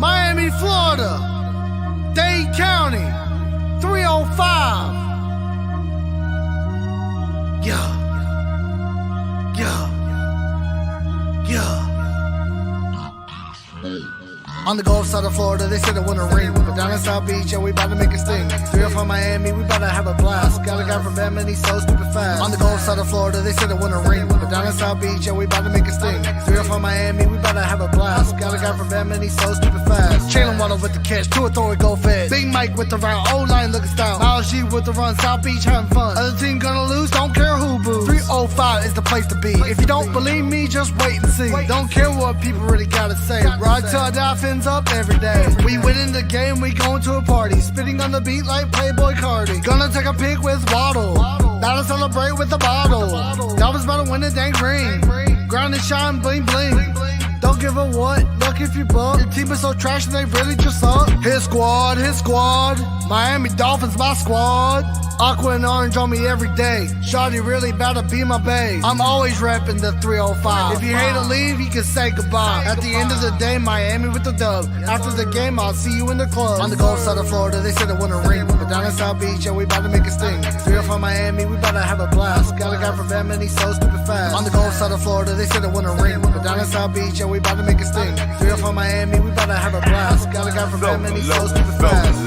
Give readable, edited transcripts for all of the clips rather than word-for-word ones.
Miami, Florida, Dade County, 305. Yeah. On the Gulf side of Florida, they said it wouldn't rain. But down in South Beach, yeah, we bout to make a sting. 305 Miami, we bout to have a blast. Got a guy from Batman, he's so stupid fast. On the Gulf side of Florida, they said it wouldn't rain. But down in South Beach, yeah, we bout to make a sting. 305 Miami, we bout to have a blast. Got a guy from Batman, he's so stupid fast. Jalen Waddle with the catch, to a throw it, go fast. Big Mike with the round, O-line looking style. Miles G with the run, South Beach having fun. Other team gonna lose, don't care who boos. 305 is the place to be. If you don't believe me, just wait and see. Don't care what people really gotta say. Ride till I die, Phins up every day. We winning the game, we going to a party. Spitting on the beat like Playboy Cardi. Gonna take a pic with Waddle. About to celebrate with a bottle. That was about to win a dang ring. Ground and shine, bling bling. Don't give a what, look if you buck. Your team is so trash and they really just suck. His squad. Miami Dolphins, my squad. Aqua and orange on me every day. Shawty really about to be my bae. I'm always repping the 305. If you hate to leave, you can say goodbye. At the end of the day, Miami with the dub. After the game, I'll see you in the club. On the Gulf side of Florida, they said it wouldn't rain. But down in South Beach, yeah, we about to make a sting. 305 Miami, we about to have a blast. Got a guy from Batman, he's so stupid fast. On the Gulf side of Florida, they said it wouldn't rain. But down in South Beach, yeah, we about to make a sting. 305 Miami, we about to have a blast. Got a guy from Batman, he's so stupid fast.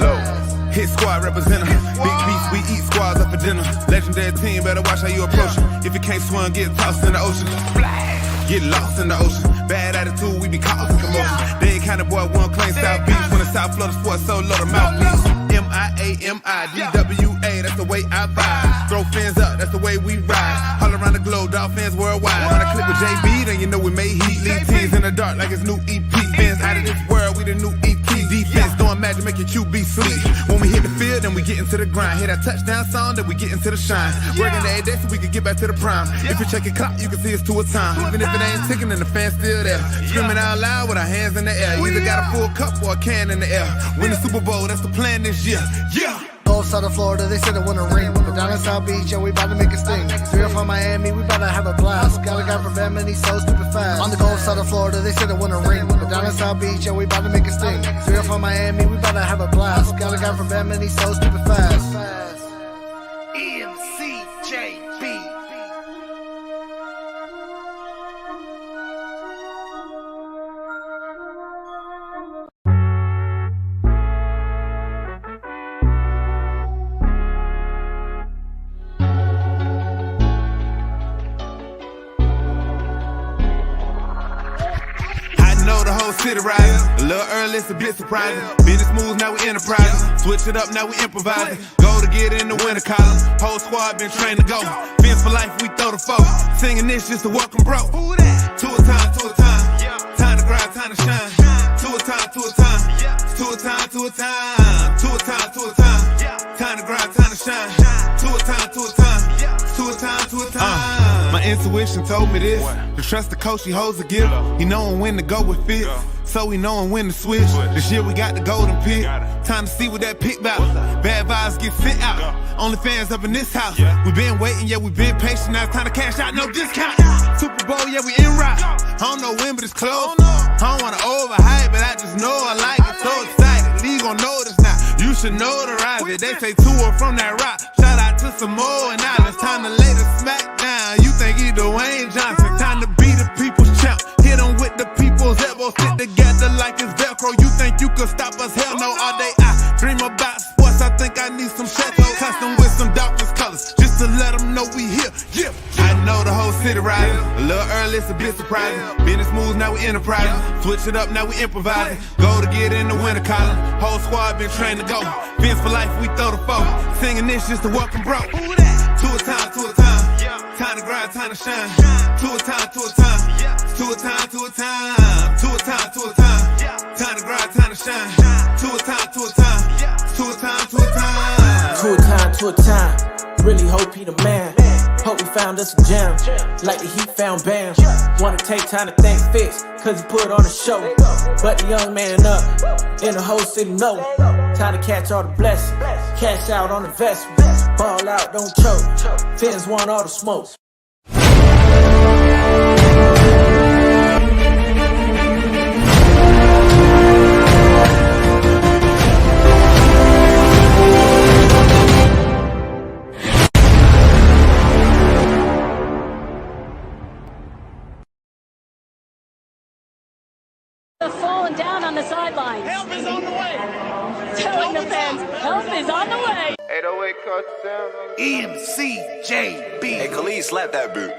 Hit squad representative. Big beats, we eat squads up for dinner. Legendary team, better watch how you approach it. If you can't swim, get tossed in the ocean. Get lost in the ocean. Bad attitude, we be causing commotion. They ain't kind of boy, one claim South Beach. When the South Florida sports so low, the mouthpiece. MIAMIDWA, that's the way I vibe. Throw Phins up, that's the way we ride. All around the globe, dog fans worldwide. When I click with JB, then you know we made heat. Lead teams in the dark like it's new EP. Phins out of this world, we the new EP. Defense doing magic, make your QB sleep. When we hit the field, then we get into the grind. Hit that touchdown song, then we get into the shine. Working every day so we can get back to the prime. If you check your clock, you can see it's 2 a time. Even if it ain't ticking, then the fans still there. Screaming out loud with our hands in the air. You either got a full cup or a can in the air. Win the Super Bowl, that's the plan this year. Yeah. Gulf side of Florida, they said it wouldn't rain. But down in South Beach, yeah, we about to make a sting. 305 Miami, we about to have a blast. Got a guy from Batman, he's so stupid fast. On the Gulf side of Florida, they said it wouldn't rain. But down in South Beach, yeah, we about to make a sting. 305 Miami, we about to have a blast. Got a guy from Batman, he's so stupid fast. MCJB. City rising, a little early, it's a bit surprising. Business moves, now we enterprising. Switch it up, now we improvising. Go to get in the winter column. Whole squad been trained to go. Phins for life, we throw the foe. Singing this just to welcome bro. To a time, to a time. Time to grind, time to shine. To a time, to a time. To a time, to a time. To a time, to a time. Time to grind, time to shine. To a time, to a time. To a time, to a time. My intuition told me this. To trust the coach, he holds a gift. He knowin' when to go with fits. So we knowin' when to switch. This year we got the golden pick. Time to see what that pick bout. Bad vibes get sent out. Only fans up in this house. We been waiting, yeah, we been patient. Now it's time to cash out, no discount. Super Bowl, yeah, we en route. I don't know when, but it's close. I don't wanna overhype, but I just know I like it. So excited, league gon' notice now. You should notarize it. They say tour from that rock. Shout out to Samoa and now it's time to lay the smack down. You think he Dwayne Johnson? Time to be the people's champ. Hit him with the people's elbows. Sit together like it's Velcro. You think you could stop us? Hell no. All day I dream about sports. I think I need some chateau custom with some darkest colors, just to let them know we here. Yeah. I know the whole city rising. A little early, it's a bit surprising. Business moves, now we enterprising. Switch it up, now we improvising. Go to get in the winter column. Whole squad been trained to go. Phins for life, we throw the foe. Singing this just to welcome bro. To a time, to a time. Time to grind, time to shine. To a time, to a time. To a time, to a time. To a time, to a time. Time to grind, time to shine. To a time, to a time. To a time, to a time. To a time, to a time. Really hope he the man. Hope we found us a gem, like the Heat found Bam. Wanna take time to thank Fix, cause he put on a show. But the young man up, in the whole city know. Time to catch all the blessings, cash out on investments. Ball out, don't choke, Phins want all the smoke. falling down on the sideline. Help is on the way. Telling the fans, help is on the way. 808 touchdown. MCJB. Hey, Khalid, slap that boot.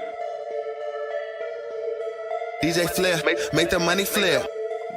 DJ Flair, make the money flare.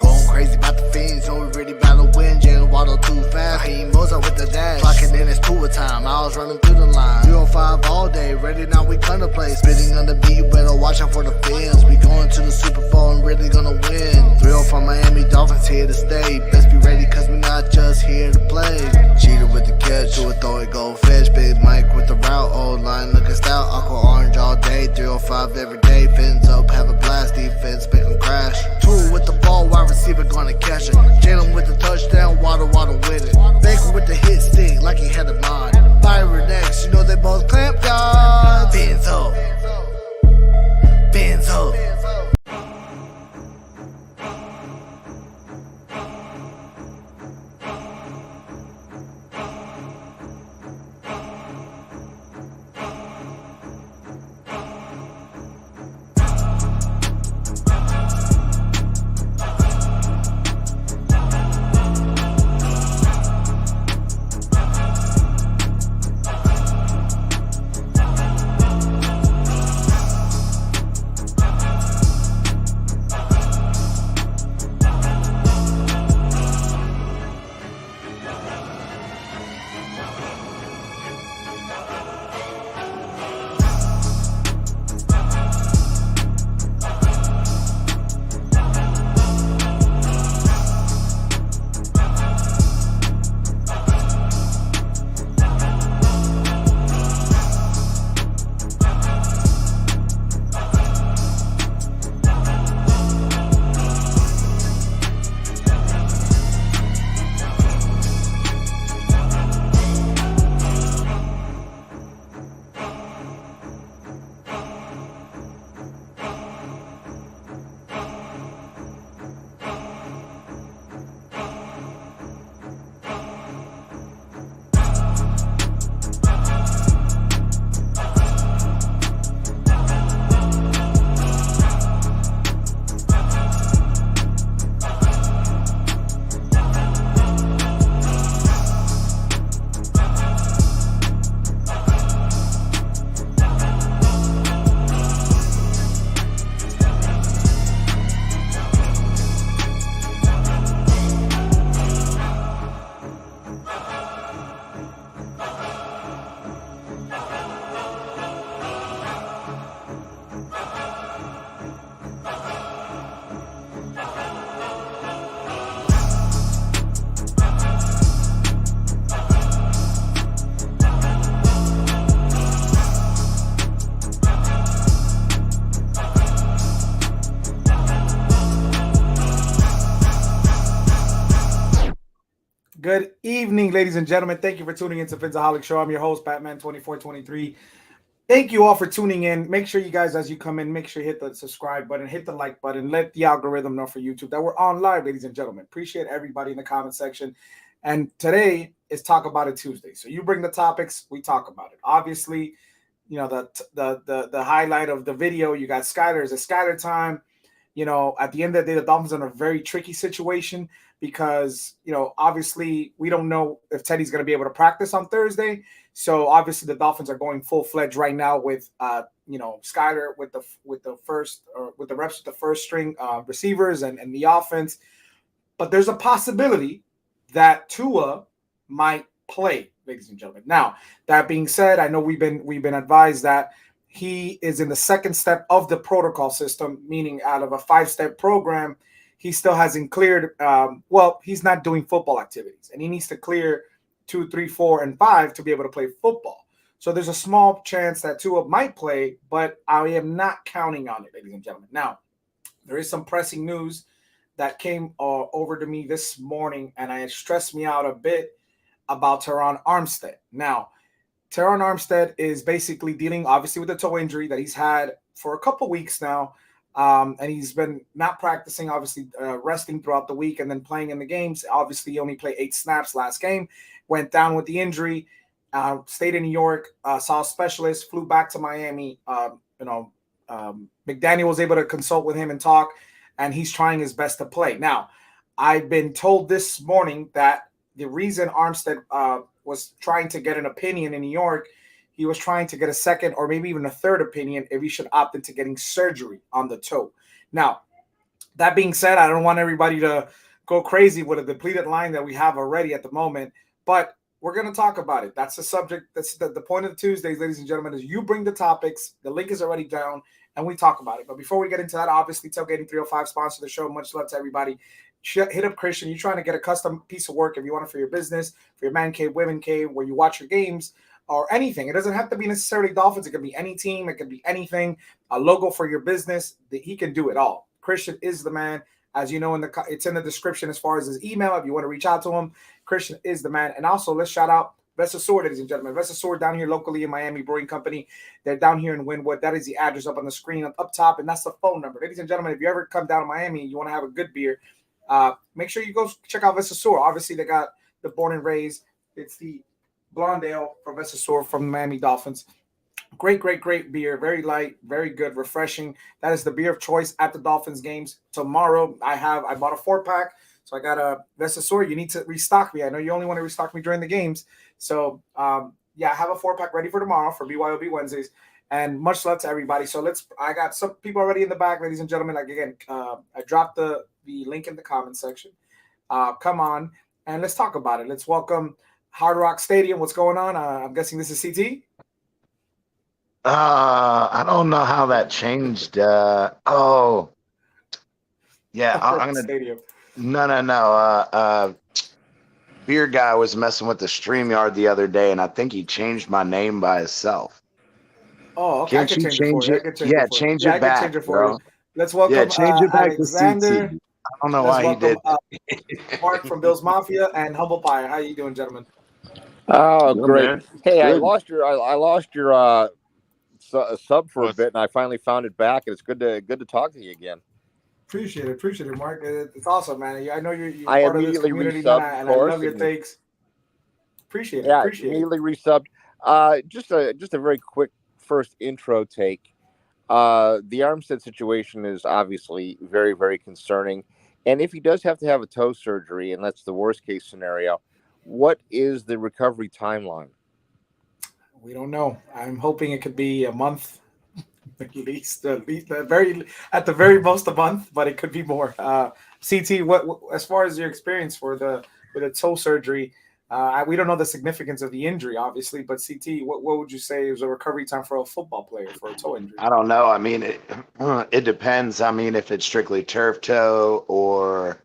Going crazy about the Phins, so we really about to win. Jalen Waddle too fast, he moves up with the dash. Clocking in his tour time, I was running through the line. 305 all day, ready now we gonna play. Spitting on the beat, you better watch out for the Phins. We going to the Super Bowl and really gonna win. 305 Miami Dolphins here to stay. Best be ready cause we not just here to play. Cheater with the catch, do it, throw it, go fetch. Big Mike with the route, old line looking stout. Aqua orange all day, 305 every day. Fins up, have a blast, defense make them crash. Two with the ball, wide receiver gonna catch it. Jalen with the touchdown, Waddle with it. Baker with the hit stick like he had a mod. Byron X, you know they both clamp guards. Phins up. Phins up. Good evening, ladies and gentlemen. Thank you for tuning into Phinsaholics Show. I'm your host, Batman2423. Thank you all for tuning in. Make sure you guys, as you come in, make sure you hit the subscribe button, hit the like button, let the algorithm know for YouTube that we're on live, ladies and gentlemen. Appreciate everybody in the comment section. And today is Talk About It Tuesday. So you bring the topics, we talk about it. Obviously, you know, the highlight of the video, you got Skyler. It's a Skyler time. You know, at the end of the day, the Dolphins are in a very tricky situation because, you know, obviously we don't know if Teddy's going to be able to practice on Thursday. So obviously the Dolphins are going full-fledged right now with, you know, Skyler with the reps with the first string receivers and the offense. But there's a possibility that Tua might play, ladies and gentlemen. Now, that being said, I know we've been advised that he is in the second step of the protocol system, meaning out of a 5-step program, he still hasn't cleared. Well, he's not doing football activities, and he needs to clear 2, 3, 4, and 5 to be able to play football. So there's a small chance that Tua might play, but I am not counting on it, ladies and gentlemen. Now, there is some pressing news that came over to me this morning, and it stressed me out a bit about Teron Armstead. Now, Teron Armstead is basically dealing, obviously, with a toe injury that he's had for a couple weeks now. And he's been not practicing, obviously resting throughout the week and then playing in the games. Obviously, he only played 8 snaps last game, went down with the injury, stayed in New York, saw a specialist, flew back to Miami. McDaniel was able to consult with him and talk, and he's trying his best to play. Now, I've been told this morning that the reason Armstead was trying to get an opinion in New York, he was trying to get a second or maybe even a third opinion if he should opt into getting surgery on the toe. Now, that being said, I don't want everybody to go crazy with a depleted line that we have already at the moment, but we're going to talk about it. That's the subject. That's the point of the Tuesdays, ladies and gentlemen, is you bring the topics. The link is already down, and we talk about it. But before we get into that, obviously, Tailgating 305 sponsor the show. Much love to everybody. Hit up Christian. You're trying to get a custom piece of work if you want it for your business, for your man cave, women cave, where you watch your games or anything. It doesn't have to be necessarily Dolphins. It could be any team. It could be anything. A logo for your business. He can do it all. Christian is the man. As you know, it's in the description as far as his email. If you want to reach out to him, Christian is the man. And also, let's shout out Vesta Sword, ladies and gentlemen. Vesta Sword down here locally in Miami Brewing Company. They're down here in Wynwood. That is the address up on the screen up top, and that's the phone number. Ladies and gentlemen, if you ever come down to Miami and you want to have a good beer, make sure you go check out Vesta Sword. Obviously, they got the Born and Raised. It's the blonde ale from Vesta Sword from the Miami Dolphins. Great beer. Very light, very good, refreshing. That is the beer of choice at the Dolphins games. Tomorrow, I bought a 4-pack, so I got a Vesta Sword. You need to restock me. I know you only want to restock me during the games. So, I have a 4-pack ready for tomorrow for BYOB Wednesdays. And much love to everybody. So I got some people already in the back, ladies and gentlemen. Like, again, I dropped the link in the comment section. Come on, and let's talk about it. Let's welcome Hard Rock Stadium. What's going on? I'm guessing this is CT? I don't know how that changed. I'm gonna Stadium. No. Beer guy was messing with the StreamYard the other day, and I think he changed my name by himself. Oh, okay. Can't you change it? Change it back, change it for bro. you. Let's welcome change it back Alexander. to CT. I don't know why he did. Mark from Bill's Mafia and Humble Pie. How you doing, gentlemen? Oh, Good, great! man. Hey, Good. I lost your sub for a bit, and I finally found it back. And it's good to talk to you again. Appreciate it, Mark. It's awesome, man. I know you're I part of this immediately community, resubbed, man, and of I course, love your and- takes. Appreciate it. Yeah, Appreciate it. immediately resubbed. Just a very quick first intro take. The Armstead situation is obviously very, very concerning. And if he does have to have a toe surgery, and that's the worst case scenario, what is the recovery timeline? We don't know. I'm hoping it could be a month, at the very most a month, but it could be more. CT, what as far as your experience with the toe surgery, we don't know the significance of the injury, obviously, but CT, what would you say is a recovery time for a football player for a toe injury? I don't know. I mean, it depends. I mean, if it's strictly turf toe or,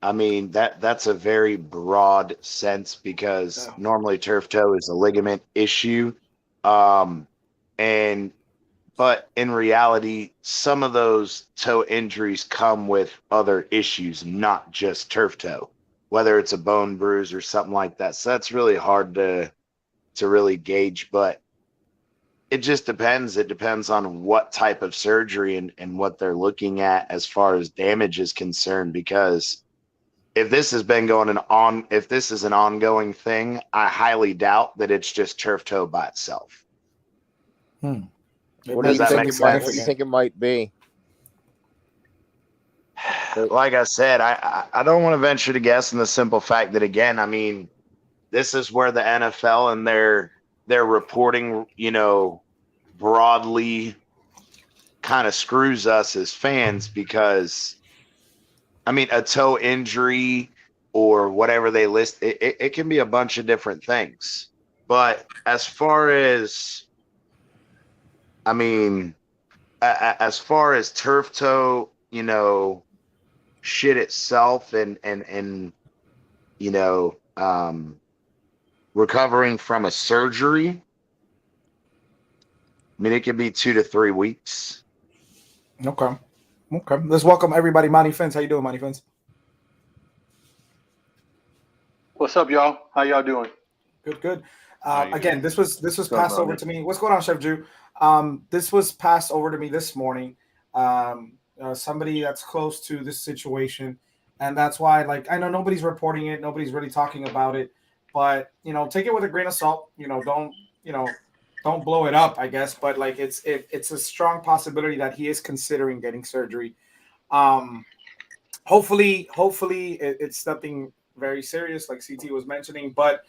I mean, that's a very broad sense because normally turf toe is a ligament issue. But in reality, some of those toe injuries come with other issues, not just turf toe, whether it's a bone bruise or something like that. So that's really hard to really gauge, but it just depends. It depends on what type of surgery and what they're looking at as far as damage is concerned, because if this has been if this is an ongoing thing, I highly doubt that it's just turf toe by itself. What do you think it might be? Like I said, I don't want to venture to guess in the simple fact that, again, I mean, this is where the NFL and their reporting, broadly kind of screws us as fans, because I mean, a toe injury or whatever they list, it can be a bunch of different things. But as far as, I mean, as far as turf toe, shit itself and recovering from a surgery, I mean, it could be 2 to 3 weeks. Okay. Let's welcome everybody. Monty Phins. How you doing, Monty Phins? What's up, y'all? How y'all doing? Good. Again, this was passed over to me. What's going on, Chef Drew? This was passed over to me this morning. Somebody that's close to this situation, and that's why, like, I know nobody's reporting it, nobody's really talking about it, but take it with a grain of salt. Don't blow it up, I guess. But like, it's a strong possibility that he is considering getting surgery. hopefully it's nothing very serious like CT was mentioning. But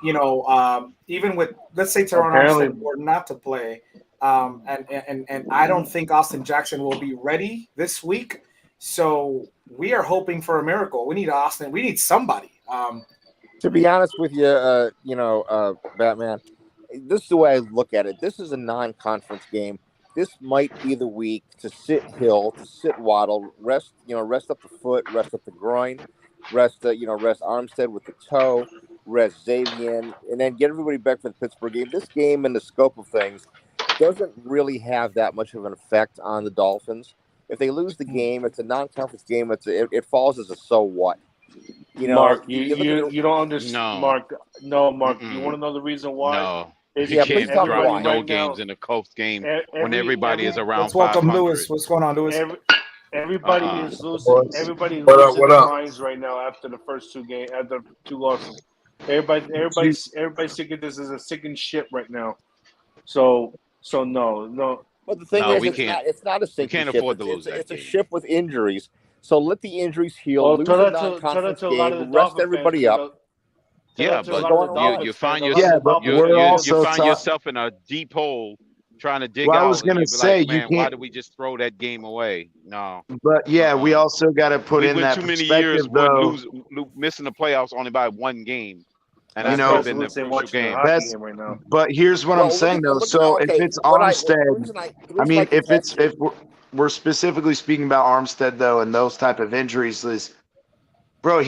even with, let's say, Teron Armstead were not to play, and I don't think Austin Jackson will be ready this week. So we are hoping for a miracle. We need Austin. We need somebody. To be honest with you, Batman, this is the way I look at it. This is a non-conference game. This might be the week to sit Hill, to sit Waddle, rest up the foot, rest up the groin, rest Armstead with the toe, rest Xavier, and then get everybody back for the Pittsburgh game. This game, in the scope of things, doesn't really have that much of an effect on the Dolphins. If they lose the game, it's a non-conference game. It falls as a so what. Mark, you don't understand. No. Mark, you want to know the reason why? No. Yeah, please tell me why. No games in the Colts game when everybody is around. Let's welcome Lewis. What's going on, Lewis? Everybody is losing. Everybody is losing their minds right now after the first two games, after 2 losses. Everybody's thinking this is a sinking ship right now. So no. But the thing is, it's not a sinking ship. Can't afford to lose It's a ship with injuries. So let the injuries heal. Lose tell a that non-conference to a lot of game. the Rest Dolphin everybody fans, up. Yeah, but you find yourself in a deep hole trying to dig out. I was going to say, like, man, why did we just throw that game away? No. But we also got to put in that too many perspective, years though. missing the playoffs only by 1 game. And You that's know, been the crucial game. Right now. But here's what I'm saying, though. So if it's Armstead, if we're specifically speaking about Armstead, though, and those type of injuries, is, bro,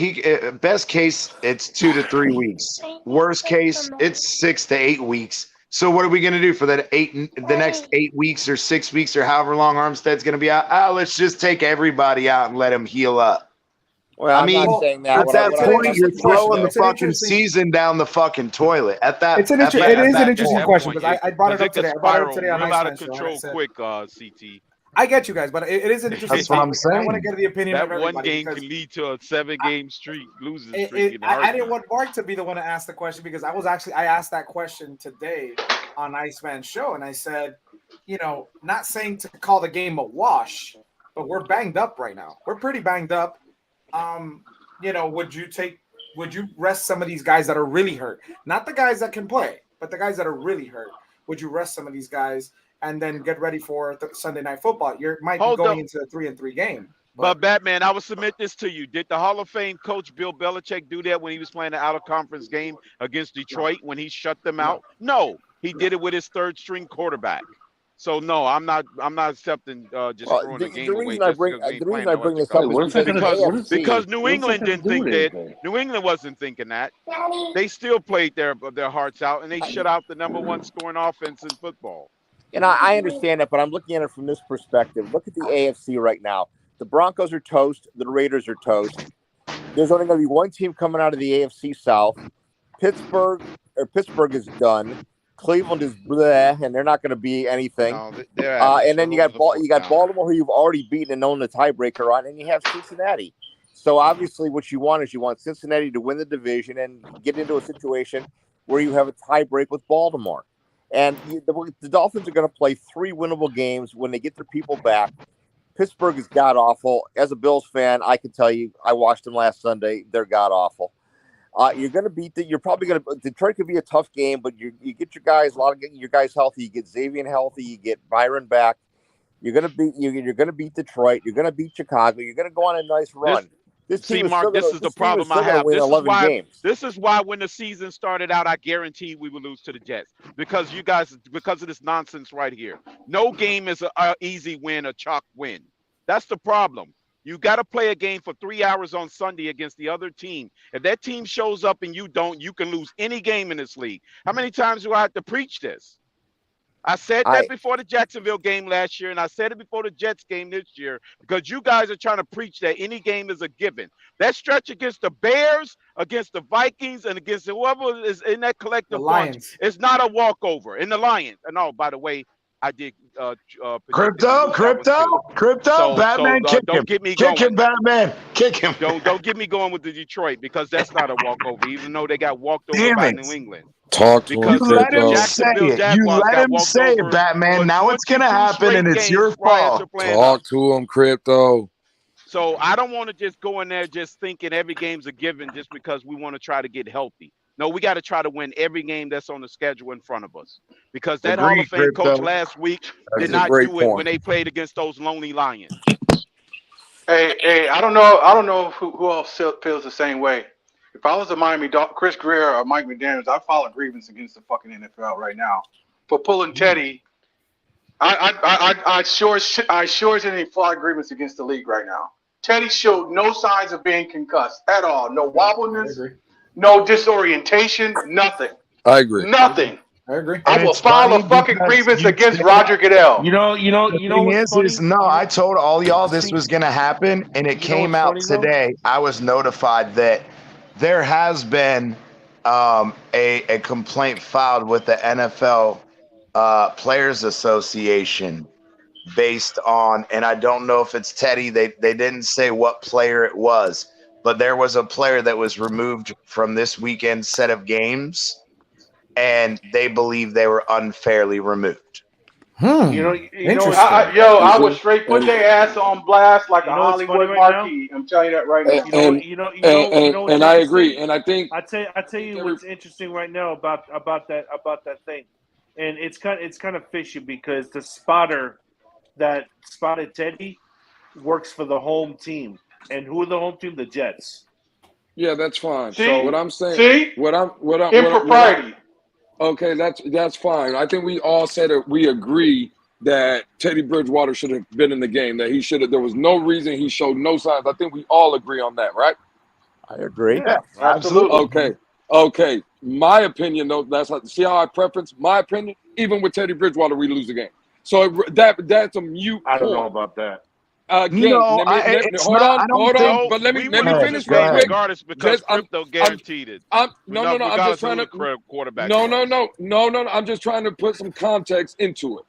best case, it's 2 to 3 weeks. Worst case, it's 6 to 8 weeks. So what are we going to do for the next 8 weeks or 6 weeks or however long Armstead's going to be out? Let's just take everybody out and let him heal up. Well, I'm not saying that. At that point, you're throwing the fucking season down the fucking toilet. It is an interesting question, because I brought it up today. I brought it up today on out of Iceman control Show. quick, CT. I get you guys, but it is an interesting. That's what I'm saying. I want to get the opinion of That everybody. one game can lead to a 7-game losing streak. I didn't want Mark to be the one to ask the question, because I asked that question today on Iceman Show, and I said, not saying to call the game a wash, but we're banged up right now. We're pretty banged up. Would you rest some of these guys that are really hurt? Not the guys that can play, but the guys that are really hurt. Would you rest some of these guys and then get ready for the Sunday Night Football? You might be going into a 3-3 game. But Batman, I will submit this to you. Did the Hall of Fame coach Bill Belichick do that when he was playing the out-of-conference game against Detroit when he shut them out? No, he did it with his third-string quarterback. So no, I'm not accepting just throwing the game away. The reason I bring this up is because New England didn't think that. New England wasn't thinking that. They still played their hearts out, and they shut out the #1 scoring offense in football. And I understand that, but I'm looking at it from this perspective. Look at the AFC right now. The Broncos are toast. The Raiders are toast. There's only going to be one team coming out of the AFC South. Pittsburgh is done. Cleveland is bleh, and they're not going to be anything. No, and then you got Baltimore, who you've already beaten and known the tiebreaker on, and you have Cincinnati. So obviously, what you want Cincinnati to win the division and get into a situation where you have a tiebreak with Baltimore. And the Dolphins are going to play 3 winnable games when they get their people back. Pittsburgh is god awful. As a Bills fan, I can tell you, I watched them last Sunday. They're god awful. You're going to beat you're probably going to. Detroit could be a tough game, but you get your guys, your guys healthy. You get Xavier healthy. You get Byron back. You're going to beat Detroit. You're going to beat Chicago. You're going to go on a nice run. This is the problem I have. This is why when the season started out, I guaranteed we would lose to the Jets because of this nonsense right here. No game is an easy win, a chalk win. That's the problem. You got to play a game for 3 hours on Sunday against the other team. If that team shows up and you don't, you can lose any game in this league. How many times do I have to preach this? I said that before the Jacksonville game last year, and I said it before the Jets game this year, because you guys are trying to preach that any game is a given. That stretch against the Bears, against the Vikings, and against whoever is in that collective bunch, it's not a walkover. In the Lions. And by the way, I did crypto, Batman, kick him, Batman, kick him. Don't get me going with the Detroit because that's not a walkover, even though they got walked over by New England. Talk to him. You let him say it. You let him say it, Batman. Now it's gonna happen, and it's your fault. Talk to him, Crypto. So I don't want to just go in there just thinking every game's a given just because we want to try to get healthy. No, we got to try to win every game that's on the schedule in front of us. Because that Hall of Fame coach last week did not do it when they played against those lonely Lions. Hey, I don't know who else feels the same way. If I was a Miami Chris Greer or Mike McDaniels, I'd file a grievance against the fucking NFL right now for pulling Teddy. I sure didn't file a grievance against the league right now. Teddy showed no signs of being concussed at all. No wobbleness, no disorientation, nothing. I agree. Nothing. I agree. I will file a fucking grievance against Roger Goodell. You know what's funny? No, I told all y'all this was going to happen, and it came out today. I was notified that there has been a complaint filed with the NFL Players Association based on, and I don't know if it's Teddy. They didn't say what player it was, but there was a player that was removed from this weekend's set of games, and they believe they were unfairly removed. I would straight put their ass on blast like a Hollywood marquee. I'm telling you that right now. And I agree. And I think I tell you what's interesting right now about that thing, and it's kind of fishy because the spotter that spotted Teddy works for the home team, and who are the home team? The Jets. Yeah, that's fine. See? So what I'm saying, see, impropriety. Okay, that's fine. I think we all said it. We agree that Teddy Bridgewater should have been in the game. That he should have. There was no reason he showed no signs. I think we all agree on that, right? I agree. Yeah, absolutely. Okay. My opinion, though, see how I preference my opinion. Even with Teddy Bridgewater, we lose the game. So that's a mute. I don't know about that. Again, hold on. But let me finish real quick. Regardless, because crypto guaranteed it. I'm just trying to quarterback. No. I'm just trying to put some context into it,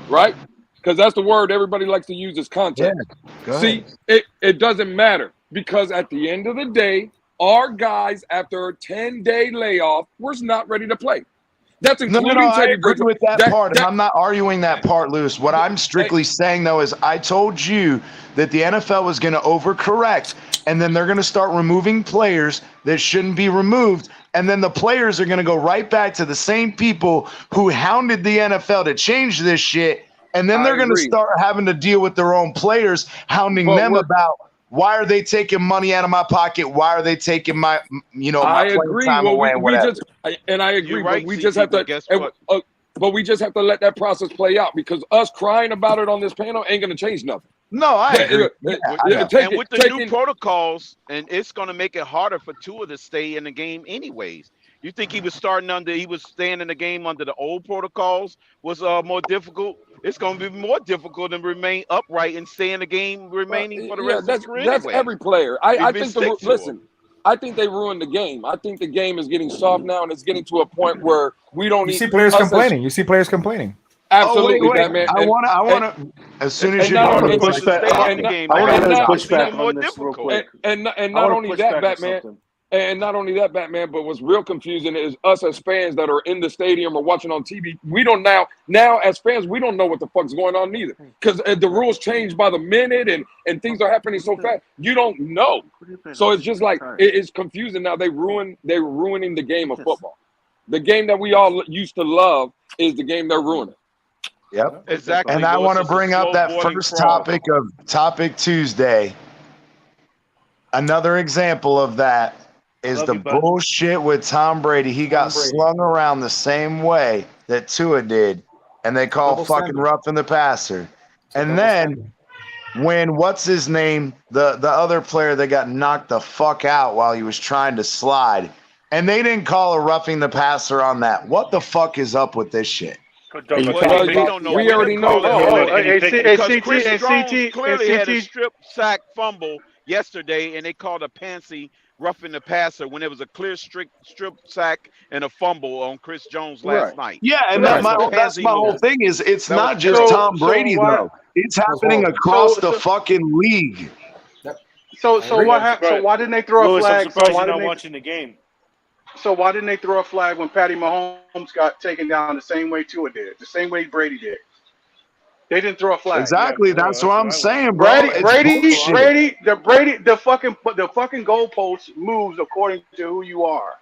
right? Because that's the word everybody likes to use is context. Yeah, see, it doesn't matter because at the end of the day, our guys after a 10-day layoff was not ready to play. That's including Teddy I agree Bridgewater. with that part, and I'm not arguing that part, Lewis. What I'm strictly saying, though, is I told you that the NFL was going to overcorrect, and then they're going to start removing players that shouldn't be removed, and then the players are going to go right back to the same people who hounded the NFL to change this shit, and then they're going to start having to deal with their own players, hounding them about why are they taking money out of my pocket? Why are they taking my, my playing time away and whatever? I agree, right, but we just have to. But we just have to let that process play out because us crying about it on this panel ain't going to change nothing. No, I agree. And with the new protocols, and it's going to make it harder for Tua to stay in the game anyways. You think he was staying in the game under the old protocols was more difficult? It's going to be more difficult to remain upright and stay in the game remaining for the rest of the career. That's every player. I think I think they ruined the game. I think the game is getting soft now, and it's getting to a point where we don't. You see players complaining. Absolutely, Batman. I want to. As soon as you push back on this real quick. And not only that, Batman. And not only that, Batman, but what's real confusing is us as fans that are in the stadium or watching on TV. We don't now as fans, we don't know what the fuck's going on either because the rules change by the minute and things are happening so fast. You don't know. So it's just like it's confusing now. They're ruining the game of football. The game that we all used to love is the game they're ruining. Yep, exactly. And I want to bring up that first topic of Topic Tuesday. Another example of that is the bullshit with Tom Brady. He got slung around the same way that Tua did, and they call fucking roughing the passer. And then when what's his name, the other player that got knocked the fuck out while he was trying to slide, and they didn't call a roughing the passer on that. What the fuck is up with this shit? We already know. Chris Jones clearly had a strip sack fumble yesterday, and they called a pansy roughing the passer when it was a clear strip sack and a fumble on Chris Jones last night. Yeah, and that's my whole thing is it's not just Tom Brady though. It's happening across the fucking league. So what happened? So why didn't they throw a flag? I'm surprised you're not watching the game. So why didn't they throw a flag when Patty Mahomes got taken down the same way Tua did, the same way Brady did? They didn't throw a flag. Exactly. That's what I'm saying, bro. The fucking goalpost moves according to who you are.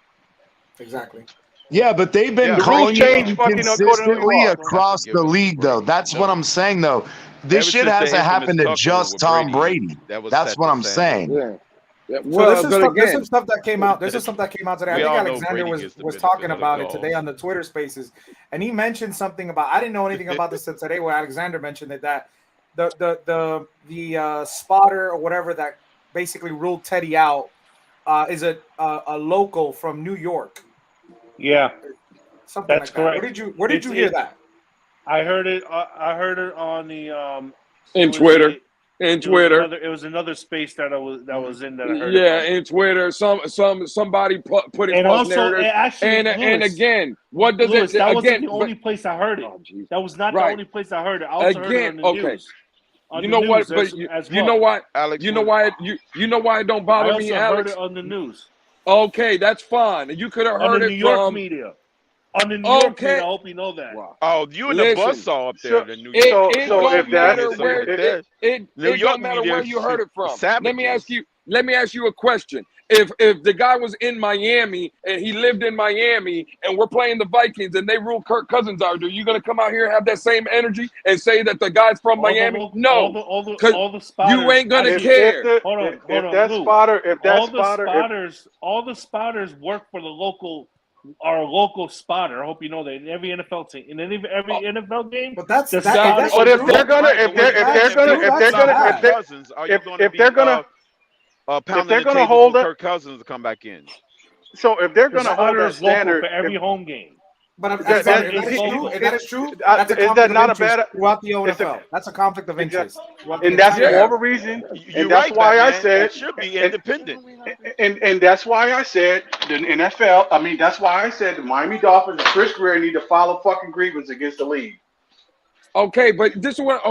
Exactly. Yeah, but they've been The calling rules change it fucking according to who consistently you are. across the league, though. That's what I'm saying, though. This shit hasn't happened to just Tom Brady. That's what I'm saying. Yeah. Well, so there's some stuff that came out. There's some stuff that came out today. I think Alexander was talking about it today on the Twitter Spaces, and he mentioned something about. I didn't know anything about this until today, where Alexander mentioned that the spotter or whatever that basically ruled Teddy out is a local from New York. Yeah, something that's like correct. That. Where did you hear that? I heard it. I heard it on the in Twitter. It was another space that I was in that I heard. Yeah, in Twitter, somebody put it. And also, and again, what does Lewis, it? That again, wasn't the only place I heard it. That was not the only place I heard it. I also heard it on the news. You know what? But you know what? You know why? You know why it don't bother me, Alex? I heard it on the news. Okay, that's fine. You could have heard it from New York media. On the New York media, I hope you know that. Wow. Oh, you and the buzzsaw up there. The New York. It don't matter where you heard it from. Let me ask you a question. If the guy was in Miami and he lived in Miami and we're playing the Vikings and they rule Kirk Cousins out, are you going to come out here and have that same energy and say that the guy's from Miami? No, because you ain't going to care. Hold on. All the spotters work for the local. Our local spotter. I hope you know that in every NFL team, in every NFL game. But if they're gonna hold Kirk Cousins to come back in. So if they're gonna hold that standard for every home game. But if that is true, that's a conflict of interest throughout the NFL. That's a conflict of interest. And that's more of a reason. And that's why I said it should be independent. And that's why I said the NFL. I mean, that's why I said the Miami Dolphins and Chris Greer need to file a fucking grievance against the league. Okay, but this is what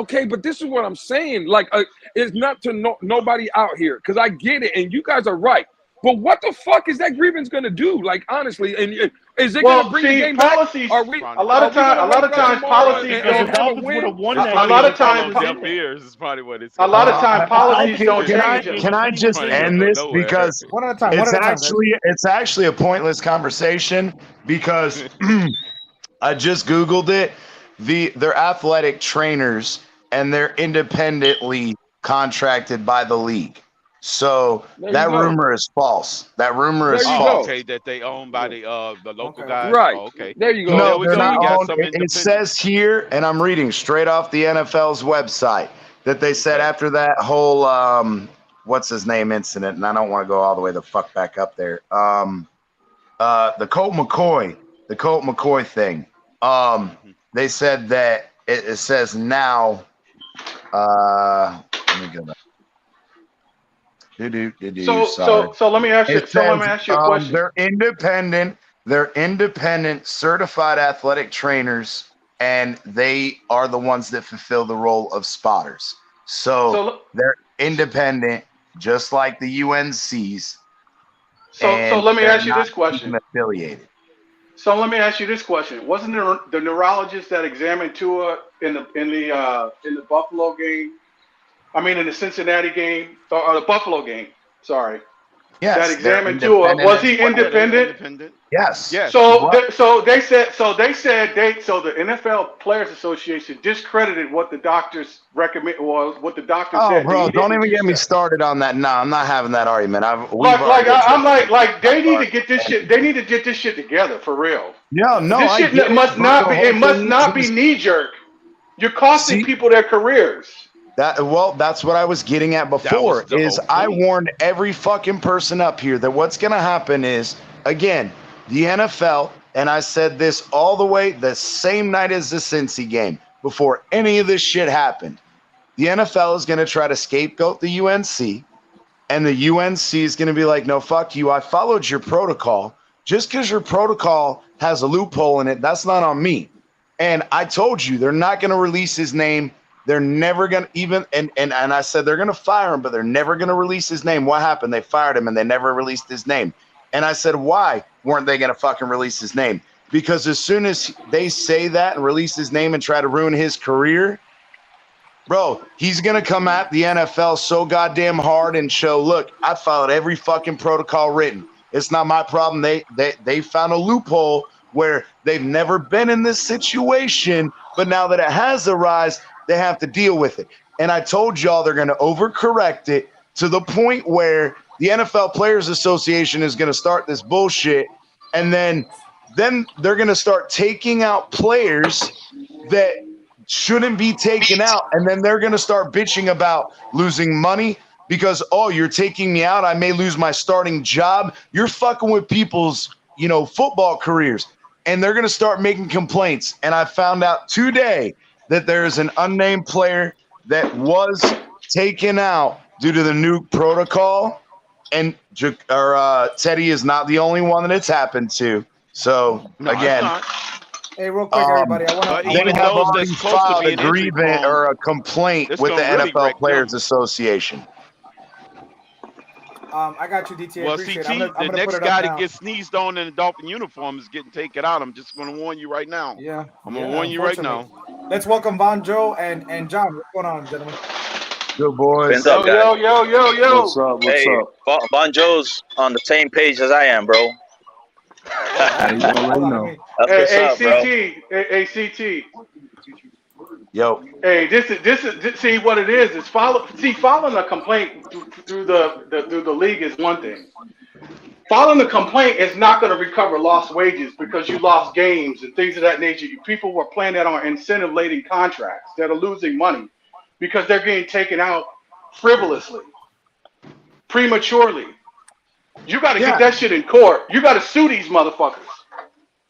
I'm saying. Like, it's not to nobody out here, because I get it, and you guys are right. But what the fuck is that grievance going to do? Like, honestly, and is it going to bring the game policies, back? A lot of times policies don't. A lot of times policies don't change. Can I just end this because it's actually a pointless conversation because I just Googled it. They're athletic trainers and they're independently contracted by the league. So that rumor is false. That rumor is false. Okay, that they own by the local guys. Right. Oh, okay. There you go. No, they're not owned. It says here, and I'm reading straight off the NFL's website, that they said after that whole what's his name incident, and I don't want to go all the way the fuck back up there. The Colt McCoy thing. They said that it says now. Let me go back. So let me ask you. Let me ask you a question. They're independent. They're independent, certified athletic trainers, and they are the ones that fulfill the role of spotters. So they're independent, just like the UNCs. So let me ask you this question. Affiliated. So let me ask you this question: wasn't there the neurologist that examined Tua in the Buffalo game? I mean, in the Cincinnati game or the Buffalo game. Sorry. Yes. That examined Tua. Was he independent? Yes. Yes. So the NFL Players Association discredited what the doctors recommend was what the doctor said. Oh, bro, don't even get me started on that. No, I'm not having that argument. They need to get this shit. They need to get this shit together for real. No, this shit must not be knee jerk. You're costing people their careers. That's what I was getting at before. I warned every fucking person up here that what's going to happen is, again, the NFL, and I said this all the way the same night as the Cincy game, before any of this shit happened. The NFL is going to try to scapegoat the UNC, and the UNC is going to be like, no, fuck you. I followed your protocol. Just because your protocol has a loophole in it, that's not on me. And I told you, they're not going to release his name. They're never going to even, and I said they're going to fire him, but they're never going to release his name. What happened? They fired him and they never released his name. And I said, why weren't they going to fucking release his name? Because as soon as they say that and release his name and try to ruin his career, Bro, he's going to come at the NFL so goddamn hard and show, look, I followed every fucking protocol written. It's not my problem. They found a loophole where they've never been in this situation, but now that it has arisen, they have to deal with it. And I told y'all they're going to overcorrect it to the point where the NFL Players Association is going to start this bullshit, and then they're going to start taking out players that shouldn't be taken out, and then they're going to start bitching about losing money because, oh, you're taking me out, I may lose my starting job. You're fucking with people's, football careers, and they're going to start making complaints. And I found out today that there's an unnamed player that was taken out due to the new protocol, and Teddy is not the only one that it's happened to. So again, hey, real quick, everybody, I want to even those that's filed a grievance or a complaint with the NFL Players Association. I got you, DTA. Well, appreciate CT, it. I'm the next guy that gets sneezed on in the Dolphin uniform is getting taken out. I'm just going to warn you right now. Yeah, I'm going to warn you right now. Let's welcome Von Joe and John. What's going on, gentlemen? Good boys. Yo. What's up? Hey, Von Joe's on the same page as I am, bro. Hey, CT. Yo. Hey, this is see what it is. It's filing a complaint through the league is one thing. Filing a complaint is not going to recover lost wages because you lost games and things of that nature. People were playing that on incentive-laden contracts that are losing money because they're getting taken out frivolously, prematurely. You got to get that shit in court. You got to sue these motherfuckers.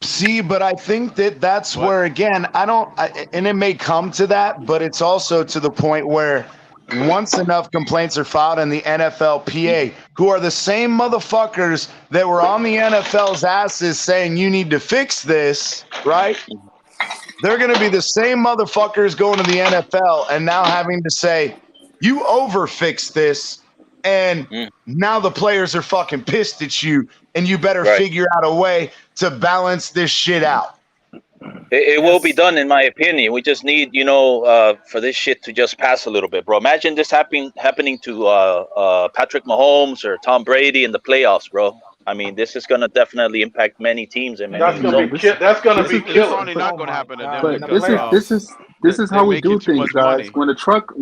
See, but I think that's where, again, and it may come to that, but it's also to the point where once enough complaints are filed in the NFLPA, who are the same motherfuckers that were on the NFL's asses saying you need to fix this, right? They're going to be the same motherfuckers going to the NFL and now having to say, you overfixed this, and now the players are fucking pissed at you, and you better figure out a way to balance this shit out. It will be done, in my opinion. We just need, for this shit to just pass a little bit, bro. Imagine this happening to Patrick Mahomes or Tom Brady in the playoffs, bro. I mean, this is going to definitely impact many teams and many results. That's going to be It's only not going to happen to them. But this is how we do things, guys. When a truck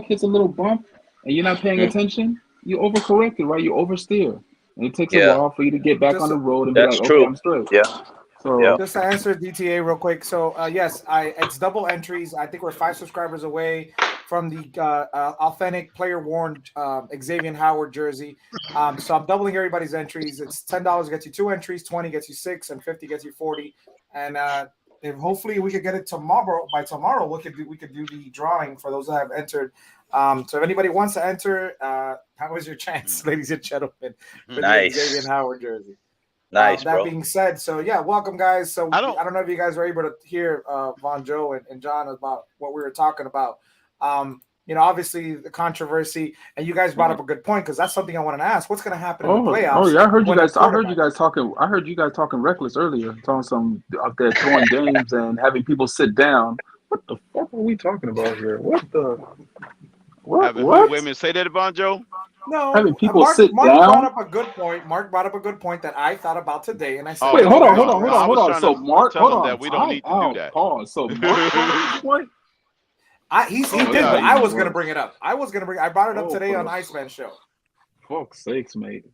hits a little bump and you're not paying attention, you overcorrect it, right? You oversteer. And it takes a while for you to get back on the road and be like, okay, I'm straight. Yeah. So just to answer DTA real quick. So yes, it's double entries. I think we're 5 subscribers away from the authentic player worn Xavier Howard jersey. So I'm doubling everybody's entries. It's $10 gets you 2 entries, 20 gets you 6, and 50 gets you 40. And if hopefully we could get it tomorrow. By tomorrow, we could do the drawing for those that have entered. So if anybody wants to enter, how is your chance, ladies and gentlemen, for the Xavier Howard jersey? Nice, that bro. being said, so yeah, welcome, guys. So I don't know if you guys were able to hear Von Joe and John about what we were talking about. Obviously the controversy, and you guys brought up a good point because that's something I want to ask. What's going to happen in the playoffs? Oh yeah, I heard you guys talking reckless earlier, talking some out there throwing games and having people sit down. What the fuck are we talking about here? What? Wait a minute, say that, Von Joe. No, having people sit Mark down. brought up a good point. Mark brought up a good point that I thought about today, and I said, "Wait, hold on." So Mark, hold on. That we don't need to do that. Pause. So Mark brought this point. He did, but I was going to bring it up. I brought it up today on Iceman show. Fuck's sakes, mate.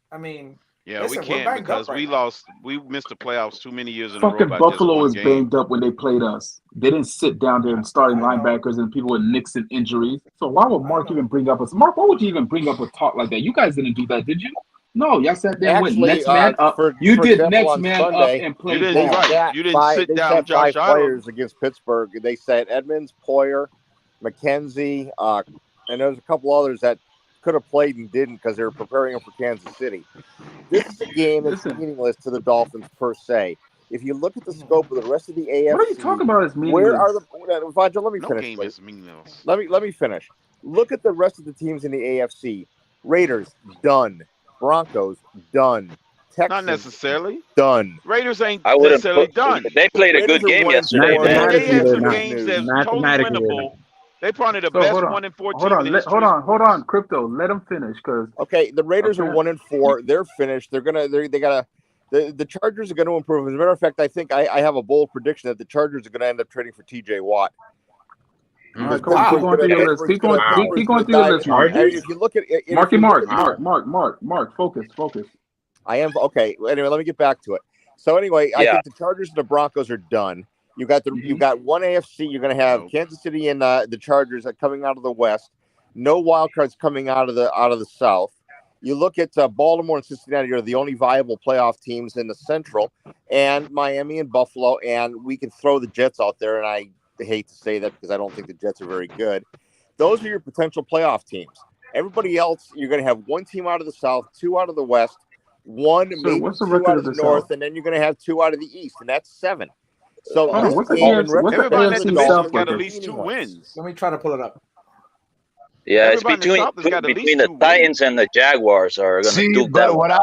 I mean, yeah, listen, we can't because we missed the playoffs too many years in a row. Fucking Buffalo was banged up when they played us. They didn't sit down there and starting linebackers and people with Nixon injuries. So why would Mark even bring up Mark, why would you even bring up a talk like that? You guys didn't do that, did you? No, y'all sat there and went next man up. You did next man up and played. You didn't sit down, Josh. 5 players against Pittsburgh. They said Edmonds, Poyer, McKenzie, and there's a couple others that could have played and didn't because they were preparing them for Kansas City. This is a game that's meaningless to the Dolphins per se. If you look at the scope of the rest of the AFC, what are you talking about as meaningless? Where are the Vajra, let me finish. Game is meaningless. Let me finish. Look at the rest of the teams in the AFC. Raiders, done. Broncos, done. Texans. Not necessarily. Done. Raiders ain't I wouldn't necessarily put, done. They played a Raiders good are game 1-4. yesterday, man. They had some not. games that's totally Mathematically, they're winnable. They probably the So best hold on, 1-4 hold team on, in the history. hold on, Crypto. Let them finish, because Okay, the Raiders are okay. 1-4. They're finished. They gotta. The Chargers are going to improve. As a matter of fact, I think I have a bold prediction that the Chargers are going to end up trading for TJ Watt. All right, cool. Keep going through your list. Keep going through your list, Mark. If you look at Mark, focus. I am okay. Anyway, let me get back to it. So anyway, I think the Chargers and the Broncos are done. You got you got one AFC. You're going to have Kansas City and the Chargers coming out of the West. No wild cards coming out of the South. You look at Baltimore and Cincinnati are the only viable playoff teams in the Central, and Miami and Buffalo, and we can throw the Jets out there. And I hate to say that because I don't think the Jets are very good. Those are your potential playoff teams. Everybody else, you're going to have one team out of the South, two out of the West, maybe what's the two record out of of the the North, South? and then you're going to have two out of the East, and that's 7. So what's the Everybody in the AFC division's South got at record? least 2 wins. Let me try to pull it up. Yeah, it's Everybody in the South has got at between least the 2 Titans and the Jaguars are going to See, duke but that what I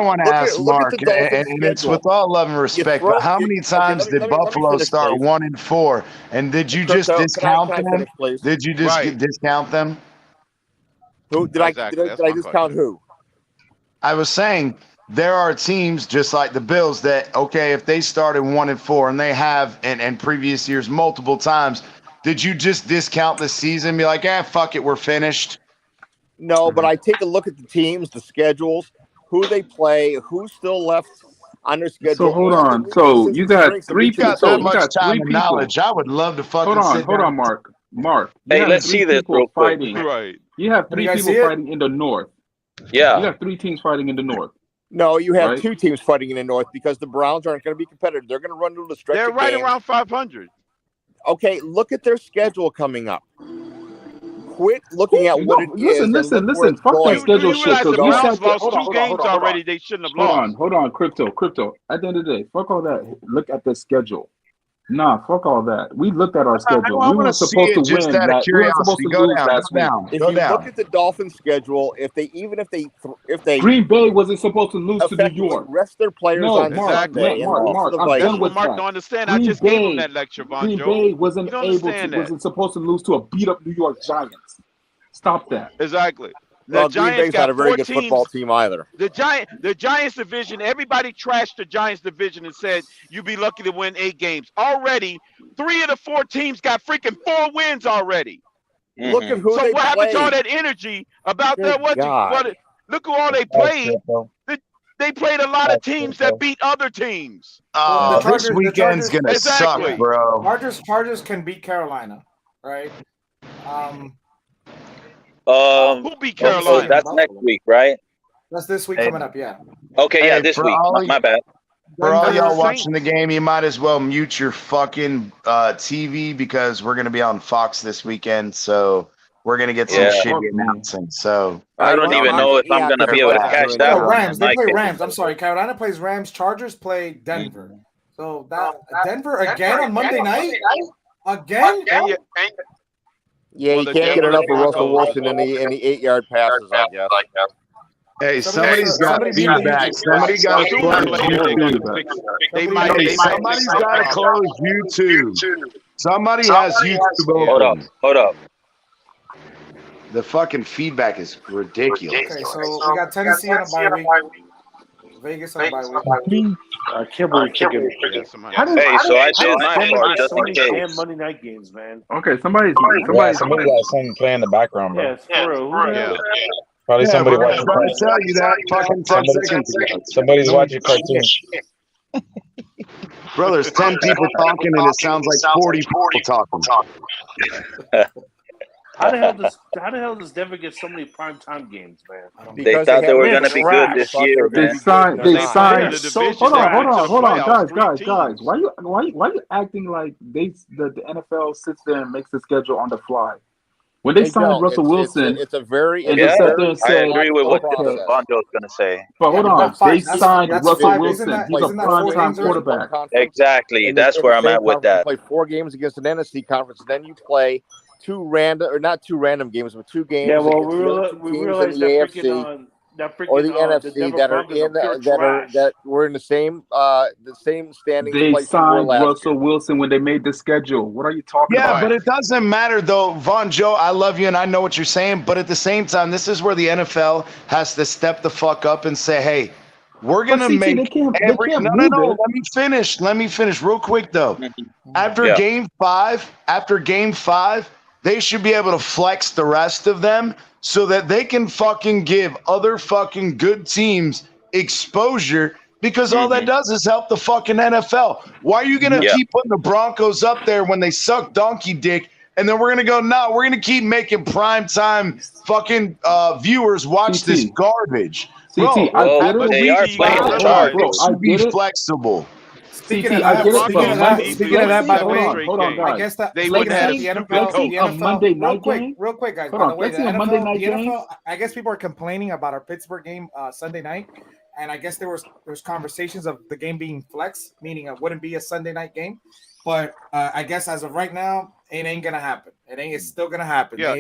want to Look at- ask look at Mark, the Dolphins' and it's schedule. with all love and respect, throw- but how you- many okay, times let me did Buffalo finish, start please. 1-4? And did you just Crypto, discount can I them? finish, please? Did you just discount them? Who did I Exactly, did that's I my discount? question. Who? I was saying there are teams just like the Bills that, okay, if they started 1-4 and they have in previous years multiple times, did you just discount the season and be like, fuck it, we're finished? No, but I take a look at the teams, the schedules, who they play, who's still left on their schedule. So hold and the on. weaknesses So and you got strengths of 3 each of the people. That teams. much time and people. knowledge. I would love to fucking sit Hold down. on, Mark. You Hey, have let's 3 see this people real quick. fighting. Right. You have Can 3 you guys people see it? fighting in the North. Yeah. You have 3 teams fighting in the North. No, you have Right. 2 teams fighting in the North because the Browns aren't going to be competitive. They're going to run to the stretch They're of right games. around 500. Okay, look at their schedule coming up. Quit looking at what it is. Listen. Look where it's Fuck going. that schedule You shit. realize the Because we Browns sat there. lost Hold on, 2 hold on, games hold on. already they shouldn't have lost. Hold on, Crypto. At the end of the day, fuck all that. Look at the schedule. Nah, fuck all that. We looked at our schedule. I We want were to see supposed it to just win out of that. We weren't supposed curiosity. to Go lose down, last go week. down, If go you down. look at the Dolphins' schedule, if they Green Bay wasn't supposed to lose to New effectively York. rest their players No, on Mark, Sunday and lost to the I'm That's done Vikings. what with Mark that. don't understand. I Green just gave him Bay, that lecture, Von Green Joe. Bay wasn't You don't able to, understand that. wasn't supposed to lose to a beat up New York Giants. Stop that. Exactly. The Well, Green Giants Bay's not got a very 4 good teams. football team either. The Giants division, everybody trashed the Giants division and said you'd be lucky to win 8 games. Already, 3 of the 4 teams got freaking 4 wins already. Look at who So they what happened to all played. that energy about Good that? God. Look who all they played. They played a lot of teams that beat other teams. The This weekend's going to suck, Exactly. bro. Chargers can beat Carolina, right? Who beat Carolina? So that's next week, right? That's this week coming up, yeah. Okay, yeah, Hey, this for week. all My bad. For all y'all Saints. watching the game, you might as well mute your fucking TV because we're going to be on Fox this weekend. So we're going to get some shitty announcing. So I don't even know if I'm going to be able to catch that one. Rams. They play Rams. I'm sorry. Carolina plays Rams. Chargers play Denver. So that Denver again on Monday night? Again? Yeah, you can't get enough of Russell Wilson in the 8-yard passes, I guess. Hey, somebody's got feedback. Somebody got to close YouTube. Somebody's got to close YouTube. Somebody has YouTube open. Hold up. The fucking feedback is ridiculous. Okay, so we got Tennessee on a bye week. Vegas on a bye week. I can't believe so I did my part just in case. Damn Monday night games, man. Okay, somebody got something playing in the background, bro. Yeah, it's true. Yeah. Probably somebody watching trying to tell you that fucking 10 seconds ago. Somebody's watching cartoons. Bro, there's 10 people talking and it sounds like 40 people talking. How the hell does Denver get so many primetime games, man? They thought they were going to be good this year. They signed. Hold on, guys. Why you acting like the NFL sits there and makes the schedule on the fly? When they signed Russell Wilson, it's a very I agree with what Bonjo's going to say. But hold on, they signed Russell Wilson. He's a primetime quarterback. Exactly. That's where I'm at with that. You play 4 games against an NFC conference, and then you play 2 random, or not 2 random games, but 2 games. Yeah, well, against we realized that freaking or the NFC that are in that were in the same standings They place we were signed last Russell Wilson when they made the schedule. What are you talking about? Yeah, but it doesn't matter though, Von Joe. I love you and I know what you're saying, but at the same time, this is where the NFL has to step the fuck up and say, "Hey, we're gonna make they can't every move no. it. Let me finish real quick though. After game five, they should be able to flex the rest of them so that they can fucking give other fucking good teams exposure, because all that does is help the fucking NFL. Why are you going to keep putting the Broncos up there when they suck donkey dick? And then we're going to go, no, we're going to keep making primetime fucking viewers watch this garbage. CT, they are playing the charge. It should be flexible. Speaking of that, by the way, hold on, guys. I guess that they wouldn't have the NFL, Monday night game. Real quick, guys. Hold By on, the way, flexing a Monday night game. I guess people are complaining about our Pittsburgh game Sunday night, and I guess there was conversations of the game being flexed, meaning it wouldn't be a Sunday night game. But I guess as of right now, it ain't gonna happen. It's still gonna happen. Yeah,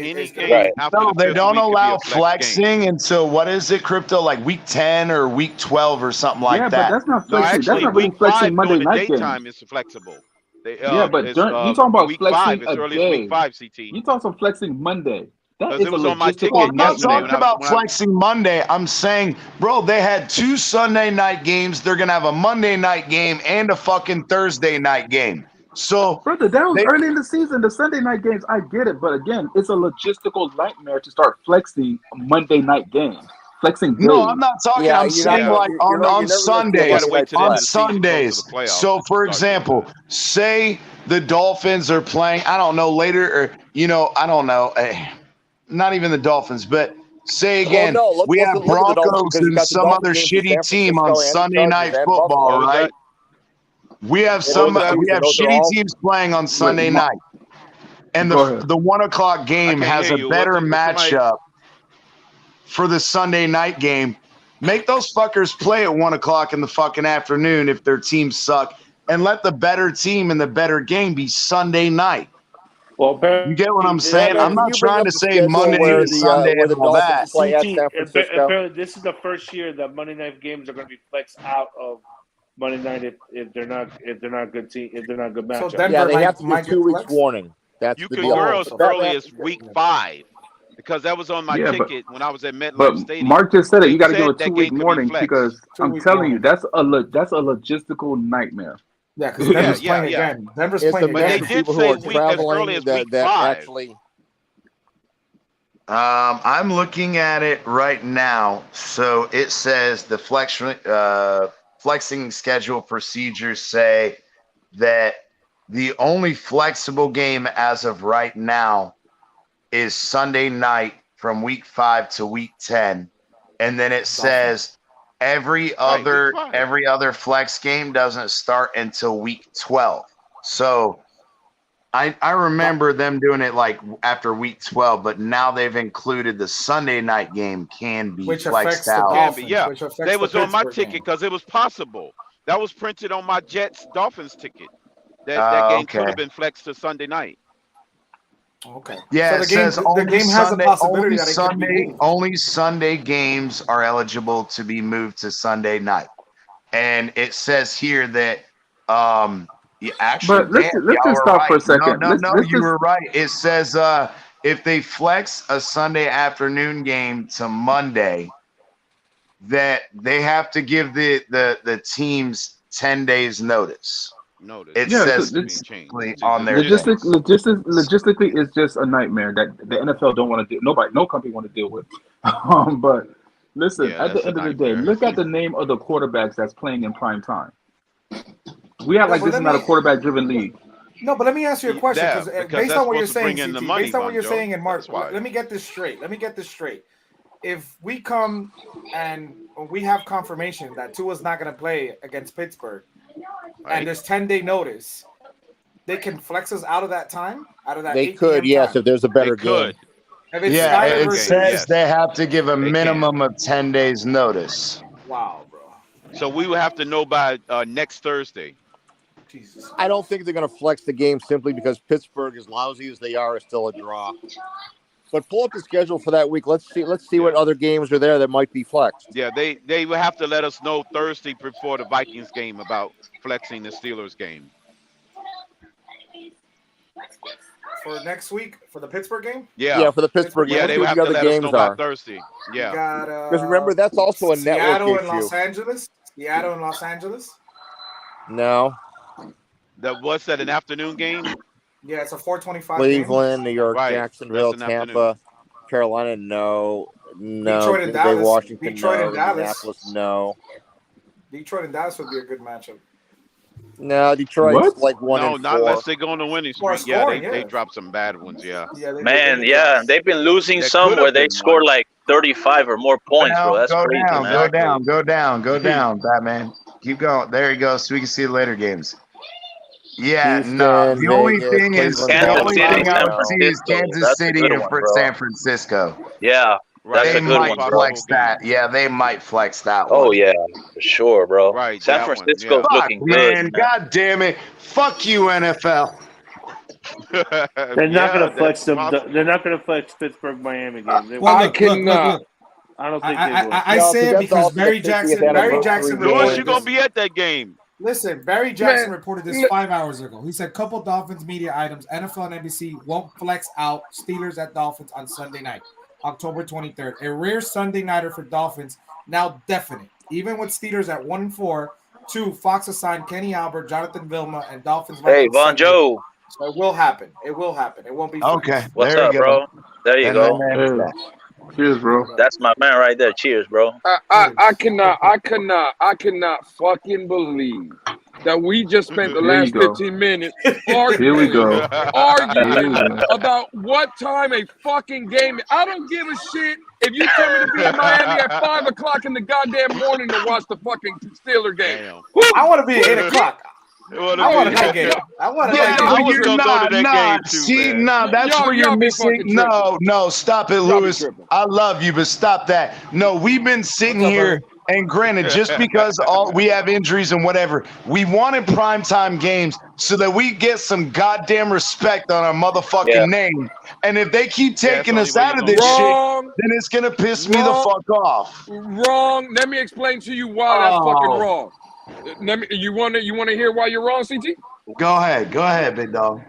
no, they don't allow flexing until what is it, Crypto? Like week 10 or week 12 or something like that. Yeah, but that's not flexing. No, that's not really flexing Monday night game. Daytime is flexible. But you talking about week flexing 5, as early a as week 5, CT. You talking about flexing Monday. That is it was on my ticket. I'm not talking about flexing Monday. I'm saying, bro, they had 2 Sunday night games. They're gonna have a Monday night game and a fucking Thursday night game. So, brother, that was early in the season. The Sunday night games, I get it, but again, it's a logistical nightmare to start flexing Monday night games. Flexing days. No, I'm not talking. I'm saying like on Sundays. On Sundays. So, for example, say the Dolphins are playing. I don't know later, or I don't know. Not even the Dolphins, but say again, we have Broncos and some other shitty team on Sunday Night Football, right? We have shitty teams playing on Sunday night, and the 1 o'clock game has a better matchup for the Sunday night game. Make those fuckers play at 1 o'clock in the fucking afternoon if their teams suck, and let the better team and the better game be Sunday night. Well, you get what I'm saying? I'm not trying to say Monday to Sunday and all that. Apparently, this is the first year that Monday night games are going to be flexed out of Monday night if they're not good team, if they're not good matchups. So they have to give 2 weeks warning. That's you the can deal. go as early as week 5 because that was on my ticket when I was at MetLife Stadium. Mark just said it. You got to give a 2 week warning because I'm telling you that's a logistical nightmare. Yeah, because Denver's playing again. Denver's playing But again. they did say week as early as week 5. Actually, I'm looking at it right now. So it says the flexing schedule procedures say that the only flexible game as of right now is Sunday night from week 5 to week 10. And then it says every other flex game doesn't start until week 12. So I remember them doing it like after week 12, but now they've included the Sunday night game can be flexed out. They was on my ticket because it was possible. That was printed on my Jets Dolphins ticket. That game could have been flexed to Sunday night. Okay. Yeah, so it says the game has a possibility only Sunday games are eligible to be moved to Sunday night, and it says here that actually, but let's just stop for a second. You were right. It says if they flex a Sunday afternoon game to Monday, that they have to give the teams 10 days notice. It says on there. Logistically, it's just a nightmare that the NFL don't want to do. No company want to deal with. But listen, at the end of the day, look at the name of the quarterbacks that's playing in prime time. We act like this is not a quarterback-driven league. No, but let me ask you a question because based on what you're saying, CT, based on what you're saying, and Mark, let me get this straight. If we come and we have confirmation that Tua's not going to play against Pittsburgh, and there's 10-day notice, they can flex us out of that time, out of that. They could, yes, if there's a better game. It says they have to give a minimum of 10 days notice. Wow, bro. So we will have to know by next Thursday. Jesus. I don't think they're going to flex the game simply because Pittsburgh, as lousy as they are, is still a draw. But pull up the schedule for that week. Let's see what other games are there that might be flexed. Yeah, they will have to let us know Thursday before the Vikings game about flexing the Steelers game. For next week, for the Pittsburgh game? Yeah, for the Pittsburgh game. Yeah, they will have to let us know by Thursday. Yeah. Because remember, that's also a Seattle network and issue. Los Angeles? Seattle and Los Angeles? No. What's that, an afternoon game? Yeah, it's a 4:25 Cleveland, game. New York, Right. Jacksonville, That's an Tampa, afternoon. Carolina, no. Detroit and Green Bay, Dallas. Washington, Detroit no. and Dallas. Indianapolis, no. Detroit and Dallas would be a good matchup. No, Detroit's like 1 No, and not 4. unless they go on the winning More streak. Yeah, scoring, they yeah. dropped some bad ones. Yeah. Man, yeah, they've been losing That some could where have they been score one. like 35 or more points, bro. That's go crazy, down, man. go down, go down, go down, Batman. Keep going. There you go. So we can see the later games. Yeah, Houston, no. The only Vegas, thing is, Cleveland, the Kansas only City, thing I San would see is Francisco. Kansas That's a City good and one, for bro. San Francisco. Yeah, Right. that's They a good might one, bro. flex that. Yeah, they might flex that one. Oh yeah, for sure, bro. Right, San that one, Francisco's Fuck, looking good, man. God damn it. Fuck you, NFL. They're not going to flex them. They're not going to flex Pittsburgh Miami game. They Well, won't. look. I don't think they will. I No, say it that's because also the Barry 50th Jackson anniversary Louis, reported you gonna this. be at that game? Listen, Barry Jackson Man, reported this 5 hours ago. He said, couple Dolphins media items, NFL and NBC won't flex out Steelers at Dolphins on Sunday night, October 23rd. A rare Sunday nighter for Dolphins, now definite. Even with Steelers at 1-4, 2, Fox assigned Kenny Albert, Jonathan Vilma, and Dolphins. Hey, Vikings Von Sunday. Joe. So it will happen. It will happen. It won't be Okay. flexed. What's there up, you go. bro? There you And go. then, Cheers, bro. That's my man right there. Cheers, bro. I cannot fucking believe that we just spent the Here you last go. 15 minutes Here we go. arguing Here we go. about what time a fucking game. I don't give a shit if you tell me to be in Miami at 5 o'clock in the goddamn morning to watch the fucking Steeler game. Damn. I want to be at 8 o'clock. I want a night game. I want a yeah, night game. I was you're gonna go to not, that nah, game too, see, man. nah, that's Y'all- where you're y'all be missing. fucking No, stop it, Y'all be Lewis. tripping. I love you, but stop that. No, we've been sitting here, and granted, just because we have injuries and whatever, we wanted primetime games so that we get some goddamn respect on our motherfucking name. And if they keep taking that's us the only out of way this you're shit, Wrong. then it's gonna piss me the Wrong. fuck off. Wrong. Let me explain to you why that's fucking wrong. You want to hear why you're wrong, CT? Go ahead, big dog.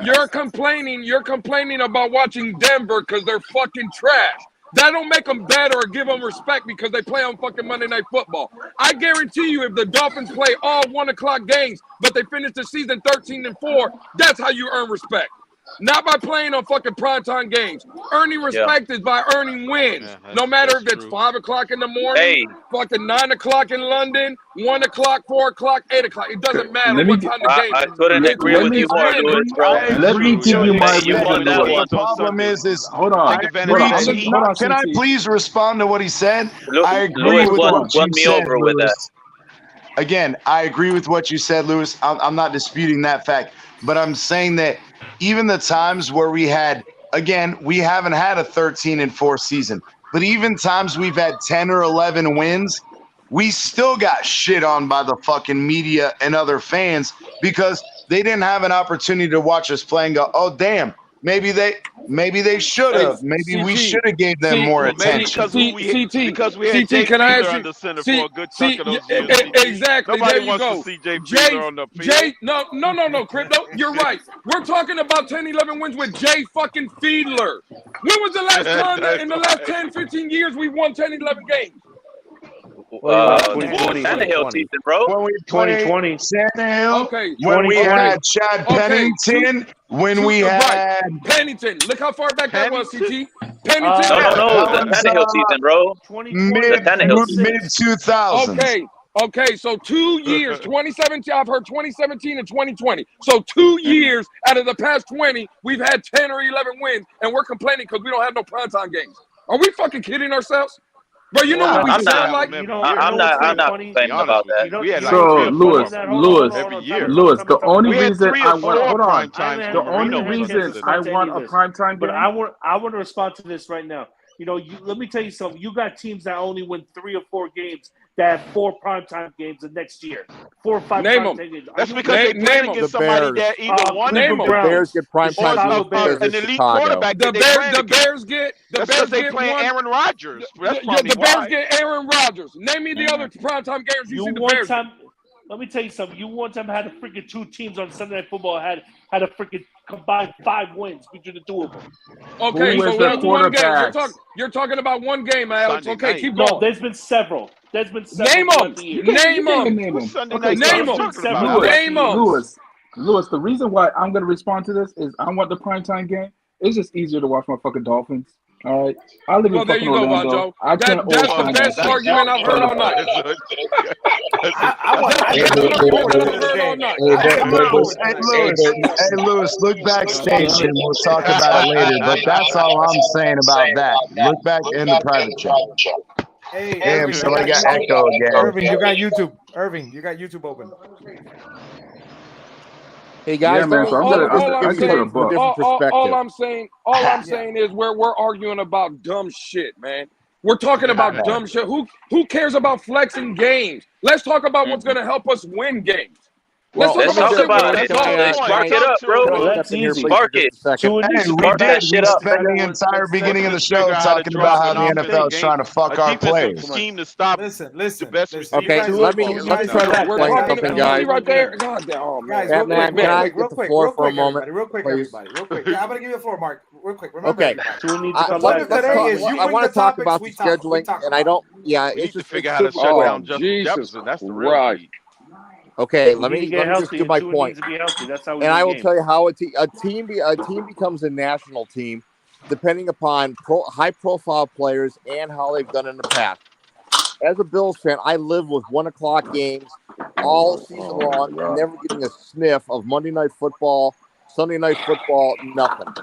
You're complaining about watching Denver because they're fucking trash. That don't make them better or give them respect because they play on fucking Monday Night Football. I guarantee you, if the Dolphins play all 1 o'clock games, but they finish the season 13-4, that's how you earn respect. Not by playing on fucking primetime games. Earning respect is by earning wins. No matter if it's 5 o'clock in the morning, fucking 9 o'clock in London, 1 o'clock, 4 o'clock, 8 o'clock. It doesn't matter what time the game is. I couldn't agree with you more, Louis, bro. Let me give you my You won that one. The problem is hold on. Can I please respond to what he said? I agree Louis with won what you me said, over with Louis. that. Again, I agree with what you said, Louis. I'm not disputing that fact, but I'm saying that even the times where we haven't had a 13-4 season, but even times we've had 10 or 11 wins, we still got shit on by the fucking media and other fans because they didn't have an opportunity to watch us play and go, oh damn, maybe they should have. Maybe we should have gave them more attention. Because we had Jay Fiedler under center for a good chunk of those years. Exactly. Nobody there you wants go. to see Jay Fiedler on the field. No, Crypto, you're right. We're talking about 10, 11 wins with Jay fucking Fiedler. When was the last time that in the last 10, 15 years we won 10, 11 games? 2020, Tannehill season, bro. When we 2020. Tannehill, Okay. when we had Chad Pennington, when we had Pennington. Look how far back that was, CT. Pennington. No, the Tannehill season, bro. mid 2000s. Okay, so 2 years, 2017, I've heard 2017 and 2020. So 2 years out of the past 20, we've had 10 or 11 wins, and we're complaining because we don't have no primetime games. Are we fucking kidding ourselves? Bro, you know what we sound like? I'm not complaining about that. So, Louis, the only reason I want a primetime But I want to respond to this right now. You know, let me tell you something. You got teams that only win 3 or 4 games that have 4 primetime games the next year. 4 or 5 Name primetime them. games. That's because they playing against somebody that either one Name of them. The Bears get prime or time games an because elite Chicago. quarterback. The that they playing Bears against. get That's because they playing one. Aaron Rodgers. That's probably The Bears why. get Aaron Rodgers. Name me the other primetime games you see the Bears. Let me tell you something. You one time had a freaking 2 teams on Sunday Night Football had a freaking combined 5 wins between the 2 of them. Okay, so that's one game. You're talking about one game, Alex. Sunday okay, night. keep going. No, there's been several. There's been several. Name them. The Name them. Name them. Sunday Okay, night. name What them. you talking about? Name them. Lewis, the reason why I'm going to respond to this is I want the primetime game. It's just easier to watch my fucking Dolphins. All right, I live in there fucking you go, Orlando. Vonjo. I can't That's the best argument I've heard all night. Hey, Lewis, look backstage and we'll talk about it later. But that's all I'm saying about that. Look back in the private chat. Hey, Damn, Irving, so I got echo again. Irving, you got YouTube. Irving, you got YouTube open. Hey guys, all I'm saying is we're arguing about dumb shit, man. We're talking about dumb shit. Who cares about flexing games? Let's talk about what's going to help us win games. Let's talk about it. Spark it up, bro. That's easy. Spark it. Hey, we did. We spent the entire beginning of the show talking about how the NFL is trying to fuck our players. Scheme to stop. Listen. The best receiver. Okay, let me try to explain something, guys. Right there. God damn, oh, man. Guys, real quick, everybody. Real quick. Yeah, I'm gonna give you the floor, Mark. Real quick. Remember, Okay. I want to talk about the scheduling, and I don't. Yeah, We it's need to just figure out how to shut down Justin Jefferson. That's the real key. Okay, let me just do my point. That's how we and I will tell you how a team becomes a national team, depending upon high-profile players and how they've done in the past. As a Bills fan, I live with 1:00 games all season long, never getting a sniff of Monday Night Football, Sunday Night Football, nothing.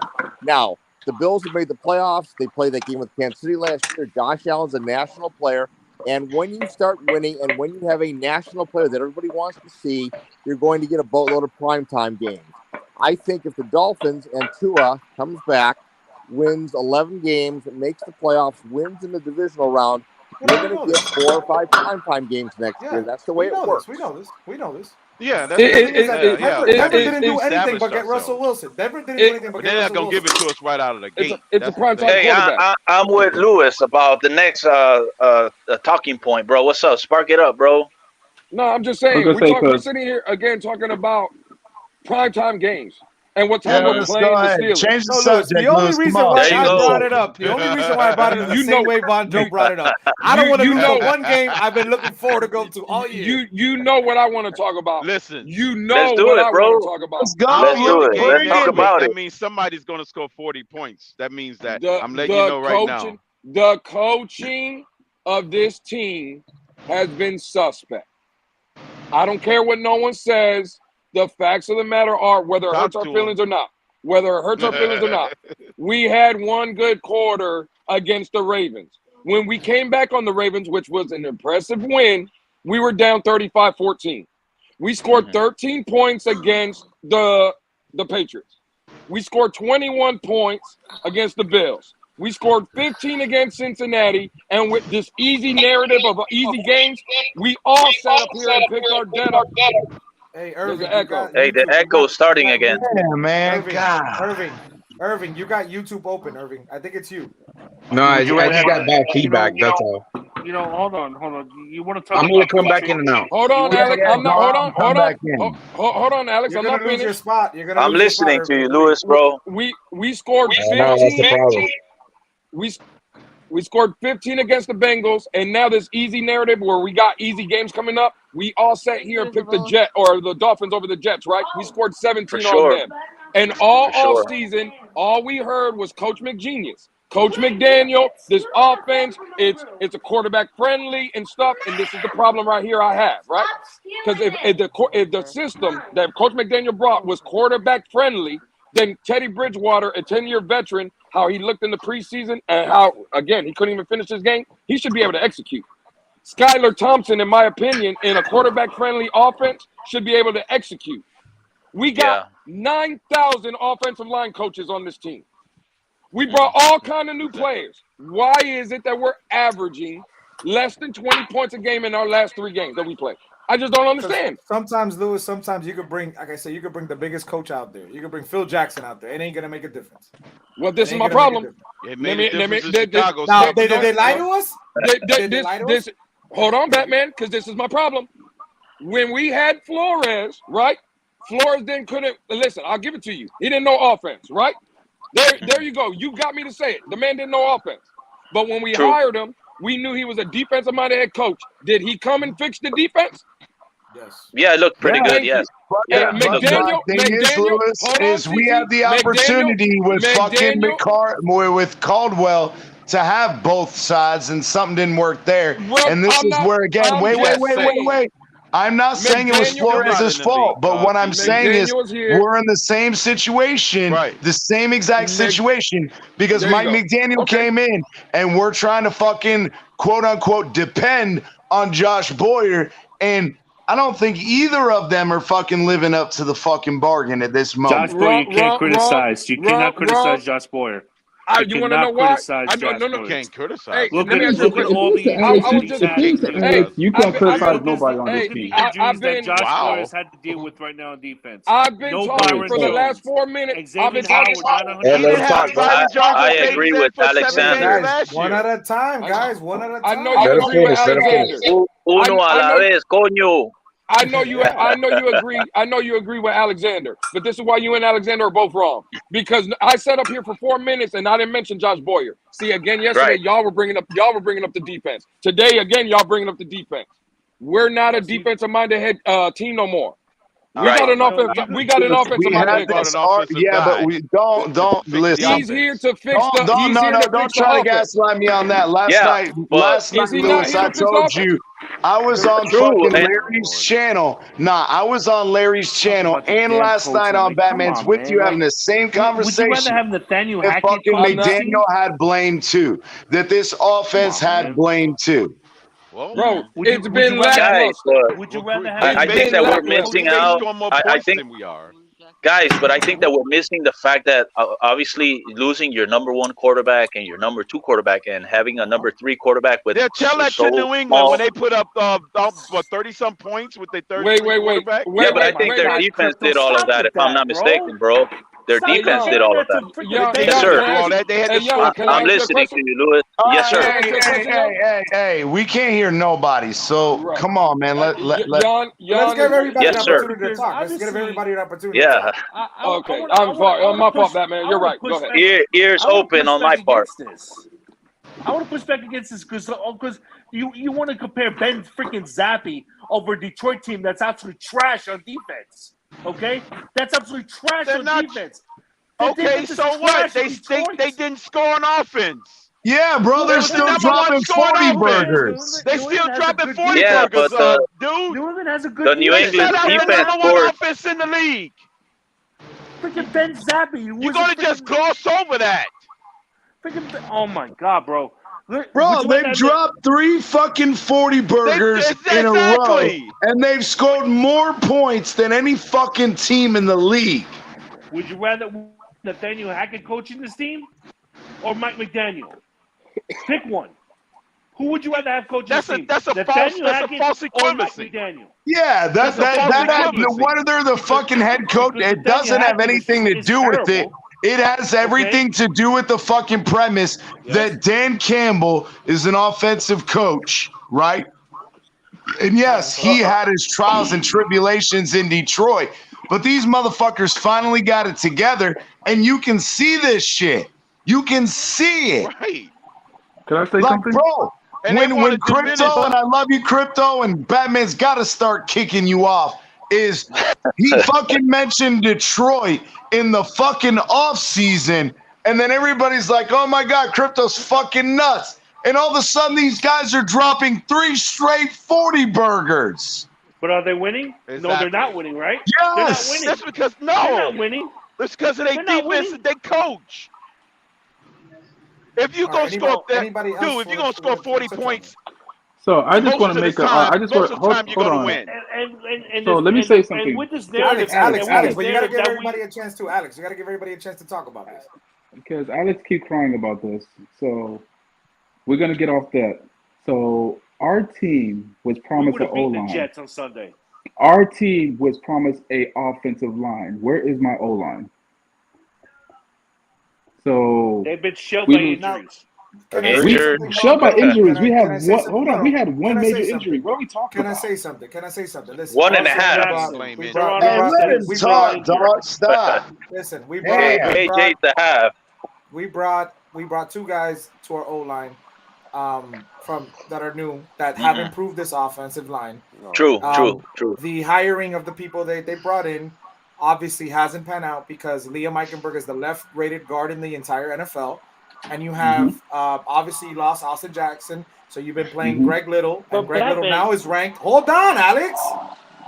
Now, the Bills have made the playoffs. They played that game with Kansas City last year. Josh Allen's a national player. And when you start winning and when you have a national player that everybody wants to see, you're going to get a boatload of primetime games. I think if the Dolphins and Tua comes back, wins 11 games, makes the playoffs, wins in the divisional round, you're going to get 4 or 5 primetime games next year. That's the way it works. We know this. Yeah, Denver didn't do anything but get Russell Wilson. Denver didn't do anything but get Russell Wilson. They're not going to give it to us right out of the gate. It's a primetime quarterback. I'm with Lewis about the next talking point, bro. What's up? Spark it up, bro. No, I'm just saying. We're sitting here again talking about primetime games. And what time we're playing the Steelers. Change the subject, the only reason why I brought it up, way Von Joe brought it up. I don't want to lose one game I've been looking forward to go to all year. You know what I want to talk about. Listen. You know what I want to talk about. Let's go. Let's do it. Let's talk about it. That means somebody's going to score 40 points. That means that I'm letting you know right now. The coaching of this team has been suspect. I don't care what no one says. The facts of the matter are, whether it hurts our feelings or not, we had one good quarter against the Ravens. When we came back on the Ravens, which was an impressive win, we were down 35-14. We scored 13 points against the Patriots. We scored 21 points against the Bills. We scored 15 against Cincinnati, and with this easy narrative of easy games, we all sat up here and picked our dead up. Hey, Irving. The echo's starting again. Yeah, man. Irving, you got YouTube open, Irving. I think it's you. No, I just got bad feedback. That's all. Hold on. You want to talk? I'm gonna come back in and out. Hold on, Alex. Hold on, Alex. You're I'm not finished. Your spot. I'm listening to you, Lewis, bro. We scored 15. No, that's the problem. We scored 15 against the Bengals, and now this easy narrative where we got easy games coming up. We all sat here and picked the Dolphins over the Jets, right? We scored 17 on them. And all season, all we heard was Coach McGenius, Coach McDaniel, this offense, it's a quarterback friendly and stuff. And this is the problem right here I have, right? Because if the system that Coach McDaniel brought was quarterback friendly, then Teddy Bridgewater, a 10-year veteran, how he looked in the preseason and how, again, he couldn't even finish his game, he should be able to execute. Skylar Thompson, in my opinion, in a quarterback-friendly offense, should be able to execute. We got 9,000 offensive line coaches on this team. We brought all kind of new players. Why is it that we're averaging less than 20 points a game in our last 3 games that we played? I just don't understand. Sometimes, Lewis, sometimes you could bring, like I said, you could bring the biggest coach out there. You could bring Phil Jackson out there. It ain't gonna make a difference. Well, this is my problem. It made a difference in Chicago. Now, did they lie to us? Did they lie to us? Hold on, Batman, because this is my problem. When we had Flores, right? Flores then couldn't listen. I'll give it to you. He didn't know offense, right? There you go. You got me to say it. The man didn't know offense. But when we hired him, we knew he was a defensive-minded head coach. Did he come and fix the defense? Yes. Yeah, it looked pretty good. Yes. Yeah, McDaniel, we had the opportunity with with Caldwell to have both sides, and something didn't work there. Well, and this is where again, wait. I'm not saying it was Flores' fault, but what I'm saying is we're in the same situation, the same exact situation, because Mike McDaniel came in and we're trying to fucking quote unquote depend on Josh Boyer, and I don't think either of them are fucking living up to the fucking bargain at this moment. Josh Boyer, you can't criticize. You cannot criticize Josh Boyer. You want to know why? You can't criticize. Hey, look at all the you can't criticize nobody on this team. Injuries that Josh Boyer's had to deal with right now on defense. I've been talking for the last 4 minutes. I've been talking. I agree with Alexander. Guys, one at a time, guys. One at a time. I know you agree with Alexander. Uno a la vez, coño. I know you agree. I know you agree with Alexander, but this is why you and Alexander are both wrong. Because I sat up here for 4 minutes and I didn't mention Josh Boyer. See, again, yesterday y'all were bringing up the defense. Today, again, y'all bringing up the defense. We're not a defensive-minded head team no more. We got an offensive. We got an offensive minded head. Yeah, but we don't listen. He's here to fix the. Don't try to gaslight me on that. Last night, Lewis, I told you. I was on fucking Larry's channel. I was on Larry's channel and last night on Batman's with you having the same conversation. Would you rather have Nathaniel Hackett fucking McDaniel had blame too. That this offense had blame too. Bro, it's been lackluster. Would you rather have? I think that we're missing out. I think we are. Guys, but I think that we're missing the fact that obviously losing your number 1 quarterback and your number 2 quarterback and having a number 3 quarterback with tell that to New England when they put up 30-some points with their third quarterback. Yeah, but I think their defense did all of that. If I'm not mistaken, bro. Their defense did all of that. Yes, sir. I'm listening to you, Lewis. Yes, sir. Hey, we can't hear nobody. So come on, man. Let's give everybody an opportunity to talk. Let's give everybody an opportunity. Yeah. Okay. I'm sorry. My fault, Batman. You're right. Go ahead. Ears open on my part. I want to push back against this because you want to compare Ben freaking Zappi over a Detroit team that's absolutely trash on defense. Okay, that's absolutely trash on defense. Okay, so what? They didn't score on offense. Yeah, bro, they're still dropping 40 burgers. They still dropping 40 burgers, dude. New England has a good the New England defense scored offense in the league. Freaking Ben Zappi. You're gonna just gloss over that. Freaking, oh my god, bro. Bro, they've dropped 3 fucking 40 burgers in a row, and they've scored more points than any fucking team in the league. Would you rather Nathaniel Hackett coaching this team or Mike McDaniel? Pick one. Who would you rather have coaching this team? That's a false equivalency. Yeah, that's whether the fucking head coach, it doesn't have anything to do with it. It has everything to do with the fucking premise that Dan Campbell is an offensive coach, right? And yes, he had his trials and tribulations in Detroit, but these motherfuckers finally got it together, and you can see this shit. You can see it. Right. Can I say something? Bro, when Crypto, and I love you, Crypto, and Batman's got to start kicking you off, is he fucking mentioned Detroit in the fucking off season, and then everybody's like, oh my god, Crypto's fucking nuts, and all of a sudden these guys are dropping 3 straight 40 burgers. But are they winning? Exactly. No, they're not winning, right? Yes. They're not winning. That's because they're not winning. That's because of their defense and their coach. If you gonna score if you're gonna score 40 points. So I just want to make hold on. And so let me say something. And with this narrative, Alex, but you gotta give everybody a chance to. Alex, you gotta give everybody a chance to talk about this. because Alex keep crying about this. So we're gonna get off that. So our team was We promised would an have O beaten the line. Jets on Sunday. Our team was promised a offensive line. Where is my O line? So They've been shelled we by lose. injuries. Can I say something? Shelled by injuries. We have Can I say one. something? Hold on. No, We had one can I major say injury. something? What are we talking Can I about? say something? Can I say something? Listen. One and a obviously half. We Jackson. brought Stop. Listen, we AJ to have. we brought two guys to our O line from that are new that have improved this offensive line. True. The hiring of the people they brought in obviously hasn't panned out because Liam Eichenberg is the left-rated guard in the entire NFL, and you have obviously lost Austin Jackson, so you've been playing Greg Little, and Greg Little now is ranked. Hold on, Alex.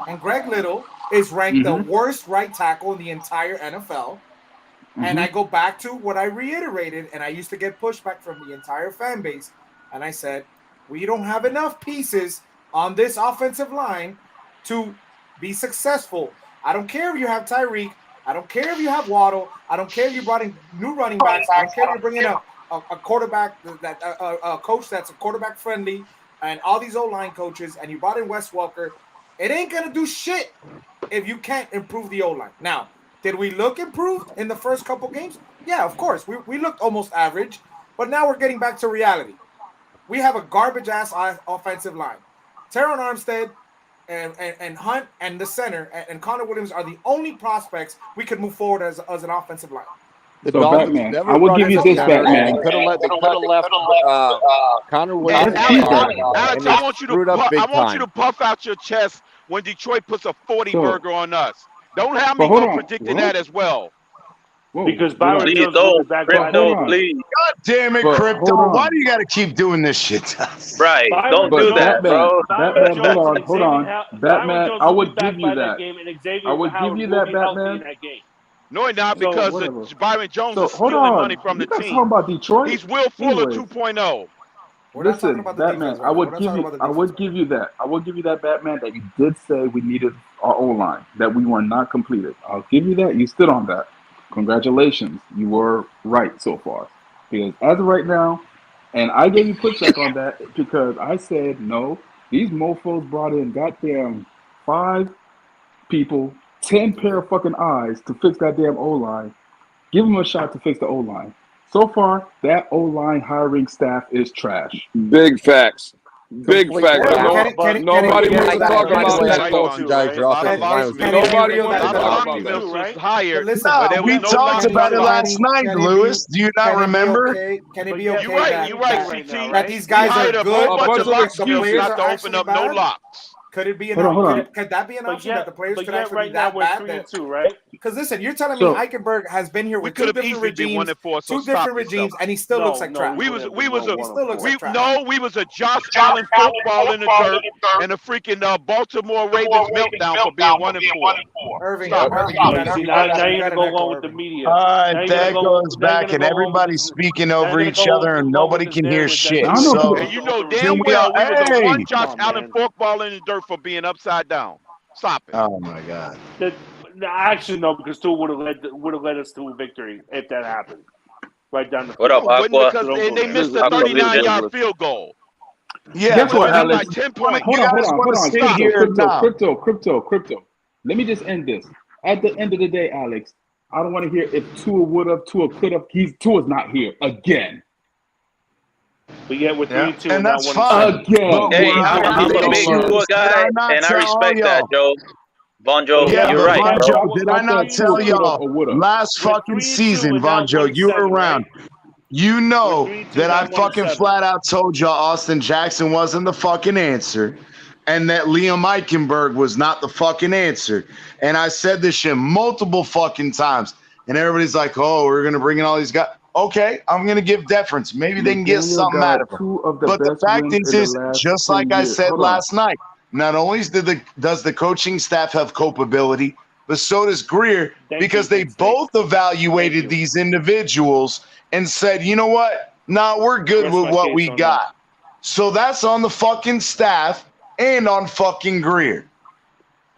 And Greg Little is ranked the worst right tackle in the entire NFL. And I go back to what I reiterated, and I used to get pushback from the entire fan base. And I said, we don't have enough pieces on this offensive line to be successful. I don't care if you have Tyreek. I don't care if you have Waddle. I don't care if you brought in new running backs. I don't care if you're bringing a quarterback, a coach that's a quarterback friendly, and all these O-line coaches, and you brought in Wes Welker. It ain't going to do shit if you can't improve the O-line. Now, did we look improved in the first couple games? Yeah, of course. We looked almost average, but now we're getting back to reality. We have a garbage-ass offensive line. Teron Armstead and Hunt and the center and Connor Williams are the only prospects we could move forward as an offensive line. So Batman, I will give you this, Batman. They could have left Connor Williams. Alex, I want you to puff out your chest when Detroit puts a 40 burger on us. Don't have me go predicting that as well. Because Byron Please Jones don't, will be back. Crypto, please. God damn it, Crypto. Why do you got to keep doing this shit to us? Right. Don't do that, bro. Batman, hold on. Batman, I would give you that. I would give you that, Batman. No, not because Byron Jones is hold stealing on. money from the You guys team. talking about Detroit? He's Will Fuller Anyways. 2.0. Listen, Batman, I would give you that. I would give you that, Batman, that you did say we needed our O-line, that we were not completed. I'll give you that. You stood on that. Congratulations. You were right so far. Because as of right now, and I gave you pushback on that because I said, no, these mofos brought in goddamn 5 people, 10 pair of fucking eyes to fix goddamn O-line. Give them a shot to fix the O-line. So far, that O-line hiring staff is trash. Big facts. Big facts. Nobody wants to talk about that. Nobody wants to talk about that. Hired. We talked about it last night, Lewis. Do you not remember? Can it be okay? You're right, CT. That these guys are good. A bunch of excuses not to open up no locks. Could it be an Hold on. option? Could that be an option that the players could actually right be that now bad? we're 3-2, right? Because listen, you're telling me Eichenberg has been here with two different regimes, and he still looks like trash. We was a Josh Allen football in the dirt and a freaking Baltimore Ravens meltdown for being 1-4. Irving, now you're gonna go along with the media. That goes back, and everybody's speaking over each other, and nobody can hear shit. So, and you know damn well we was a one Josh Allen football in the dirt for being upside down. Stop it. Oh my God. Actually, no, because Tua would have led us to a victory if that happened. Right down the field. What up, Aqua? Because they missed a 39-yard field goal. Yeah, guess what, Alex? Like 10 points. Hold on. Crypto. Let me just end this. At the end of the day, Alex, I don't want to hear if Tua would have, Tua could have. Tua's not here again. But yet we're 3-2, and that's fine. Again. Hey, I'm a big Tua guy, and I respect that, Joe. Vonjo, you're right, Vonjo, did I not tell y'all last fucking season, Vonjo, you were around. You know that I fucking flat out told y'all Austin Jackson wasn't the fucking answer and that Liam Eichenberg was not the fucking answer. And I said this shit multiple fucking times. And everybody's like, oh, we're going to bring in all these guys. Okay, I'm going to give deference. Maybe they can get something out of them. But the fact is just like I said last night, not only does the coaching staff have culpability, but so does Greer, because they both evaluated these individuals and said, you know what? Nah, we're good with what we got. So that's on the fucking staff and on fucking Greer.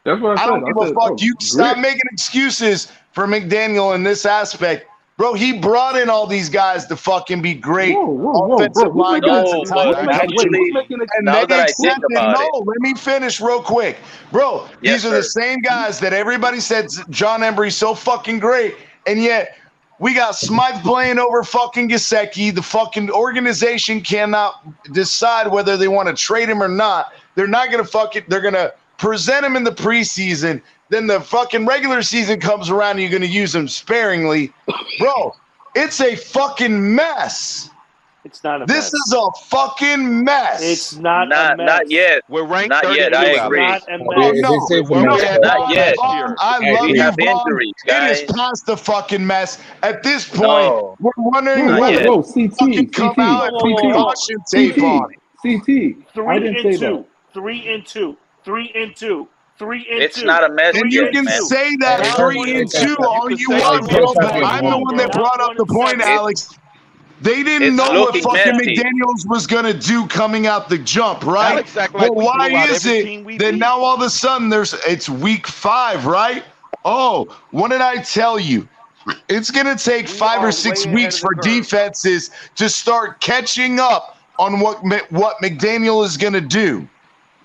That's what I said. I don't give a fuck. You stop making excuses for McDaniel in this aspect. Bro, he brought in all these guys to fucking be great offensive bro. line guys and tight but end actually, and now they that I think accepted. about it, No, let me finish real quick. Bro, Yes, these are the sir. same guys that everybody said John Embry's so fucking great, and yet we got Smythe playing over fucking Gesicki. The fucking organization cannot decide whether they want to trade him or not. They're not going to fucking, they're going to present him in the preseason. Then the fucking regular season comes around and you're going to use him sparingly. Bro, it's a fucking mess. It's not a This mess. is a fucking mess. It's not a mess. Not yet. We're ranked Not 32. yet. I agree. Not a Oh, mess. no, Not yet. I love We you, have Vaughn. injuries, It guys. is past the fucking mess. At this point, No. we're wondering Not whether yet. fucking come out and put caution tape on it. CT. I 3 didn't and say 2. that. 3 and 2. 3 and 2. 3 and 2. It's not a mess And yet, you can man. say that 3 and 2 all you want, bro. But I'm the one that brought up the point, Alex. They didn't It's know what looking fucking messy. McDaniels was gonna do coming out the jump, right? Alex act like Well, we why blew out is every it team we that beat. now all of a sudden it's week 5, right? Oh, what did I tell you? It's gonna take 5 or 6 weeks for defenses to start catching up on what McDaniel is gonna do.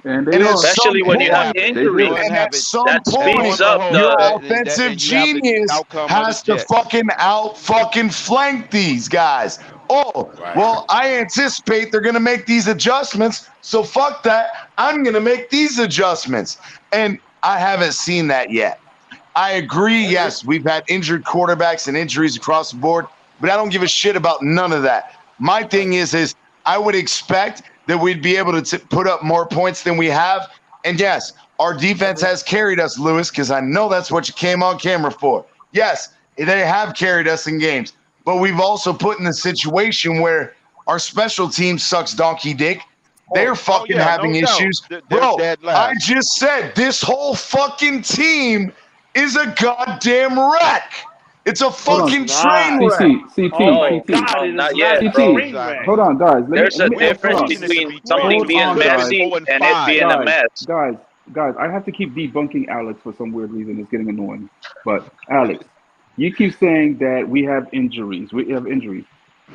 And And especially when you have injuries. and at some That point, speeds up your the offensive genius has to fucking flank these guys. Oh, well, I anticipate they're going to make these adjustments. So fuck that. I'm going to make these adjustments. And I haven't seen that yet. I agree. Yes, we've had injured quarterbacks and injuries across the board, but I don't give a shit about none of that. My thing is I would expect that we'd be able to put up more points than we have. And yes, our defense has carried us, Lewis, because I know that's what you came on camera for. Yes, they have carried us in games, but we've also put in a situation where our special team sucks donkey dick. They're fucking having issues. Bro, I just said this whole fucking team is a goddamn wreck. It's a fucking train wreck. CT. Not yet, bro. Hold on, guys. There's a difference between something being messy and it being a mess. Guys, I have to keep debunking Alex for some weird reason. It's getting annoying. But Alex, you keep saying that we have injuries.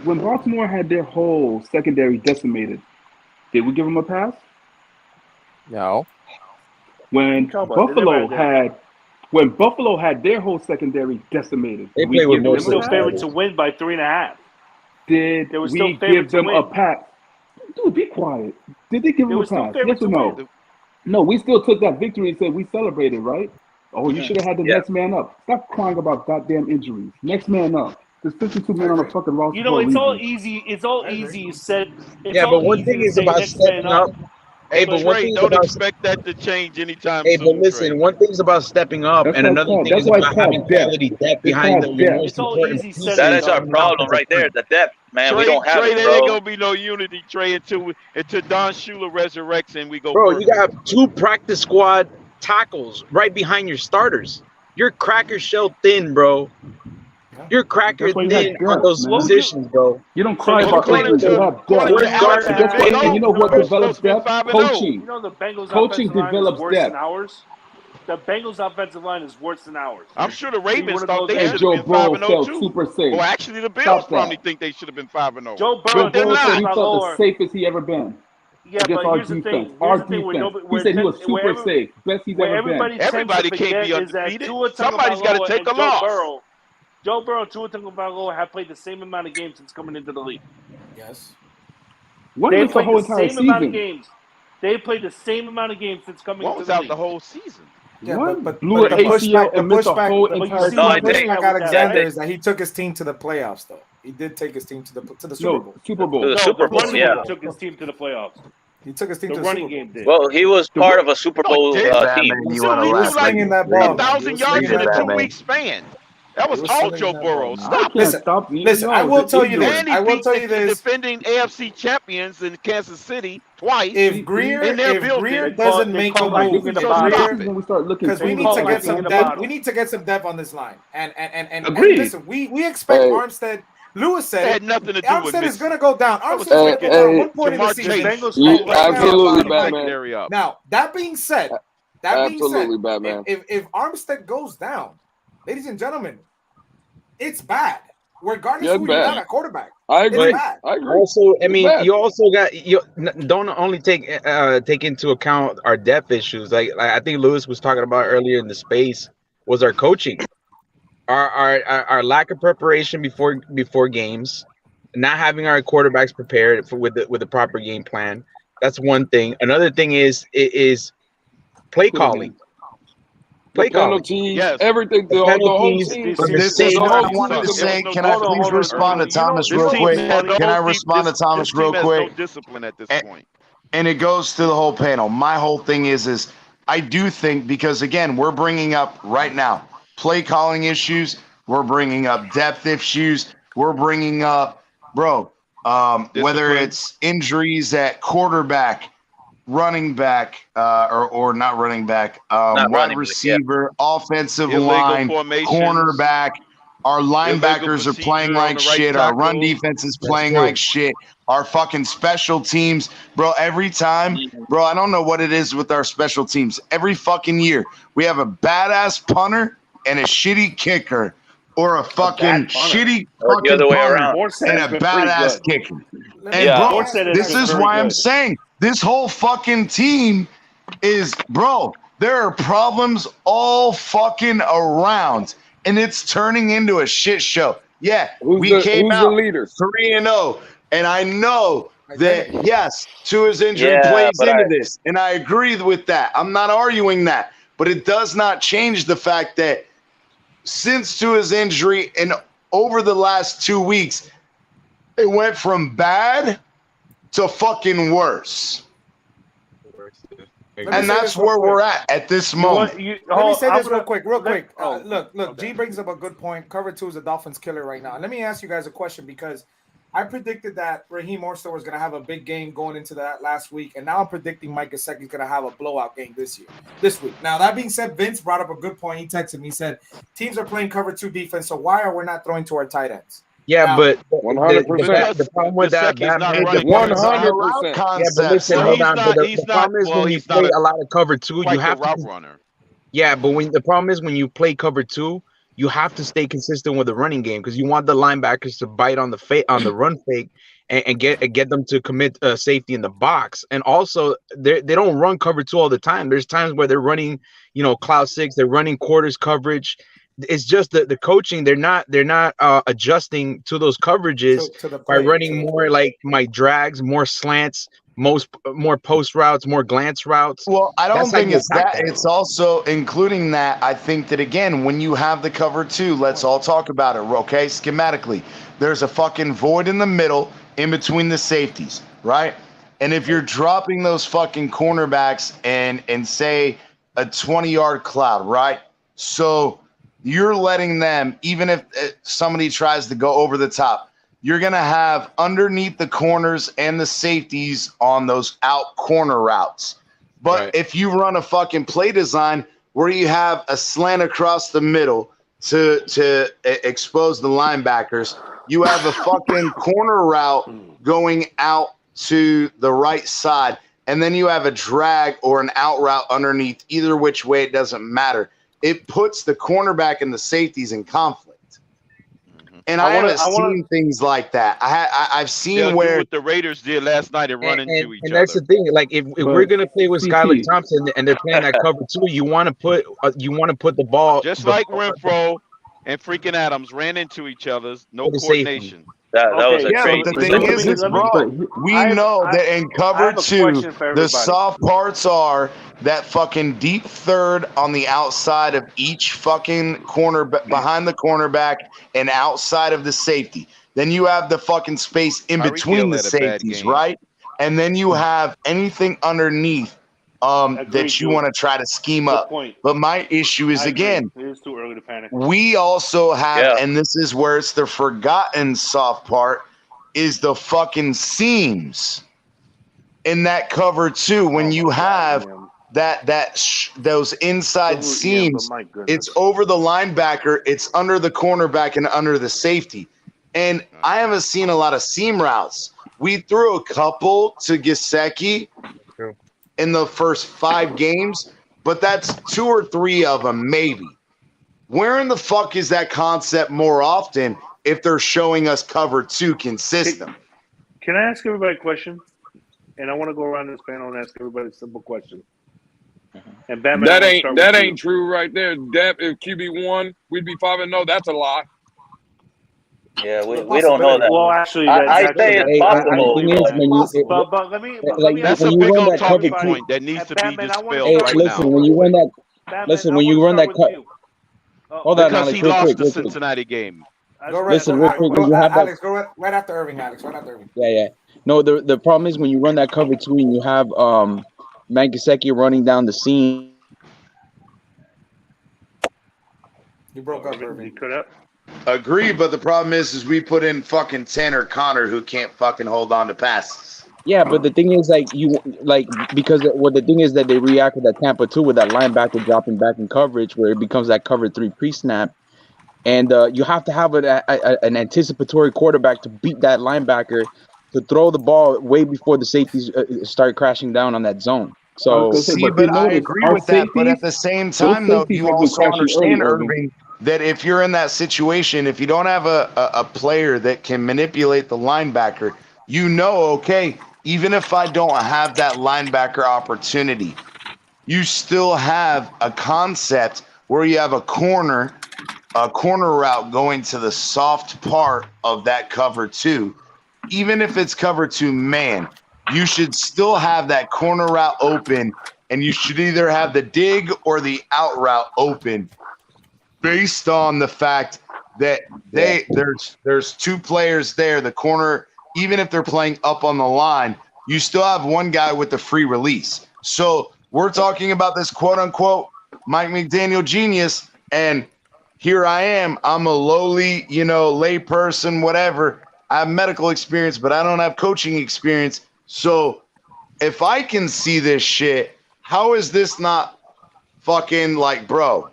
When Baltimore had their whole secondary decimated, did we give them a pass? No. When Buffalo had their whole secondary decimated, they were still favored to win by 3.5. Did we give them a pass? Dude, be quiet. Did they give them a pass? Yes or no? No, we still took that victory and said we celebrated, right? Oh, you should have had the next man up. Stop crying about goddamn injuries. Next man up. There's 52 men on the fucking roster. You know, it's all easy. It's all easy. You said. Yeah, but one thing is about stepping up. Hey, but one thing don't expect that to change anytime soon. Hey, but listen, one thing is about stepping up, and another thing is about having quality depth behind them. It's all easy. That is our problem right there. The depth, man. We don't have it, There bro. ain't gonna be no unity, Trey, until Don Shula resurrects and we go. Bro, you got 2 practice squad tackles right behind your starters. You're cracker shell thin, bro. You're cracker thin on those positions, bro. You don't cry about injuries. You know what develops depth? Coaching. You know the Bengals Coaching offensive line develops is worse depth. than ours. The Bengals offensive line is worse than ours. I'm sure the Ravens thought they And should Joe have been 5-0 Burrow too. felt super safe. Or actually, the Bills Stop that. probably think they should have been 5-0. Joe Joe Burrow Burrow said he my felt lower. the safest he ever been. Yeah, against but our here's the defense. thing. Our Here's the thing. defense. He said he was super safe. Best he's ever been. Everybody can't be undefeated. Somebody's got to take a loss. Joe Burrow and Tua Tagovailoa have played the same amount of games since coming into the league. Yes. What They is the whole played the entire same amount of season? games. They played the same amount of games since coming What into was the out league. the whole season? Yeah, What? but Blew an the ACL and missed the whole the entire pushback season. Alexander is that he took his team to the playoffs, though. He did take his team to the Super Bowl. Super Bowl. To the Super Bowl, running yeah. game took his team to the playoffs. He took his team The to the running Super Bowl. game did. Well, he was part of a Super Bowl team. You want to He was slinging that ball. 1,000 yards in a 2-week span. That was all Joe Burrow. Stop. Listen, I will tell you this. And he I will beat tell you the this. defending AFC champions in Kansas City twice. If Greer doesn't make a move, because we need to get some depth. We need to get some depth on this line. And listen, we expect Armstead. Lewis said had nothing to do with Armstead is Mitch. going to go down. Armstead is going to go down at one point in the season. Absolutely, Batman. Now, that being said, if Armstead goes down, ladies and gentlemen, it's bad. regardless of who you got at quarterback. I agree. Bad. I agree. Also, I mean, you also got don't only take into account our depth issues. Like I think Lewis was talking about earlier in the space was our coaching, our lack of preparation before games, not having our quarterbacks prepared with the proper game plan. That's one thing. Another thing is play calling. The penalties, Yes. everything, the whole team. But this is what I wanted to say. Can I please respond to Thomas real quick? Can I respond to Thomas real quick? No discipline at this point. And it goes to the whole panel. My whole thing is I do think, because again, we're bringing up right now play calling issues. We're bringing up depth issues. We're bringing up, whether it's injuries at quarterback, running back, or not running back, wide receiver, offensive line, cornerback. Our linebackers are playing like shit. Our run defense is playing like shit. Our fucking special teams, bro, every time, I don't know what it is with our special teams. Every fucking year, we have a badass punter and a shitty kicker, or a fucking shitty fucking punter and a badass kicker. And bro, this is why I'm saying this whole fucking team is, there are problems all fucking around, and it's turning into a shit show. Yeah, we came out 3-0, and I know that, yes, Tua's injury plays into this, and I agree with that. I'm not arguing that, but it does not change the fact that since Tua's injury and over the last 2 weeks, it went from bad to fucking worse. And that's where we're at this moment. Let me say this real quick. Look, G brings up a good point. Cover 2 is a Dolphins killer right now. Let me ask you guys a question, because I predicted that Raheem Morster was going to have a big game going into that last week, and now I'm predicting Mike Gesicki is going to have a blowout game this week. Now, that being said, Vince brought up a good point. He texted me, he said, teams are playing cover 2 defense, so why are we not throwing to our tight ends? Yeah, now, but 100%. The problem with that, 100%. Yeah, but listen, hold on. But the problem is when you play a lot of cover 2, you have to runner. Yeah, but the problem is when you play cover 2, you have to stay consistent with the running game, because you want the linebackers to bite on the run fake and get them to commit safety in the box. And also, they don't run cover 2 all the time. There's times where they're running, cloud 6, they're running quarters coverage. It's just the coaching. They're not adjusting to those coverages by running more like my drags, more slants, more post routes, more glance routes. Well, I don't think it's that. It's also including that. I think that, again, when you have the cover 2, let's all talk about it, okay? Schematically, there's a fucking void in the middle in between the safeties, right? And if you're dropping those fucking cornerbacks and say a 20-yard cloud, right? So you're letting them, even if somebody tries to go over the top, you're going to have underneath the corners and the safeties on those out corner routes. But if you run a fucking play design where you have a slant across the middle to expose the linebackers, you have a fucking corner route going out to the right side, and then you have a drag or an out route underneath. Either which way, it doesn't matter. It puts the cornerback and the safeties in conflict. And I haven't seen things like that. I've seen where what the Raiders did last night and run into each other. And that's the thing. Like if we're gonna play with Skylar Thompson and they're playing that cover 2, you want to put the ball just like Renfro and freaking Adams ran into each other's coordination. That was a crazy. But the thing is, we know that in cover 2, the soft parts are that fucking deep third on the outside of each fucking corner, behind the cornerback and outside of the safety. Then you have the fucking space in between the safeties, right? And then you have anything underneath that you want to try to scheme up. But my issue is, again, it is too early to panic. We also have, and this is where it's the forgotten soft part, is the fucking seams in that cover 2. When you have those inside seams, it's over the linebacker, it's under the cornerback and under the safety. And I haven't seen a lot of seam routes. We threw a couple to Gesicki in the first 5 games, but that's 2 or 3 of them, maybe. Where in the fuck is that concept more often? if they're showing us cover 2 consistent. Can I ask everybody a question? And I want to go around this panel and ask everybody a simple question. And Batman, that ain't true right there. Dep, if QB1, we'd be 5-0. That's a lie. Yeah, we don't know that. Well, actually, I say it's possible. But let me that's a big old talking point that needs to be dispelled right listen, now. when you run that, Batman, when you run that cut, hold on, because Alex, he real lost quick, the real quick. Cincinnati game. Listen, real quick, when you have Alex, that, go right after Irving, Alex. Right after Irving. yeah. No, the problem is when you run that cover 2 and you have Mangasecki running down the seam. You broke up, Irving. You cut up. Agree, but the problem is we put in fucking Tanner Connor who can't fucking hold on to passes. Yeah, but the thing is, because the thing is that they reacted at Tampa 2 with that linebacker dropping back in coverage where it becomes that cover 3 pre-snap. And you have to have an anticipatory quarterback to beat that linebacker to throw the ball way before the safeties start crashing down on that zone. So but I agree with that. But at the same time, though, you also understand, Irving, that if you're in that situation, if you don't have a player that can manipulate the linebacker, okay, even if I don't have that linebacker opportunity, you still have a concept where you have a corner route going to the soft part of that cover 2. Even if it's cover 2 man, you should still have that corner route open, and you should either have the dig or the out route open based on the fact that there's 2 players there. The corner, even if they're playing up on the line, you still have one guy with the free release. So we're talking about this quote unquote Mike McDaniel genius, and here I am. I'm a lowly, lay person, whatever. I have medical experience, but I don't have coaching experience. So if I can see this shit, how is this not fucking bro?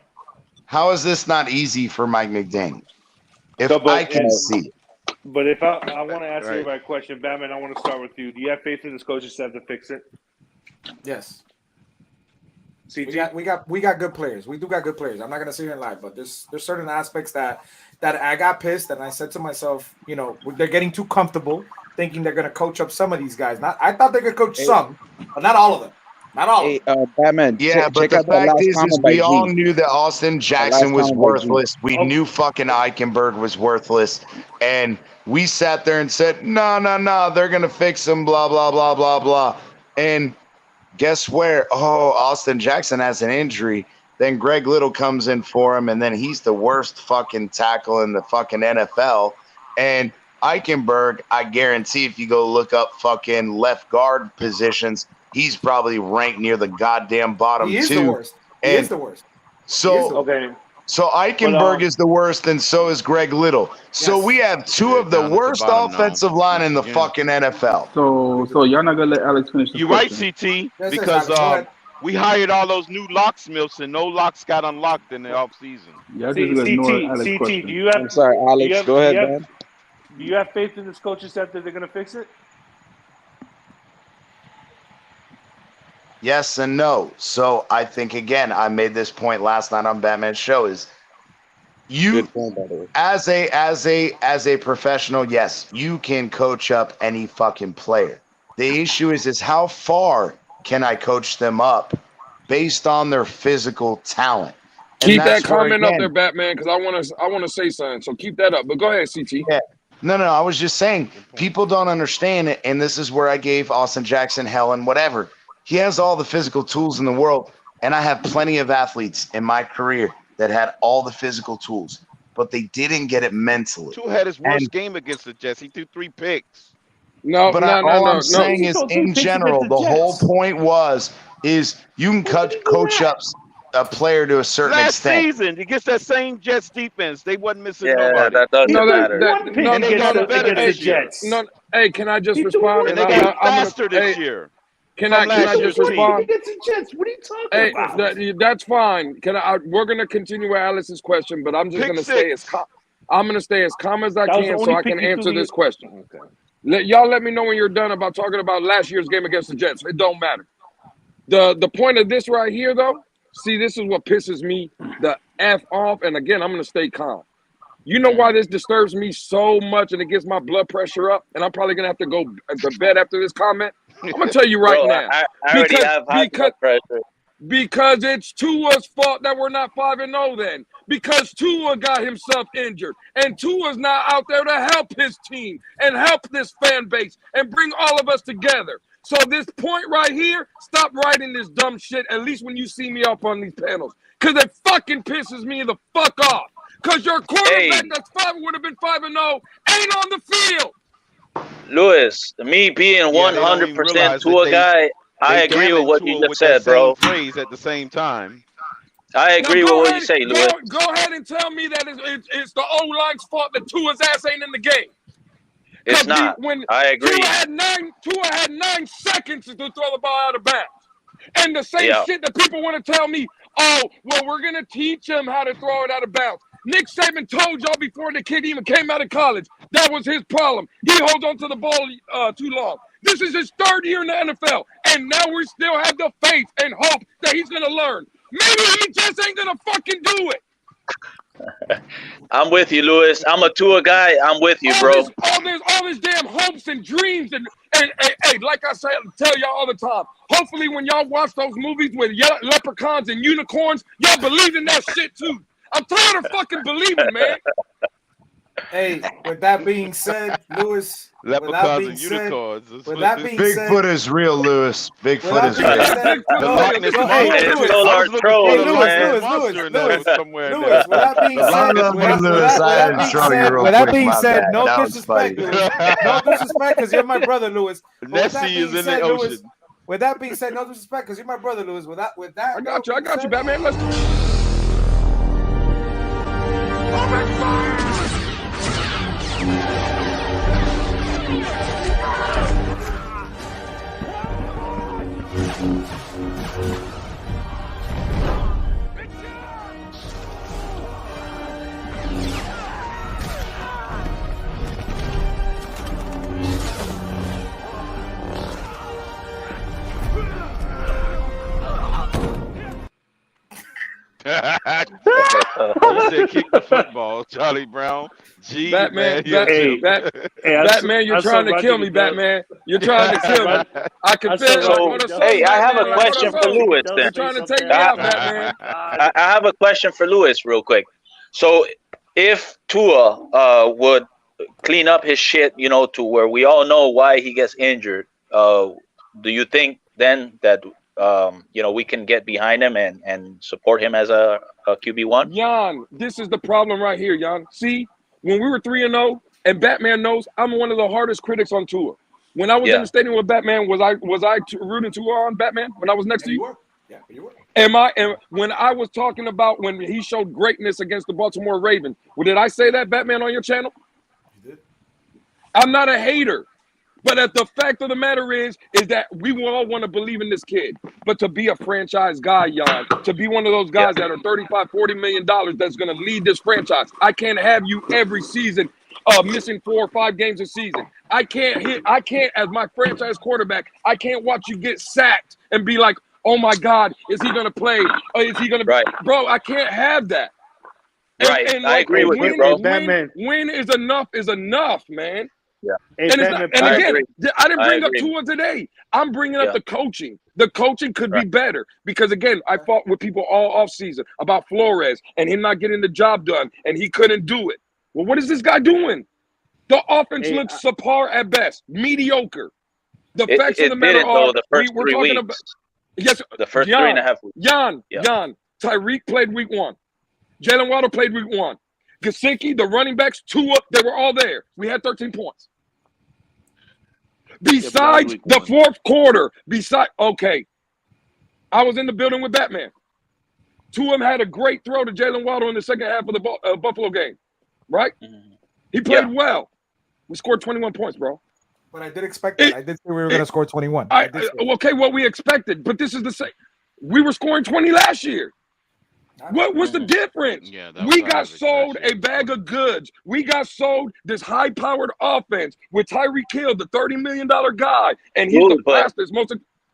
How is this not easy for Mike McDaniel? If I can see it. But if I want to ask everybody a question, Batman, I want to start with you. Do you have faith in this coaching staff to fix it? Yes. CT? We got good players. We do got good players. I'm not gonna sit here and lie, but there's certain aspects that I got pissed and I said to myself, they're getting too comfortable thinking they're gonna coach up some of these guys. I thought they could coach some, but not all of them. Not all. Hey, Batman. Yeah, but the fact is we all knew that Austin Jackson was worthless. We knew fucking Eichenberg was worthless, and we sat there and said, no, they're gonna fix him, blah blah blah blah blah, and guess where? Oh, Austin Jackson has an injury. Then Greg Little comes in for him, and then he's the worst fucking tackle in the fucking NFL. And Eichenberg, I guarantee if you go look up fucking left guard positions, he's probably ranked near the goddamn bottom He is two. the worst. He is the worst. So Eichenberg is the worst, and so is Greg Little. So we have 2 of the worst offensive line in the fucking NFL. So y'all not gonna let Alex finish the You're right, question. CT, because we hired all those new locksmiths, and no locks got unlocked in the offseason. Yeah, CT, do you have? I'm sorry, Alex. Go ahead, man. Do you have faith in this coaching staff that they're going to fix it? Yes and no. So I think, again, I made this point last night on Batman's show, is you as a professional, yes, you can coach up any fucking player. The issue is how far can I coach them up based on their physical talent? Keep that comment up there, Batman, because I want to say something. So keep that up. But go ahead, CT. Yeah. No, I was just saying people don't understand it, and this is where I gave Austin Jackson hell and whatever. He has all the physical tools in the world, and I have plenty of athletes in my career that had all the physical tools, but they didn't get it mentally. Two had his worst game against the Jets. He threw 3 picks. All I'm saying is, in general, the whole point is you can coach up a player to a certain extent. Last season, against that same Jets defense, they wasn't missing Yeah, nobody. that doesn't matter. And they got better this year. Hey, can I just respond? And they got faster this year. Can I just respond? Against the Jets. What are you talking about? That's fine. We're gonna continue with Alice's question, but I'm just gonna stay as calm as I can so I can answer this question. Okay. Y'all let me know when you're done about talking about last year's game against the Jets. It don't matter. The point of this right here, though, see, this is what pisses me the F off, and again, I'm gonna stay calm. You know why this disturbs me so much and it gets my blood pressure up? And I'm probably gonna have to go to bed after this comment. I'm gonna tell you right now. I already have high blood pressure. Because it's Tua's fault that we're not 5-0 then. Because Tua got himself injured. And Tua's not out there to help his team and help this fan base and bring all of us together. So this point right here, stop writing this dumb shit, at least when you see me up on these panels. Because it fucking pisses me the fuck off. Because your quarterback would have been 5-0 ain't on the field. Lewis, me being 100% Tua guy, I agree with what you just said, bro. Phrase at the same time. I agree with what you say, Lewis. Go ahead and tell me that it's the O-line's fault that Tua's ass ain't in the game. It's not. I agree. Tua had 9 seconds to throw the ball out of bounds. And the same shit that people want to tell me, oh, well, we're going to teach him how to throw it out of bounds. Nick Saban told y'all before the kid even came out of college, that was his problem. He holds on to the ball too long. This is his 3rd year in the NFL, and now we still have the faith and hope that he's going to learn. Maybe he just ain't going to fucking do it. I'm with you, Lewis. I'm a Tua guy. I'm with you, bro. All this damn hopes and dreams and like I say, tell y'all all the time. Hopefully, when y'all watch those movies with leprechauns and unicorns, y'all believe in that shit too. I'm tired of fucking believing, man. Hey, with that being said, Lewis. Leprechauns and unicorns. With that being said, Bigfoot is real, Lewis. Bigfoot is real. Lewis, with that being said, no disrespect, no disrespect, because you're my brother, Lewis. Nessie is in the ocean. With that being said, no disrespect, because you're my brother, Lewis. With that, I got you, Batman. Let's go. You said kick the football, Charlie Brown. Gee, Batman, Batman, you're trying to kill me, Batman. You're trying to kill me. I can feel it. Hey, I have a question for Lewis then. You're trying to take me out, Batman. I have a question for Lewis real quick. So if Tua would clean up his shit, you know, to where we all know why he gets injured, do you think then that you know, we can get behind him and support him as a QB1? Jan, this is the problem right here, Jan. See, when we were 3-0, and Batman knows I'm one of the hardest critics on Tua. When I was in the stadium with Batman, was I rooting Tua on Batman when I was next to you? Yeah, you were. And when I was talking about when he showed greatness against the Baltimore Ravens, did I say that, Batman, on your channel? You did. I'm not a hater. But the fact of the matter is that we all want to believe in this kid. But to be a franchise guy, Jan, to be one of those guys that are $35, $40 million that's going to lead this franchise, I can't have you every season missing 4 or 5 games a season. I can't, as my franchise quarterback, I can't watch you get sacked and be like, oh my God, is he going to play? Or is he going to Bro, I can't have that. And I agree with you, bro. Win is enough, man. Yeah. And again, I didn't bring up Tua today. I'm bringing up the coaching. The coaching could be better because, again, I fought with people all offseason about Flores and him not getting the job done, and he couldn't do it. Well, what is this guy doing? The offense looks subpar at best, mediocre. The facts of the matter are, we're talking about. Yes, the first 3.5 weeks. Jan, Tyreek played week 1. Jalen Waddle played week 1. Gesicki, the running backs, Tua, they were all there. We had 13 points. Besides the fourth quarter, I was in the building with Batman. Two of them had a great throw to Jalen Waddle in the second half of the Buffalo game, right? He played well. We scored 21 points, bro. But I did expect that. I did say we were going to score 21. Okay, what we expected, but this is the same. We were scoring 20 last year. What's the difference? We got sold a bag of goods. We got sold this high-powered offense with Tyreek Hill, the $30 million guy, and he's the fastest.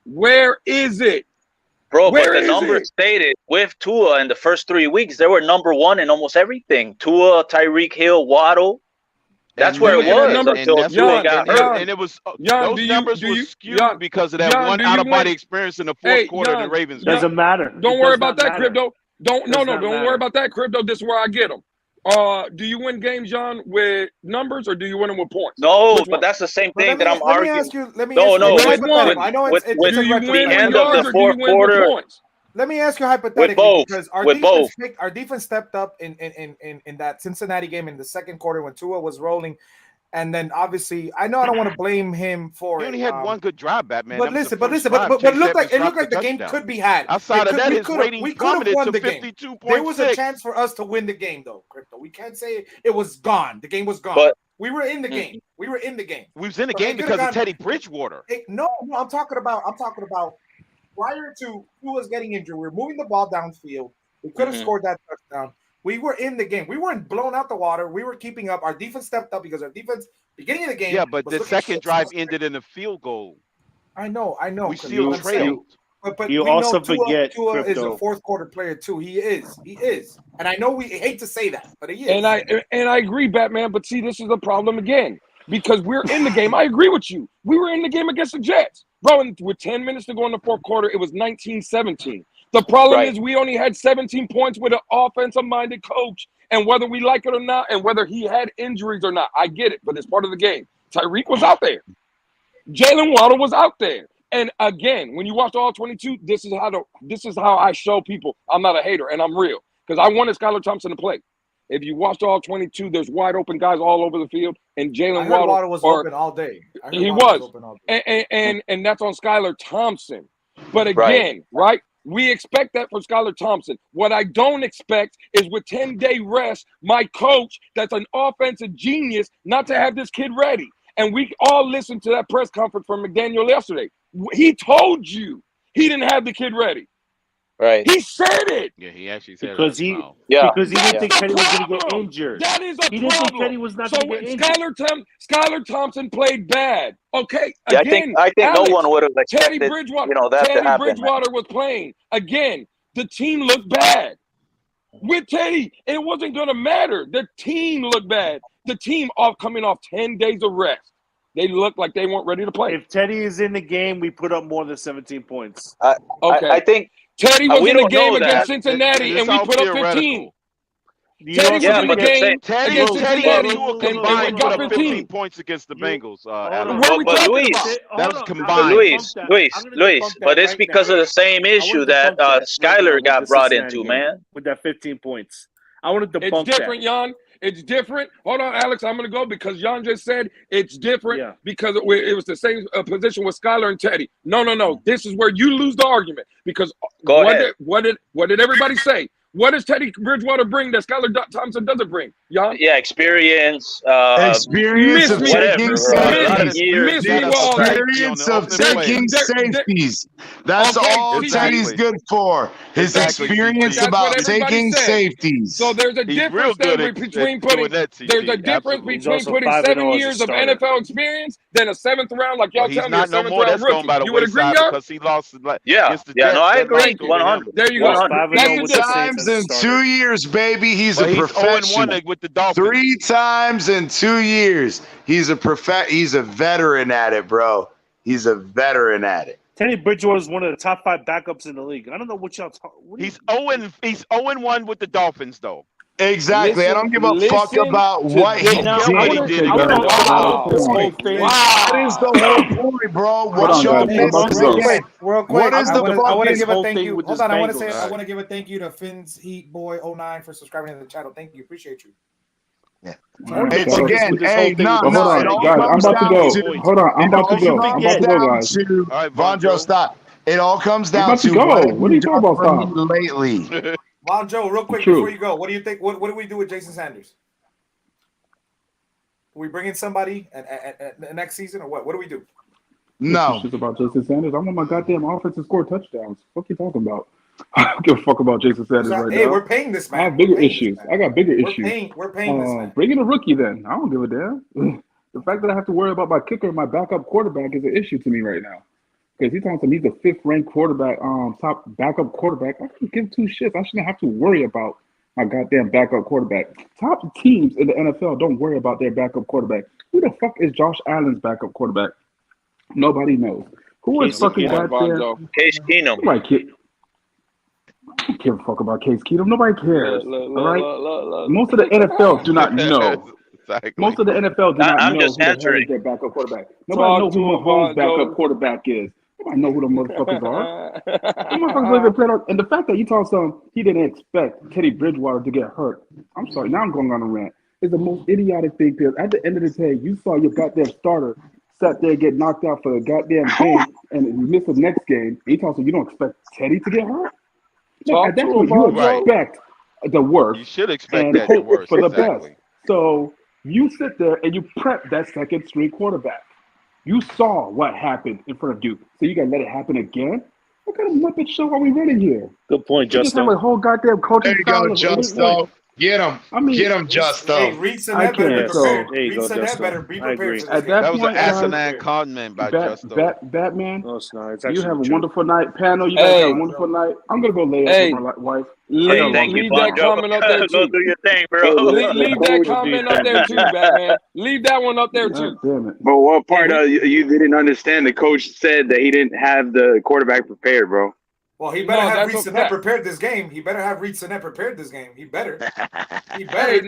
Where is it? Bro, Where but the is numbers it? stated with Tua in the first 3 weeks, they were number one in almost everything. Tua, Tyreek Hill, Waddle. That's where it was until Tua got hurt. And it was Jan, those numbers were skewed Jan, because of that Jan, one do you out of body win? experience in the fourth Hey, quarter of the Jan, Ravens Jan, game. Doesn't matter. Don't It worry does about not that, matter. Crypto. Don't Does not worry matter. about that, Crypto. This is where I get them. Do you win games, John, with numbers or do you win them with points? No, Which but one? that's the same But thing that I'm let me arguing. ask you. Let me No, ask no, you. Which with, one? with, I know with, it's with Do you a win the with end of yards the or do you fourth win with quarter, points? Let me ask you with hypothetically both, because with both. our defense stepped up in that Cincinnati game in the second quarter when Tua was rolling, and then obviously I know I don't want to blame him for He it. only had one good drive, Batman. But That was listen, the but first listen, but drive. it looked Chase like Edmonds dropped the the game touchdown. could be had. Outside of that, his rating we could plummeted have won to the game. 52.6. There was a chance for us to win the game, though, Crypto. We can't say it was gone. The game was gone. But we were in the game. We were in the game. We was in the So game because of Teddy Bridgewater. No, I'm talking about prior to who was getting injured. We were moving the ball downfield. We could have scored that touchdown. We were in the game. We weren't blown out the water. We were keeping up. Our defense stepped up because our defense, beginning of the game. Yeah, but the second drive ended in a field goal. I know. We still trailed. But You we also know forget, Tua is a Crypto. fourth quarter player too. He is. And I know we hate to say that, but he is. And I agree, Batman. But see, this is the problem again because we're in the game. I agree with you. We were in the game against the Jets, bro. And with 10 minutes to go in the fourth quarter, it was 19-17. The problem is we only had 17 points with an offensive-minded coach, and whether we like it or not, and whether he had injuries or not, I get it, but it's part of the game. Tyreek was out there. Jalen Waddle was out there. And again, when you watch all 22, this is how I show people I'm not a hater and I'm real because I wanted Skylar Thompson to play. If you watched all 22, there's wide open guys all over the field, and Jalen Waddle was open all day. He was, and that's on Skylar Thompson. But again, right? We expect that from Skylar Thompson. What I don't expect is with 10-day rest, my coach, that's an offensive genius, not to have this kid ready. And we all listened to that press conference from McDaniel yesterday. He told you he didn't have the kid ready. Right. He said it. Yeah, he actually said Because it. Because he didn't think Teddy was going to get injured. That is a He problem. didn't think Teddy was not going to get injured. Skylar Thompson played bad. Okay. Yeah, Again, I think Alex, no one would have Teddy expected, Bridgewater, that Teddy to happen. Bridgewater was playing. Again, the team looked bad. With Teddy, it wasn't going to matter. The team looked bad. The team coming off 10 days of rest. They looked like they weren't ready to play. If Teddy is in the game, we put up more than 17 points. Okay. I think Teddy was we in the don't game know against that. Cincinnati, and we put up 15. Teddy was in the game Teddy against Cincinnati, combined and got put up 15. 15 points against the Bengals. Adam. But Luis, that was combined. Luis, but it's because of the same issue that Skyler got brought into, man. With that 15 points. I want to debunk It's different, Jan. It's different. Hold on, Alex. I'm going to go because Jan just said it's different because it was the same position with Skyler and Teddy. No. This is where you lose the argument because what did everybody say? What does Teddy Bridgewater bring that Skylar Thompson doesn't bring? Jan? Yeah, experience. Experience of taking safeties. Experience of taking safeties. That's all Teddy's good for. His experience about taking safeties. So there's a difference between putting 7 years of NFL experience than a 7th round, like y'all tell me, a 7th round rookie. You would agree, y'all? Because he lost. No, I agree. 100. There you go. That's times in 2 years, baby. He's a professional. With the Dolphins. 3 times in 2 years. He's a veteran at it, bro. He's a veteran at it. Teddy Bridgewater is one of the top 5 backups in the league. I don't know what y'all He's 0-1 with the Dolphins, though. Exactly. I don't give a fuck about what he did. What he did. Wow. That is the whole point, bro. What y'all missing? Real quick, What is the I want to give a whole thank thing you. with Hold this on, I Bengals. want to give a thank you to Phins Heat Boy 09 for subscribing to the channel. Thank you, appreciate you. Yeah. It's again, hey, no, hold on, guys. I'm about to go. Hold on, I'm about to go. I'm about to go, guys. All right, Vonjo, stop. It all comes down to what are you talking about? Stop. Lately. Well, Joe, real quick before you go, what do you think? What do we do with Jason Sanders? Are we bring in somebody at next season or what? What do we do? No. Shit about Jason Sanders. I want my goddamn offense to score touchdowns. What you talking about? I don't give a fuck about Jason Sanders right now. Hey, we're paying this man. I have bigger issues. I got bigger issues. We're paying this man. Bring in a rookie then. I don't give a damn. The fact that I have to worry about my kicker and my backup quarterback is an issue to me right now. Because he's talking to me, he's the 5th-ranked quarterback, top backup quarterback. I don't give 2 shits. I shouldn't have to worry about my goddamn backup quarterback. Top teams in the NFL don't worry about their backup quarterback. Who the fuck is Josh Allen's backup quarterback? Nobody knows. Who is fucking goddamn Case Keenum? Nobody I don't give a fuck about Case Keenum. Nobody cares. All right. Most of the NFL do not know. Exactly. Most of the NFL do not I'm know just who the hell answering. is their backup quarterback. Nobody knows who Mahomes' backup quarterback is. Nobody know who the motherfuckers are. The motherfuckers don't even play on. And the fact that you told some he didn't expect Teddy Bridgewater to get hurt. I'm sorry. Now I'm going on a rant. It's the most idiotic thing because at the end of the day, you saw your goddamn starter sat there get knocked out for a goddamn game and you miss the next game. And he told some you don't expect Teddy to get hurt. No, at that point, you expect the worst. You should expect and that the hope worst for the exactly. best. So you sit there and you prep that second string quarterback. You saw what happened in front of you, so you gotta let it happen again. What kind of Muppet show are we running here? Good point, You just have a whole goddamn coaching There you style. go, Justo. Get him. I mean, Get him, Justo. Hey, Reed Sinet better be prepared. Reed Sinet better be prepared for this At game. that That was point, an guys, asinine comment by Justo. Batman, No, it's not. It's you actually have a true. wonderful night. Panel, you guys have a wonderful night. I'm gonna go lay up with my wife. Thank you, Poncho. Go do your thing, bro. Leave that comment up there too, Batman. Leave that one up there too. Damn it. But what part you didn't understand? The coach said that he didn't have the quarterback prepared, bro. Well, he better have Reed Sinet prepared this game. He better have Reed Sinet prepared this game. He better. He better.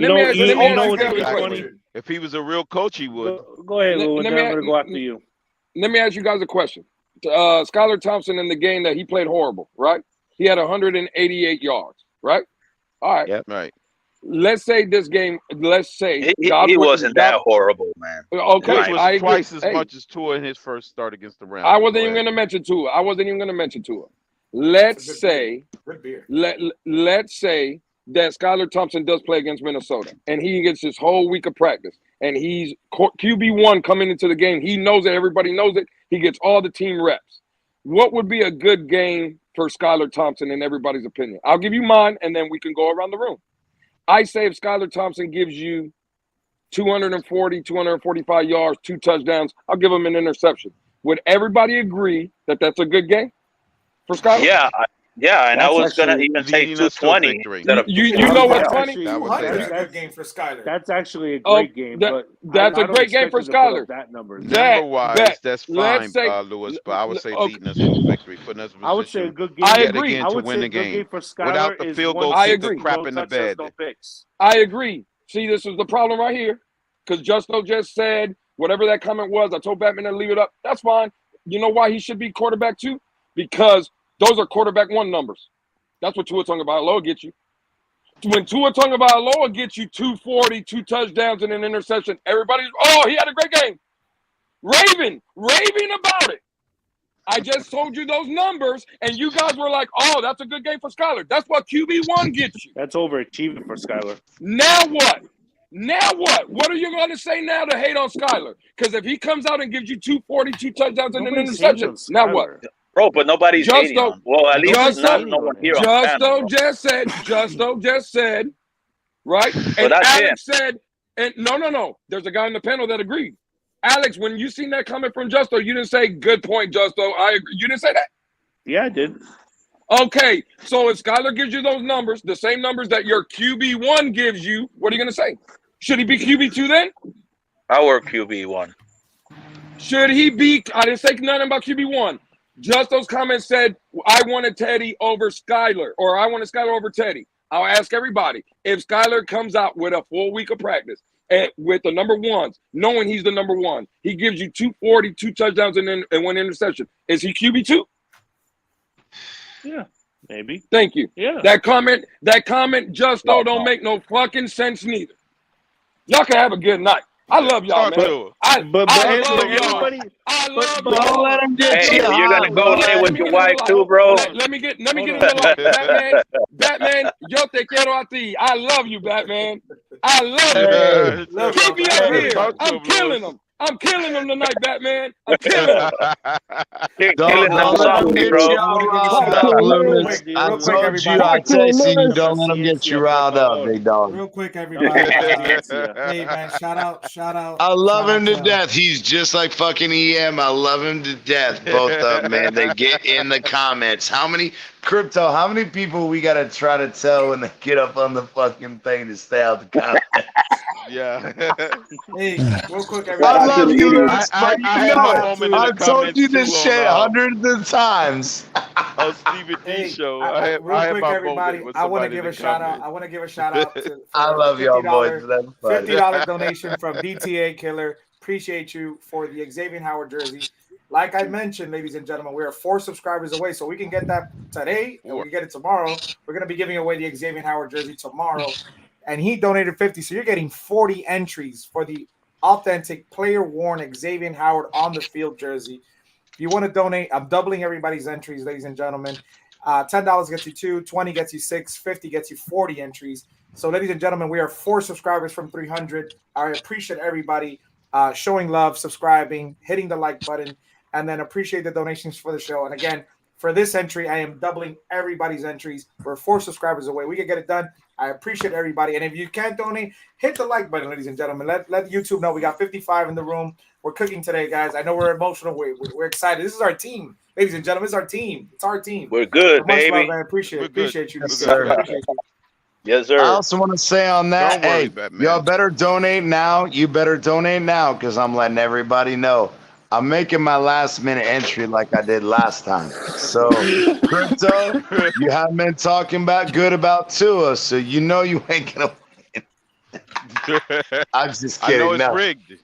If he was a real coach, he would. Go ahead, Lou. I'm going to go after you. Let me ask you guys a question. Skylar Thompson in the game that he played horrible, right? He had 188 yards, right? All right. Yep. Right. Let's say this game, he wasn't that horrible, man. Okay. Which was twice as much as Tua in his first start against the Rams. I wasn't even going to mention Tua. Let's say that Skylar Thompson does play against Minnesota and he gets his whole week of practice and he's QB1 coming into the game. He knows it. Everybody knows it. He gets all the team reps. What would be a good game for Skylar Thompson in everybody's opinion? I'll give you mine and then we can go around the room. I say if Skylar Thompson gives you 240, 245 yards, 2 touchdowns, I'll give him an interception. Would everybody agree that that's a good game for Skylar? Yeah, and I was gonna even say 220. You know what's funny? That's a good game for Skylar. That's actually a great game. But that's a great game for Skylar. That number. Number-wise, that's fine, Lewis. But I would say leading us to victory, putting us in position. I would say a good game. I agree. Again, I to would win say the a good game game for Skylar without the field goal I kick agree. the crap in the bed. I agree. See, this is the problem right here. Because Justo just said whatever that comment was. I told Batman to leave it up. That's fine. You know why he should be quarterback 2? Because those are quarterback 1 numbers. That's what Tua Tagovailoa gets you. When Tua Tagovailoa gets you 240, 2 touchdowns, and an interception, everybody's, he had a great game. Raving about it. I just told you those numbers, and you guys were like, that's a good game for Skylar. That's what QB1 gets you. That's overachieving for Skylar. Now what? What are you going to say now to hate on Skylar? Because if he comes out and gives you 240, 2 touchdowns, and an interception, now what? Bro, but nobody's hating on him. Well, at least no one here on Justo just said, right? So And that's Alex said, and no. There's a guy in the panel that agreed. Alex, when you seen that comment from Justo, you didn't say, good point, Justo. I agree. You didn't say that? Yeah, I did. Okay, so if Skylar gives you those numbers, the same numbers that your QB1 gives you, what are you going to say? Should he be QB2 then? Our QB1. Should he be? I didn't say nothing about QB1. Just those comments said, I wanted Teddy over Skylar, or I wanted Skylar over Teddy. I'll ask everybody, if Skylar comes out with a full week of practice and with the number 1s, knowing he's the number 1, he gives you 240, 2 touchdowns, and 1 interception. Is he QB2? Yeah, maybe. Thank you. Yeah. That comment just don't make no fucking sense neither. Y'all can have a good night. I love y'all, man. I love y'all. Don't let him get you. You're gonna go there with your wife too, bro. Let me get in the light. Batman, yo te quiero a ti. I love you, Batman. I love you. Keep me up here. I'm killing them. I'm killing him tonight, Batman. I'm killing him. Killing them softly, bro. Loomis. I told you, I texted you, don't let him get you riled up, big dog. Real quick, everybody. Hey, man, shout out. I love him to death. He's just like fucking EM. I love him to death. Both of them, man. They get in the comments. How many people we got to try to tell when they get up on the fucking thing to stay out the comments? Yeah. Hey, real quick, everybody. I love you, Lewis. I told you this shit hundreds of times. On Stevie D show. Real quick, everybody. I want to give a shout out. I want to give a shout out to I love y'all boys. $50 donation from DTA Killer. Appreciate you for the Xavier Howard jersey. Like I mentioned, ladies and gentlemen, we are 4 subscribers away, so we can get that today and we can get it tomorrow. We're gonna be giving away the Xavier Howard jersey tomorrow. And he donated 50, so you're getting 40 entries for the authentic player-worn Xavier Howard on the field jersey. If you want to donate, I'm doubling everybody's entries, ladies and gentlemen. $10 gets you 2, 20 gets you 6, 50 gets you 40 entries. So, ladies and gentlemen, we are 4 subscribers from 300. I appreciate everybody showing love, subscribing, hitting the like button, and then appreciate the donations for the show. And again, for this entry, I am doubling everybody's entries. We're 4 subscribers away. We can get it done. I appreciate everybody. And if you can't donate, hit the like button, ladies and gentlemen. Let YouTube know we got 55 in the room. We're cooking today, guys. I know we're emotional. We're excited. This is our team, ladies and gentlemen. It's our team. It's our team. We're good, Much baby. love, man. Appreciate you. Yes, sir. Appreciate you. Yes, sir. I also want to say on that, Don't worry, hey, Batman. y'all better donate now. You better donate now because I'm letting everybody know. I'm making my last minute entry like I did last time. So, Crypto, you haven't been talking good about Tua, so you know you ain't going to win. I'm just kidding. I know it's rigged.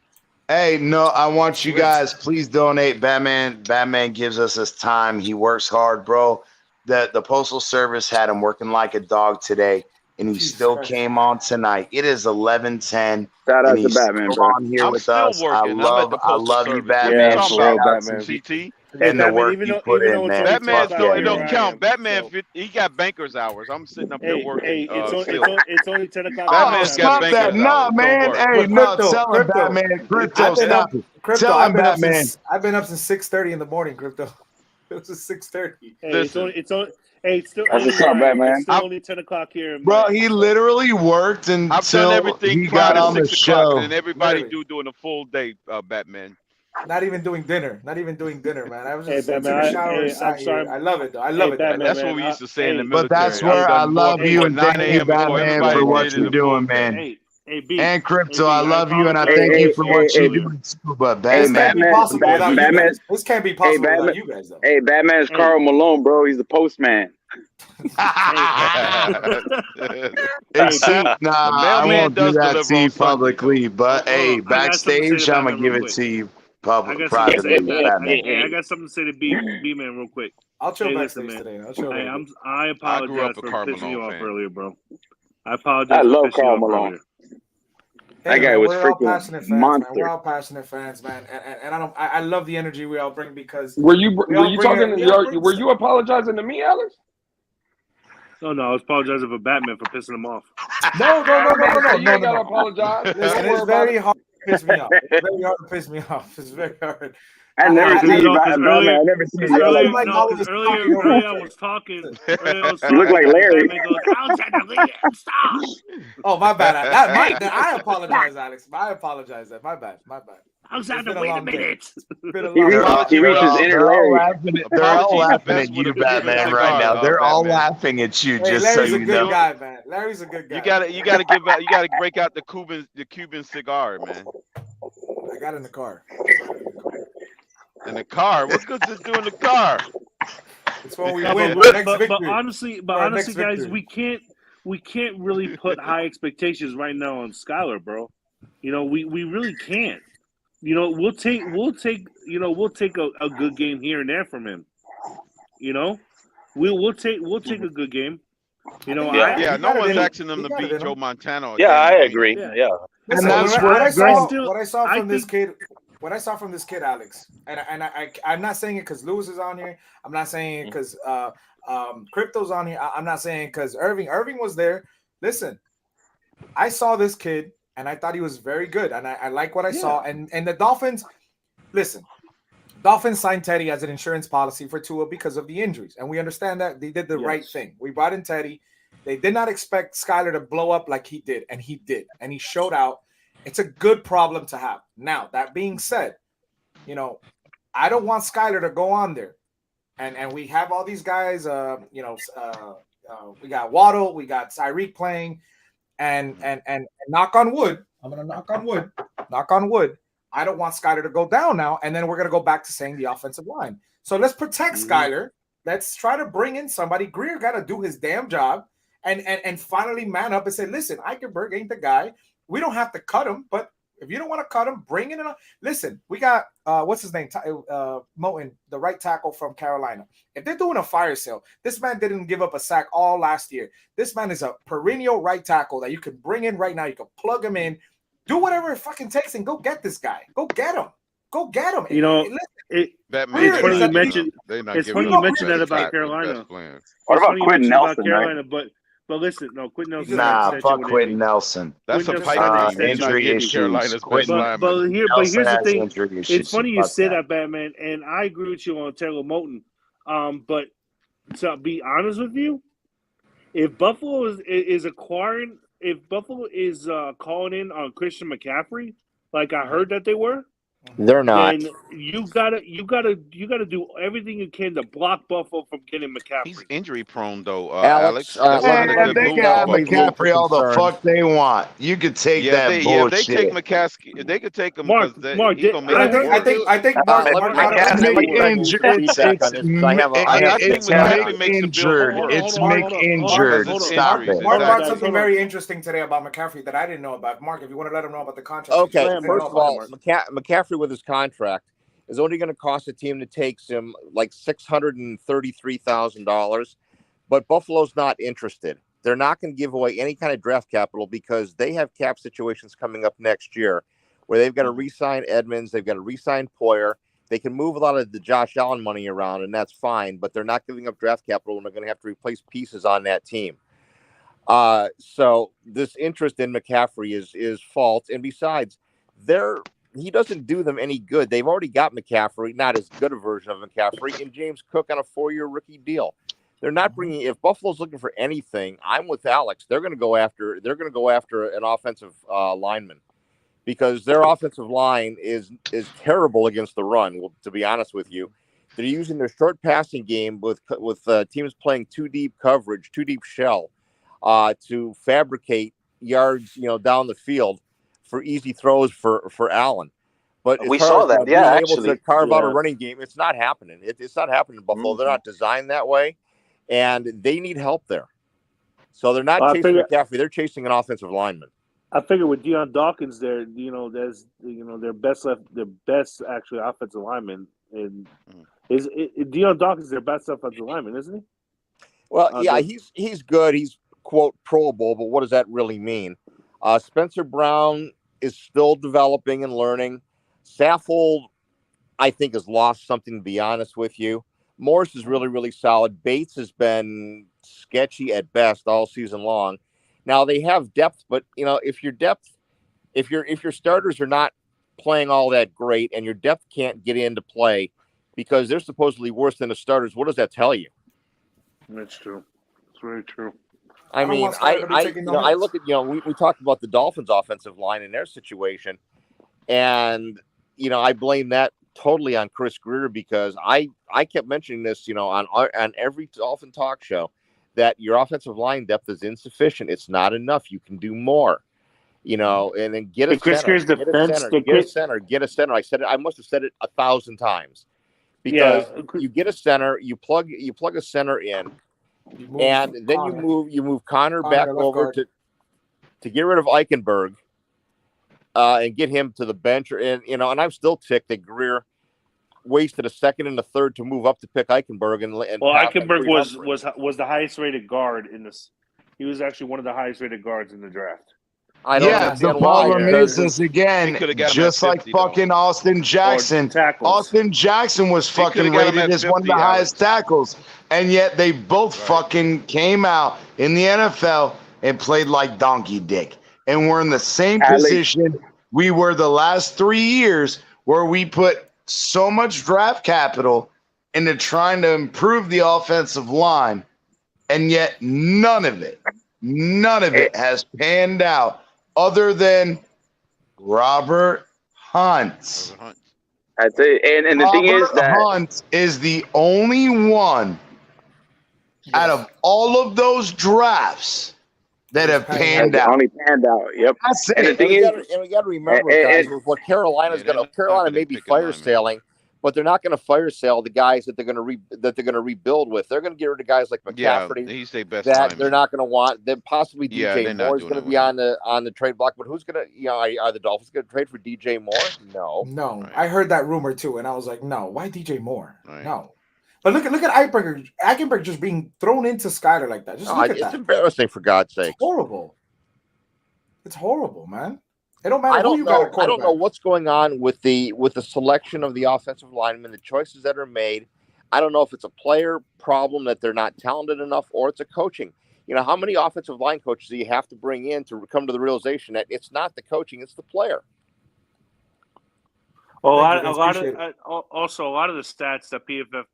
Hey, no, I want you guys, please donate. Batman gives us his time. He works hard, bro. The Postal Service had him working like a dog today, and he still came on tonight. It is 11:10. Shout out and to Batman, bro. On here I'm with still us. working. I love you, Batman. Yeah, Shout out Batman. to you CT. and the work you put in, man. Batman Fuck don't, yeah, it don't man. count. Batman, he got banker's hours. I'm sitting up here working. It's only 10 o'clock. Batman's got banker's hours. No, man. Hey, no, tell him, Batman. Crypto, stop it. Tell him, Batman. I've been up since 6:30 in the morning, Crypto. It was 6:30. It's still That's what's up, Batman. It's still only 10 o'clock here. Bro, he literally worked until I've done everything he prior got to on the 6 o'clock, show. and everybody doing a full day, Batman. Not even doing dinner. Not even doing dinner, man. I was Hey, just Batman, took a shower and sat I'm sorry. here. I love it, though. I love it. Batman, That's what we used to say in the military. But that's where I love you and thank you, Batman, for what you're doing, man. And Crypto, I love you and I thank you for what you're doing too. But Batman, this can't be possible without you guys, though. Hey, Batman's Carl Malone, bro. He's the postman. Except, I won't do that to you publicly. But hey, backstage, I'm gonna give it to you privately. I got something to say to B-Man real quick. I'll chill listen, backstage man. today. I'll chill. I apologize for pissing you off earlier, bro. I apologize. I love for pissing you Carl off Malone. earlier. That guy was freaking passionate fans, monster. Man. We're all passionate fans, man, and I love the energy we all bring because were you apologizing to me, Alex? No, I was apologizing for Batman for pissing him off. No. You ain't gotta apologize. Listen, it's very hard to piss me off. It's very hard to piss me off. It's very hard. I never seen you, Batman. I never seen you. Earlier I was talking. You look like Larry. Stop. Oh, my bad. I apologize, Alex. I apologize. My bad. Wait a minute. He reaches inner Larry. They're all laughing at you, Batman, right now. They're all laughing at you, just so Larry's you a good know. guy, man. Larry's a good guy. You gotta break out the Cuban cigar, man. I got in the car. In the car? What good does it do in the car? It's when we win. But honestly, guys, we can't really put high expectations right now on Skylar, bro. You know, we really can't. You know, we'll take a good game here and there from him. You know, we'll take a good game. You know, no one's asking them to beat Joe Montana. Yeah, I agree. Yeah. And that's what I saw from this kid. What I saw from this kid, Alex, and I'm not saying it because Lewis is on here. I'm not saying it because Crypto's on here. I'm not saying because Irving was there. Listen, I saw this kid, and I thought he was very good, and I like what I saw. And the Dolphins, listen, Dolphins signed Teddy as an insurance policy for Tua because of the injuries, and we understand that they did the right thing. We brought in Teddy. They did not expect Skyler to blow up like he did, and he did, and he showed out. It's a good problem to have. Now, that being said, you know, I don't want Skyler to go on there, and we have all these guys. We got Waddle, we got Tyreek playing, and knock on wood. I'm gonna knock on wood. Knock on wood. I don't want Skyler to go down now, and then we're gonna go back to saying the offensive line. So let's protect Skyler. Let's try to bring in somebody. Greer got to do his damn job, and finally man up and say, listen, Eichenberg ain't the guy. We don't have to cut him, but if you don't want to cut him, bring in. Listen, we got what's his name, Moten, the right tackle from Carolina. If they're doing a fire sale, this man didn't give up a sack all last year. This man is a perennial right tackle that you can bring in right now. You can plug him in, do whatever it fucking takes, and go get this guy. Go get him. Go get him. You know, it's funny you mentioned. It's funny you mentioned that about Carolina. What about Quentin Nelson? Carolina, but listen, no, Quentin Nelson. Nah, fuck Quentin Nelson. That's a pipe injury issues. But here's the thing. It's funny you say that, Batman, and I agree with you on Taylor Moton. But to be honest with you, if Buffalo is acquiring, if Buffalo is calling in on Christian McCaffrey, like I heard that they were. They're not. And you gotta do everything you can to block Buffalo from getting McCaffrey. He's injury prone though, Alex. That's they can have McCaffrey all the fuck they want. You could take that bullshit. If they take McCaffrey, they could take him. Mark, he's gonna make I think Mark injured. It's Mick injured. Stop it. Mark brought something very interesting today about McCaffrey that I didn't know about. Mark, if you want to let him know about the contract. Okay, first of all, McCaffrey with his contract is only going to cost a team that takes him like $633,000, but Buffalo's not interested. They're not going to give away any kind of draft capital because they have cap situations coming up next year where they've got to re-sign Edmonds, they've got to re-sign Poyer. They can move a lot of the Josh Allen money around, and that's fine, but they're not giving up draft capital when they're going to have to replace pieces on that team. So this interest in McCaffrey is false, and besides, he doesn't do them any good. They've already got McCaffrey, not as good a version of McCaffrey, and James Cook on a 4-year rookie deal. They're not bringing. If Buffalo's looking for anything, I'm with Alex. They're going to go after an offensive lineman because their offensive line is terrible against the run. Well, to be honest with you, they're using their short passing game with teams playing too deep coverage, too deep shell, to fabricate yards, down the field for easy throws for Allen. But we saw that, able to carve out a running game, it's not happening. It's not happening in Buffalo. They're not designed that way, and they need help there. So they're not chasing McCaffrey; they're chasing an offensive lineman. I figure with Deion Dawkins there, there's their best actually offensive lineman, and is Deion Dawkins their best offensive lineman, isn't he? Well, yeah, he's good. He's quote Pro Bowl, but what does that really mean? Spencer Brown is still developing and learning. Saffold, I think, has lost something, to be honest with you. Morris is really, really solid. Bates has been sketchy at best all season long. Now they have depth, but if your starters are not playing all that great and your depth can't get into play because they're supposedly worse than the starters, what does that tell you? That's true. It's very true. I mean, I look at, we talked about the Dolphins' offensive line in their situation, and, I blame that totally on Chris Greer because I kept mentioning this, on every Dolphin talk show that your offensive line depth is insufficient. It's not enough. You can do more, and then get a center. I said it. I must have said it 1,000 times because you get a center, you plug a center in. And then you move Connor back over to get rid of Eichenberg and get him to the bench. And I'm still ticked that Greer wasted a second and a third to move up to pick Eichenberg. Eichenberg was the highest rated guard in this. He was actually one of the highest rated guards in the draft. The problem is again, just like fucking Austin Jackson. Austin Jackson was fucking rated as one of the highest tackles, and yet they both fucking came out in the NFL and played like donkey dick. and we're in the same position we were the last 3 years, where we put so much draft capital into trying to improve the offensive line, and yet none of it has panned out other than Robert Hunt. That's it. And the thing is that Hunt is the only one out of all of those drafts that have panned out. Only panned out. Yep. And the thing is, we got to remember, guys, with what Carolina's going to. Carolina may be fire sailing, but they're not going to fire sale the guys that they're going to rebuild with. They're going to get rid of guys like McCaffrey. Yeah, he's their best that lineman. They're not going to want. Then possibly DJ Moore is going to be on the trade block. But who's going to? Are the Dolphins going to trade for DJ Moore? No. I heard that rumor too, and I was like, no. Why DJ Moore? No. But look at Eichenberg just being thrown into Skyler like that. Just look at that. It's embarrassing, for God's sake. It's horrible. It's horrible, man. It don't matter who you got at quarterback. I don't know what's going on with the selection of the offensive linemen, the choices that are made. I don't know if it's a player problem that they're not talented enough, or it's a coaching. How many offensive line coaches do you have to bring in to come to the realization that it's not the coaching, it's the player? Well, a lot of the stats that PFF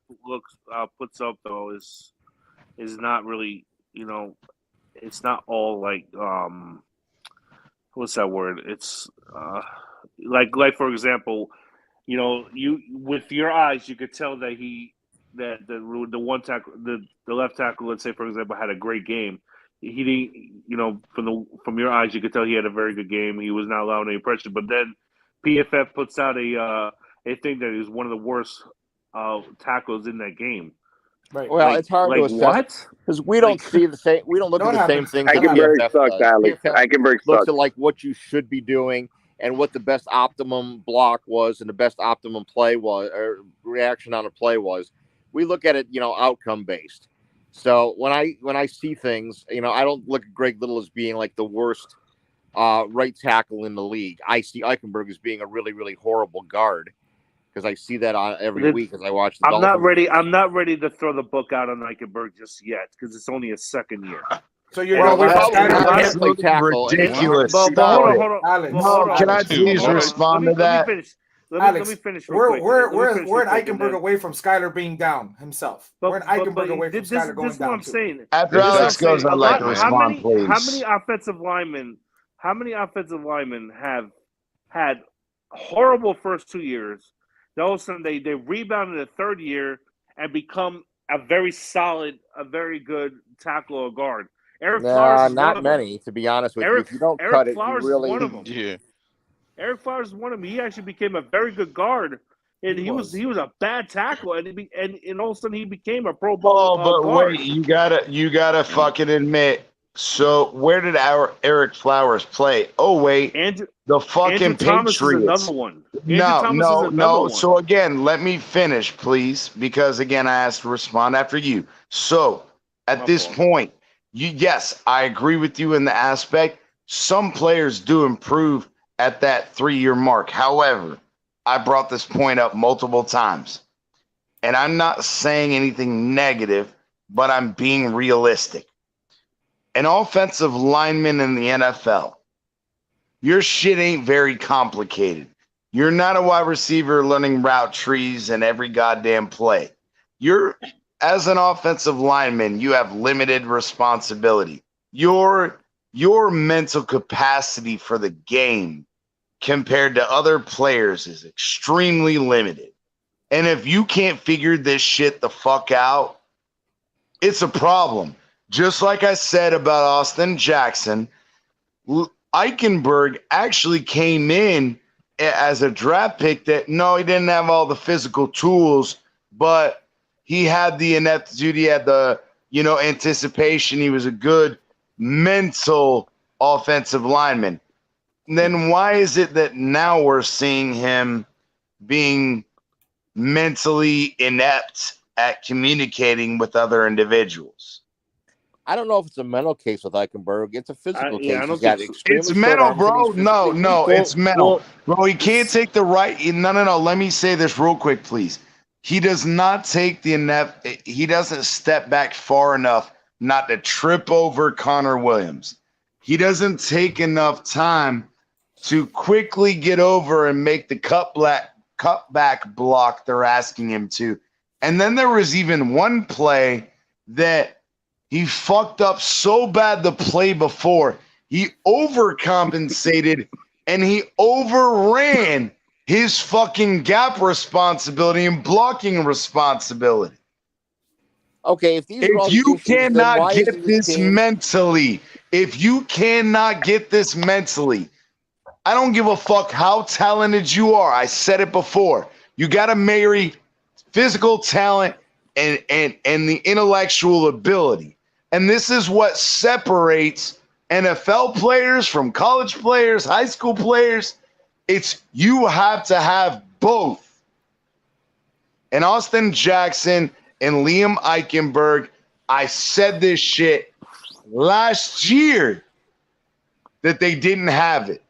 puts up though is not really, it's not all like what's that word? It's like for example, you with your eyes you could tell that the one tackle, the left tackle, let's say for example, had a great game. He didn't, from your eyes you could tell he had a very good game. He was not allowing any pressure, but then PFF puts out a thing that is one of the worst tackles in that game. Right. Well, it's hard to assess because we don't see the same. We don't look at the same things. Eichenberg sucks, Alex. Eichenberg looks sucks. at like what you should be doing and what the best optimum block was and the best optimum play was, or reaction on a play was. We look at it, outcome based. So when I see things, I don't look at Greg Little as being like the worst right tackle in the league. I see Eichenberg as being a really, really horrible guard because I see that on every week as I watch the Dolphins. I'm not ready to throw the book out on Eichenberg just yet because it's only his second year. So you're going to tackle. Ridiculous. Hold on. Alex, can I please respond to that? Let me finish. We're an Eichenberg Eichenberg away from Skyler being down himself. We're an Eichenberg away from Skyler going down. This is what I'm saying. After Alex goes, I'd like to respond, please. How many offensive linemen have had horrible first 2 years? Then all of a sudden they rebound in the third year and become a very solid, a very good tackle or guard. Eric Flowers is not many, to be honest with you. If you don't cut it, Flowers you really. Is one of them. Yeah. Eric Flowers is one of them. He actually became a very good guard, and he was a bad tackle, and all of a sudden he became a Pro Bowl. But guard. wait, you gotta fucking admit. So where did our Eric Flowers play? Oh wait, the fucking Patriots. Is another one. No. So again, let me finish, please, because again I asked to respond after you. So at this point, yes, I agree with you in the aspect. Some players do improve at that 3-year mark. However, I brought this point up multiple times, and I'm not saying anything negative, but I'm being realistic. An offensive lineman in the NFL, your shit ain't very complicated. You're not a wide receiver learning route trees and every goddamn play. As an offensive lineman, you have limited responsibility. Your mental capacity for the game compared to other players is extremely limited. And if you can't figure this shit the fuck out, it's a problem. Just like I said about Austin Jackson, Eichenberg actually came in as a draft pick that, no, he didn't have all the physical tools, but he had the ineptitude, he had the, anticipation. He was a good mental offensive lineman. Then why is it that now we're seeing him being mentally inept at communicating with other individuals? I don't know if it's a mental case with Eichenberg. It's a physical case. It's mental, bro. No, it's mental. Bro, he can't take the right. No. Let me say this real quick, please. He does not take the inept. He doesn't step back far enough not to trip over Connor Williams. he doesn't take enough time to quickly get over and make the cutback block they're asking him to. And then there was even one play that he fucked up so bad the play before. He overcompensated and he overran his fucking gap responsibility and blocking responsibility. Okay, if you cannot get this mentally, if you cannot get this mentally, I don't give a fuck how talented you are. I said it before. You got to marry physical talent and the intellectual ability. And this is what separates NFL players from college players, high school players. It's you have to have both. And Austin Jackson and Liam Eichenberg, I said this shit last year that they didn't have it.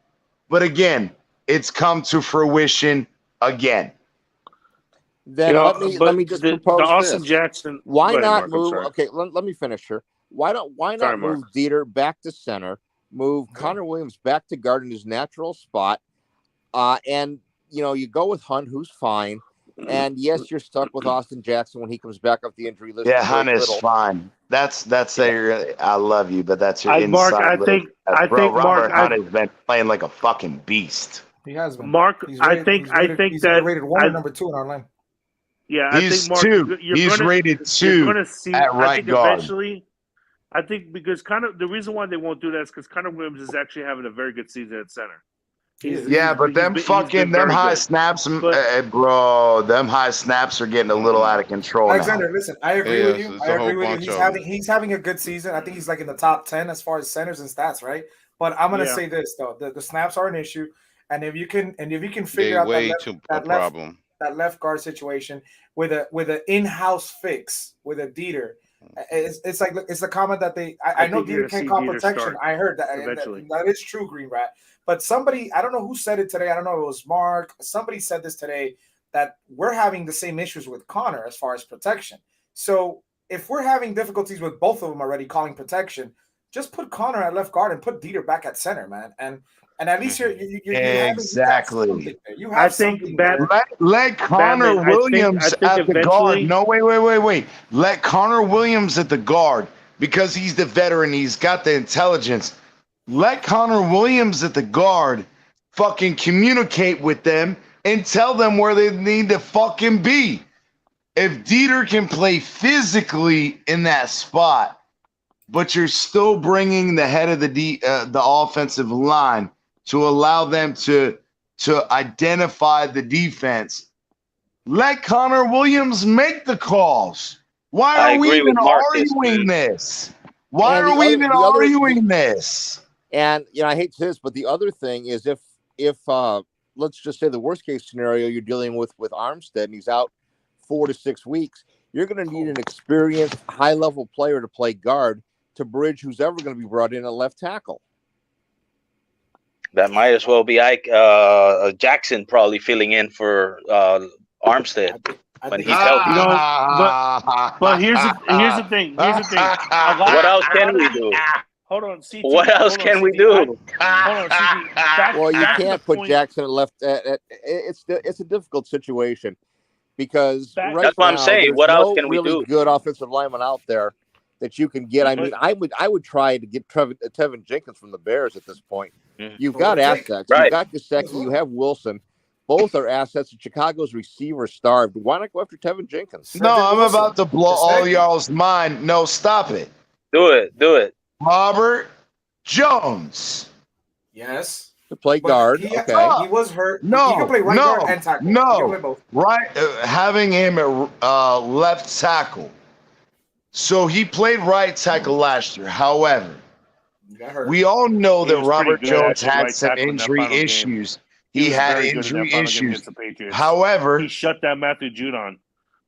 But again, it's come to fruition again. Then let me just propose the Austin this. Jackson. Why Go ahead, not Mark, move? Okay, let me finish here. Why not move Dieter back to center? Move Connor Williams back to guard in his natural spot, and you go with Hunt, who's fine. And yes, you're stuck with Austin Jackson when he comes back off the injury list. Yeah, Hunt is fine. That's I love you, but that's your inside. Mark, I think Robert Hunt has been playing like a fucking beast. He has been. Mark, I think he's rated one or number 2 in our line. Yeah, I he's think Mark, two. He's rated 2 at right guard. Eventually, I think because the reason why they won't do that is because Connor Williams is actually having a very good season at center. But them high snaps, bro, them high snaps are getting a little out of control. Alexander, now. Listen, I agree with you. I agree with you. He's having a good season. I think he's like in the top 10 as far as centers and stats, right? But I'm gonna say this though: the snaps are an issue, and if you can figure out that left guard situation with an in-house fix with a Dieter. It's a comment that I know Dieter can't call protection. I heard that. That is true, Green Rat. But somebody, I don't know who said it today. I don't know if it was Mark. Somebody said this today that we're having the same issues with Connor as far as protection. So if we're having difficulties with both of them already calling protection, just put Connor at left guard and put Dieter back at center, man. And at least you're exactly. You have something. Let Connor Williams at the guard. No, wait. Let Connor Williams at the guard because he's the veteran. He's got the intelligence. Let Connor Williams at the guard fucking communicate with them and tell them where they need to fucking be. If Dieter can play physically in that spot, but you're still bringing the head of the offensive line to allow them to identify the defense, let Connor Williams make the calls. Why are we even arguing this? Why are we even arguing this? And I hate this, but the other thing is if let's just say the worst case scenario you're dealing with Armstead and he's out 4 to 6 weeks, you're going to need an experienced high level player to play guard to bridge who's ever going to be brought in at left tackle. That might as well be Jackson probably filling in for Armstead when he's healthy. But here's the thing. What else can we do? Hold on, CT. What else can we do? Hold on, CT. Well, you can't put Jackson at left. It's a difficult situation because that's what I'm saying. What else can we do? Good offensive lineman out there that you can get. I mean, I would try to get Tevin Jenkins from the Bears at this point. You've got assets. Right. You've got Gesicki. You have Wilson. Both are assets. Chicago's receiver starved. Why not go after Tevin Jenkins? No, I'm about to blow all y'all's mind. No, stop it. Do it. Robert Jones. Yes. To play guard. He was hurt. He can play right guard and tackle. No. Right. Having him at left tackle. So he played right tackle last year. However, we all know that Robert Jones had some injury issues. He had injury issues. However, he shut down Matthew Judon.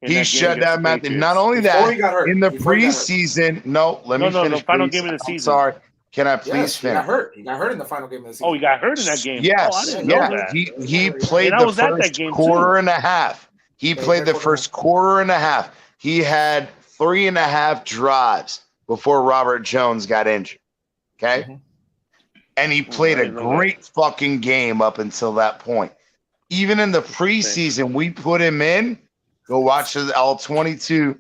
He shut down Matthew. Not only that, in the preseason. No, let me finish. No, final game of the season. Sorry. Can I please finish? He got hurt in the final game of the season. Oh, he got hurt in that game. Yes. He played the first quarter and a half. He played the first quarter and a half. He had 3.5 drives before Robert Jones got injured. Okay. and he played a great fucking game up until that point. Even in the preseason, we put him in. Go watch the all 22.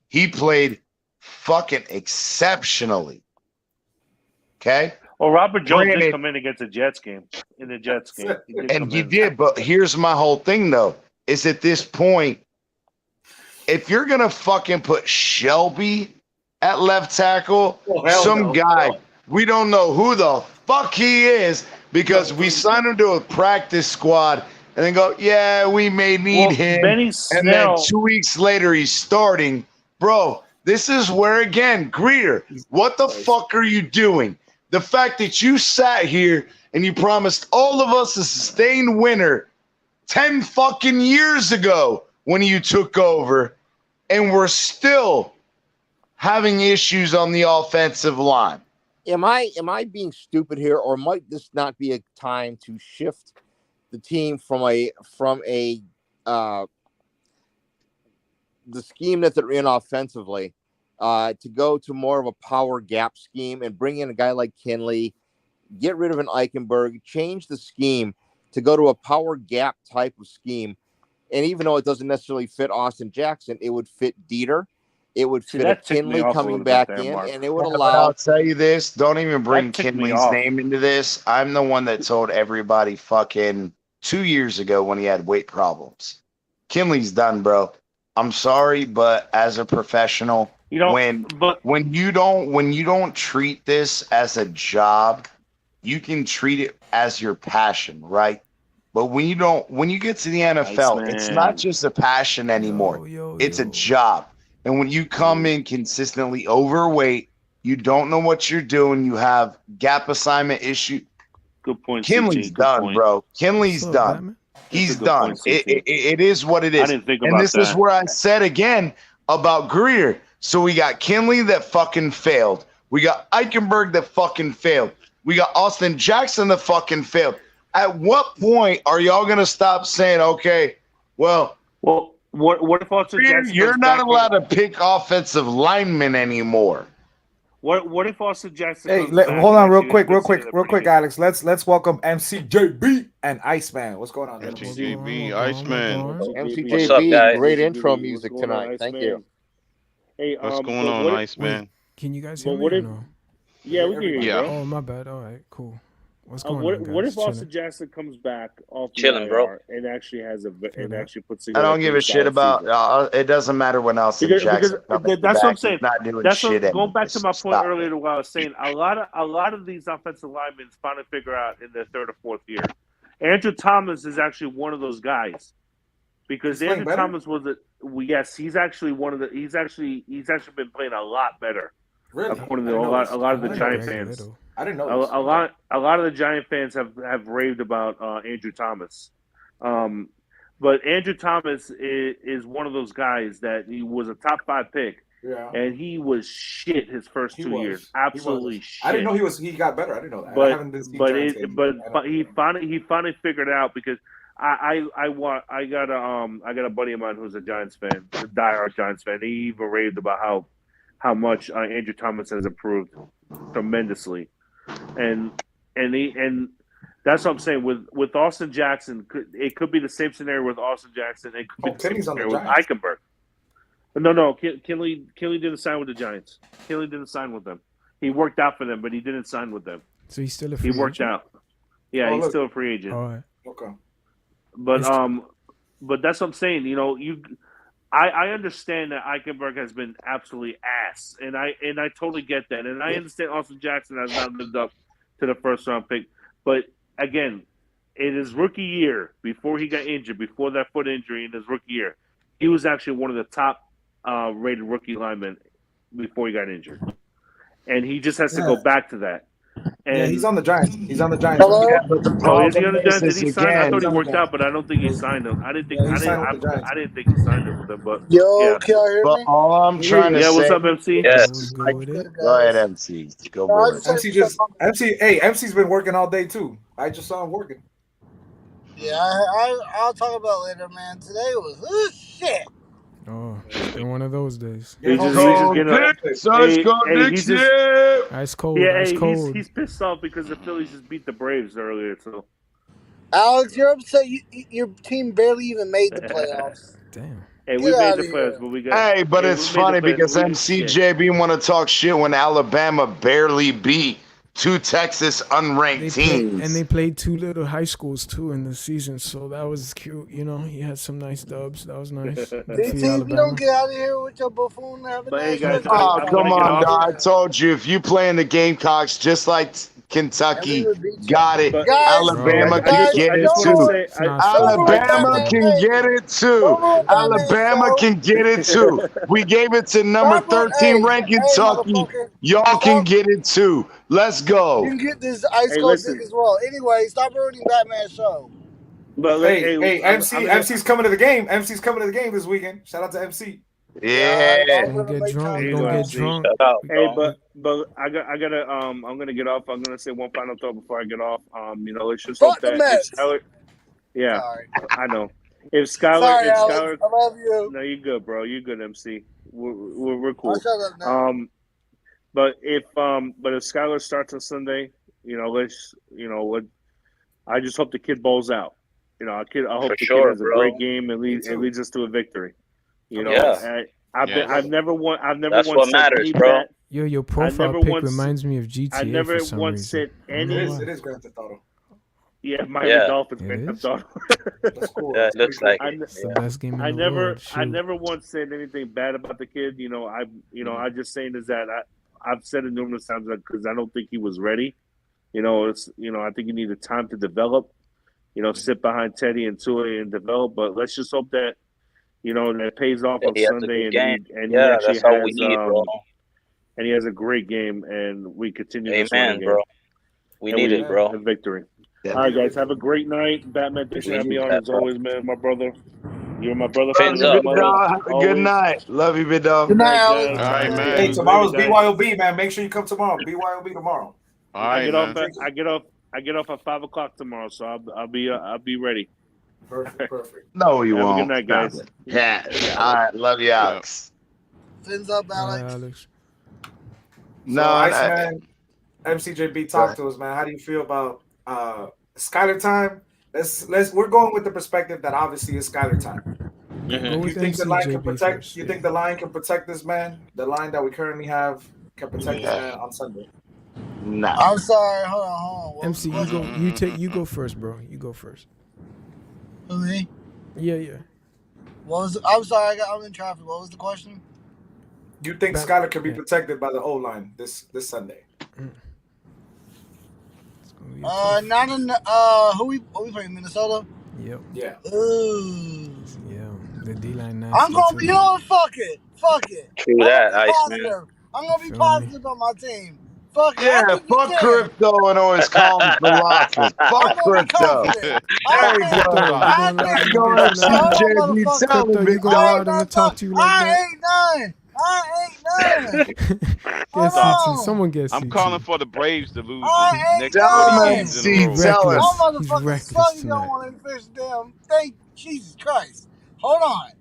He played fucking exceptionally. Okay. Well, Robert Jones did come in against the Jets game. In the Jets game, he did. But here's my whole thing, though: is at this point, if you're gonna fucking put Shelby at left tackle, guy we don't know who the fuck he is because we signed him to a practice squad. And then go, yeah, we may need him. And then 2 weeks later, he's starting. Bro, this is where, again, Greer, what the fuck are you doing? The fact that you sat here and you promised all of us a sustained winner 10 fucking years ago when you took over, and we're still having issues on the offensive line. Am I being stupid here, or might this not be a time to shift the team from the scheme that they're in offensively to go to more of a power gap scheme and bring in a guy like Kinley, get rid of an Eichenberg, change the scheme to go to a power gap type of scheme. And even though it doesn't necessarily fit Austin Jackson, it would fit Dieter. It would fit a Kinley coming back in, and it would allow. I'll tell you this: don't even bring Kinley's name into this. I'm the one that told everybody fucking 2 years ago when he had weight problems. Kinley's done, bro. I'm sorry, but as a professional, when you don't treat this as a job, you can treat it as your passion, right? But when you get to the NFL, it's not just a passion anymore. It's a job. And when you come in consistently overweight, you don't know what you're doing. You have gap assignment issue. Good point. Kinley's done, bro. Kinley's done. He's done. It is what it is. I didn't think and about this is where I said again about Greer. So we got Kinley that fucking failed. We got Eichenberg that fucking failed. We got Austin Jackson that fucking failed. At what point are y'all gonna stop saying, okay, well, what if Austin Jackson? You're not allowed to pick offensive linemen anymore. What if Austin Jackson? Hey, hold on, real quick, Alex. Let's welcome MCJB and Iceman. What's going on? MCJB, Iceman. MCJB, what's up, guys? Great intro music tonight. Thank you. Hey, what's going on, Iceman? Can you guys hear me? Or no? Yeah, we can hear you. Oh, my bad. All right, cool. What's going on, guys? What if Austin Jackson comes back off the chilling, bro, and actually actually puts? I don't give a shit about. It doesn't matter when Austin Jackson comes back. That's what I'm saying. Not doing that's shit. Going back to my point earlier, to what I was saying, a lot of these offensive linemen finally figure out in their third or fourth year. Andrew Thomas is actually one of those guys, because Andrew Thomas was he's actually one of the he's actually been playing a lot better. Really? According to a lot of the Giant fans. I didn't know. A lot of the Giant fans have raved about Andrew Thomas, but Andrew Thomas is one of those guys that he was a top 5 pick, and he was shit his first 2 years. Absolutely shit. I didn't know he got better. I didn't know that. But I haven't been but he finally figured it out, because I got a buddy of mine who's a Giants fan, a diehard Giants fan. He even raved about how much Andrew Thomas has improved tremendously. And that's what I'm saying with Austin Jackson. It could be the same scenario with Austin Jackson. It could be the same scenario with Eichenberg. No, Kinley didn't sign with the Giants. Kinley didn't sign with them. He worked out for them, but he didn't sign with them. So he's still a free agent? He worked out. Yeah, he's still a free agent. All right. Okay. But that's what I'm saying. I understand that Eichenberg has been absolutely ass, and I totally get that, and I understand Austin Jackson has not lived up to the first round pick. But again, in his rookie year, before he got injured, before that foot injury in his rookie year, he was actually one of the top rated rookie linemen before he got injured, and he just has to go back to that. And he's on the Giants. He's on the Giants. Hello? Is he on the Giants? Did he sign? I thought he worked out, but I don't think he signed him. I didn't think he signed him with them. But can y'all hear me? All I'm trying to say. What's up, MC? Yes. Go ahead, MC. Go for it. MC's been working all day too. I just saw him working. Yeah, I'll talk about it later, man. Today was shit. Oh, still one of those days. He's Ice cold. Yeah, ice cold. he's pissed off because the Phillies just beat the Braves earlier. So, Alex, you're upset. Your team barely even made the playoffs. Damn. Hey, we made the playoffs, but we got. Hey, but it's funny because MCJB want to talk shit when Alabama barely beat 2 Texas unranked teams. And they played 2 little high schools too in the season, so that was cute. You know, he had some nice dubs. That was nice. See, if you don't get out of here with your buffoon, have a nice Oh, come on, dog. I told you, if you play in the Gamecocks just like Kentucky, got it. Alabama can get it too. Alabama can get it too. Alabama can get it too. We gave it to number 13 ranked Kentucky. Y'all can get it too. Let's go. You can get this ice cold stick as well. Anyway, stop ruining Batman's show. But hey, MC's coming to the game. MC's coming to the game this weekend. Shout out to MC. Yeah. Don't get drunk. Don't get drunk. Hey, but I gotta I'm gonna get off. I'm gonna say one final thought before I get off. You know, let's just hope that if Skyler, yeah, I know. If Skyler, Alex, I love you. No, you're good, bro. You're good, MC. We're cool. I'll shut up now. But if Skyler starts on Sunday, you know, I just hope the kid bowls out. You know, I hope the kid has a great game and leads us to a victory. You know, I've never won. That's what matters, bro. Your profile pic reminds me of GTA. I never for some once reason. said any. It is Grand Theft Auto. Yeah, Miami Dolphins Grand Theft Auto. That's cool. Yeah, it looks like it's the best game in the world. I never once said anything bad about the kid. You know, I'm just saying is that I've said it numerous times because I don't think he was ready. You know, I think he needed time to develop. You know, sit behind Teddy and Tua and develop. But let's just hope that, you know, that pays off on Sunday and he actually that's all we need, bro. And he has a great game and we continue this game. Bro. We need it, bro. A victory. All right, guys, have a great night. Batman, thanks for having me on as always, man. My brother. You're my brother. Have a good night. Love you, big dog. Good night, Alex. All right, man. Hey, tomorrow's BYOB, man. Make sure you come tomorrow. BYOB tomorrow. All right, I get off at 5 o'clock tomorrow, so I'll be ready. Perfect. No, you won't. Good night, guys. Yeah. All right. Love you, Alex. Fins up, Alex. No, Iceman, MCJB, talk to us, man. How do you feel about Skyler time? We're going with the perspective that obviously is Skyler time. Mm-hmm. You think the line can protect? You think the line can protect this man? The line that we currently have can protect this man on Sunday? No. I'm sorry. Hold on. MC, you go first, bro. You go first. Who, me? Yeah. I'm sorry. I'm in traffic. What was the question? You think Skyler can be protected by the O line this Sunday? Not in. Who we playing? Minnesota. Yep. Yeah. Ooh. Yeah. The D line now. I'm gonna be fuck it. True that, Iceman. I'm gonna be positive on my team. Fuck yeah, fuck crypto and always call him philosophy. Fuck crypto. You go out and talk to you like that. I ain't none. Someone gets I'm calling for the Braves to lose next 40 games in a row. Y'all motherfuckers don't want to fish them. Thank Jesus Christ. Hold on.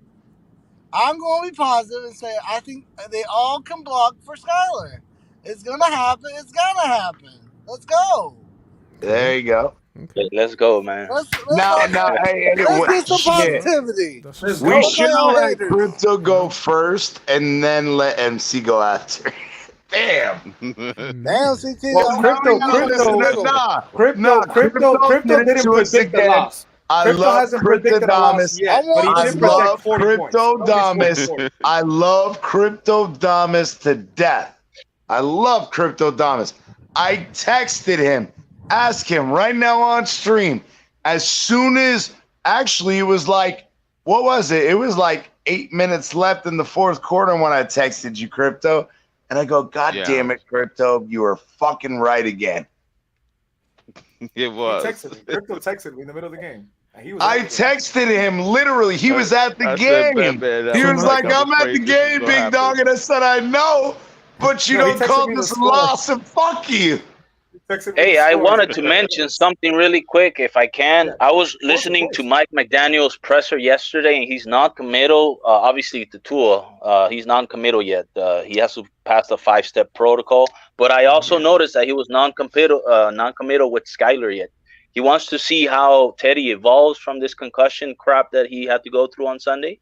I'm going to be positive and say I think they all can block for Skyler. It's going to happen. Let's go. There you go. Okay. Let's go, man. Let's get some positivity. We should let crypto go first and then let MC go after. Damn. Damn, CT. Crypto didn't predict the loss. I love Cryptodamus. I love Cryptodamus to death. I love Cryptodamus. I texted him. Ask him right now on stream. As soon as, actually, it was like, what was it? It was like 8 minutes left in the fourth quarter when I texted you, Crypto. And I go, God damn it, Crypto. You were fucking right again. It was. Crypto texted me in the middle of the game. I texted him, literally. He was at the game. He was like, I'm at the game, big dog. And I said, I know, but you don't call this a loss and fuck you. Hey, I wanted to mention something really quick, if I can. I was listening to Mike McDaniel's presser yesterday, and he's non-committal. Obviously, to Tua, he's non-committal yet. He has to pass the 5-step protocol. But I also noticed that he was non-committal with Skyler yet. He wants to see how Teddy evolves from this concussion crap that he had to go through on Sunday,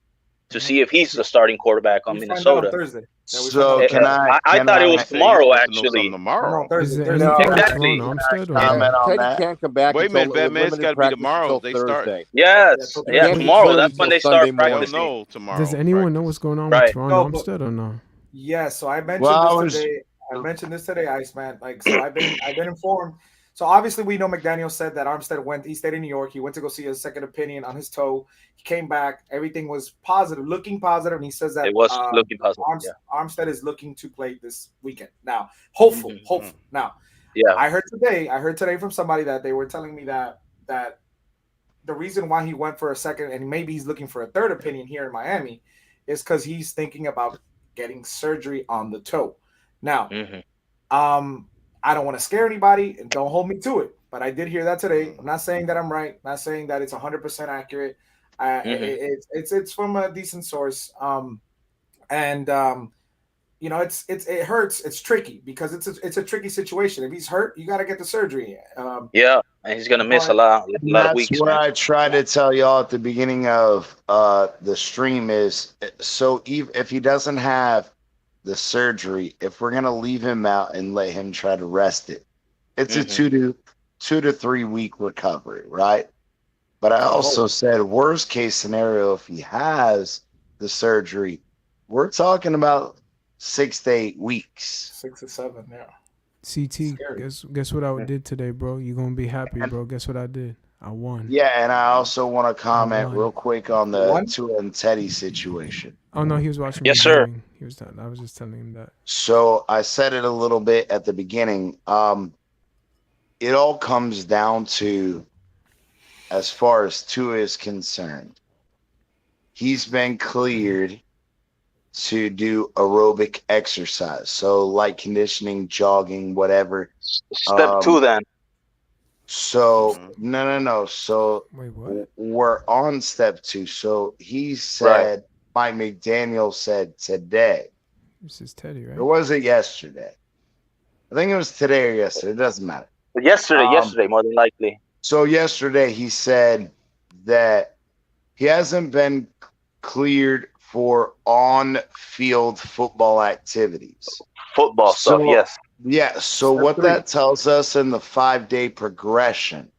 to see if he's the starting quarterback on Minnesota. Thursday. So I thought it was tomorrow, actually. Tomorrow. Thursday. Exactly. Teddy can't come back. Wait a minute, until Batman. It's got to be tomorrow. They start. Thursday. Yes. Yeah, tomorrow. That's when they start practicing. No, tomorrow. Does anyone know what's going on with Teron Armstead or no? Yeah, so I mentioned this today. I mentioned this today, Iceman. Like, so I've been informed. So obviously we know McDaniel said that Armstead he stayed in New York. He went to go see a second opinion on his toe. He came back. Everything was positive, looking positive. And he says that it was looking positive. Armstead is looking to play this weekend. Now, hopeful. Now, yeah. I heard today from somebody that they were telling me that the reason why he went for a second, and maybe he's looking for a third opinion here in Miami, is because he's thinking about getting surgery on the toe. Now, I don't want to scare anybody, and don't hold me to it, but I did hear that today. I'm not saying that I'm right, not saying that it's 100% accurate. It's from a decent source, you know, it hurts. It's tricky because it's a tricky situation. If he's hurt, you got to get the surgery. Yeah, and he's gonna miss a lot of weeks. That's what I tried to tell y'all at the beginning of the stream is, so if he doesn't have the surgery, if we're gonna leave him out and let him try to rest it, it's a 2 to 3 week recovery, right? But I also said worst case scenario, if he has the surgery, we're talking about 6 to 8 weeks. 6 or 7, yeah. CT, guess what I did today, bro? You're gonna be happy, bro. Guess what I did? I won. Yeah, and I also want to comment real quick on the Tua and Teddy situation. Oh no, he was watching. Yes, sir. He was done. I was just telling him that. So I said it a little bit at the beginning. It all comes down to, as far as Tua is concerned, he's been cleared to do aerobic exercise. So light conditioning, jogging, whatever. Step 2 then. So no. So wait, what? We're on step 2. So he said, Mike McDaniel said today. This is Teddy, right? Or was it yesterday? I think it was today or yesterday. It doesn't matter. But yesterday, more than likely. So yesterday he said that he hasn't been cleared for on-field football activities. Football stuff, yes. Yeah, so what that tells us in the 5-day progression,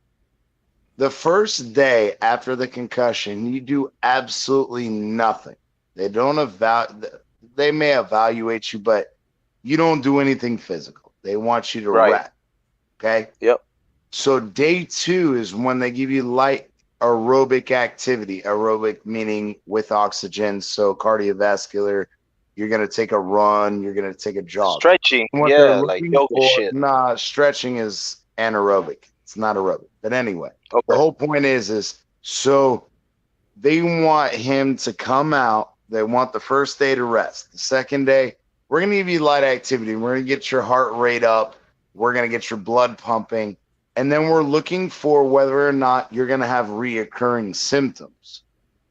the first day after the concussion, you do absolutely nothing. They may evaluate you, but you don't do anything physical. They want you to rest. Okay? Yep. So day 2 is when they give you light aerobic activity. Aerobic meaning with oxygen, so cardiovascular. You're going to take a run. You're going to take a jog. Stretching. Yeah, like yoga shit. Nah, stretching is anaerobic. It's not aerobic. But anyway, the whole point is so they want him to come out. They want the first day to rest. The second day, we're going to give you light activity. We're going to get your heart rate up. We're going to get your blood pumping. And then we're looking for whether or not you're going to have reoccurring symptoms.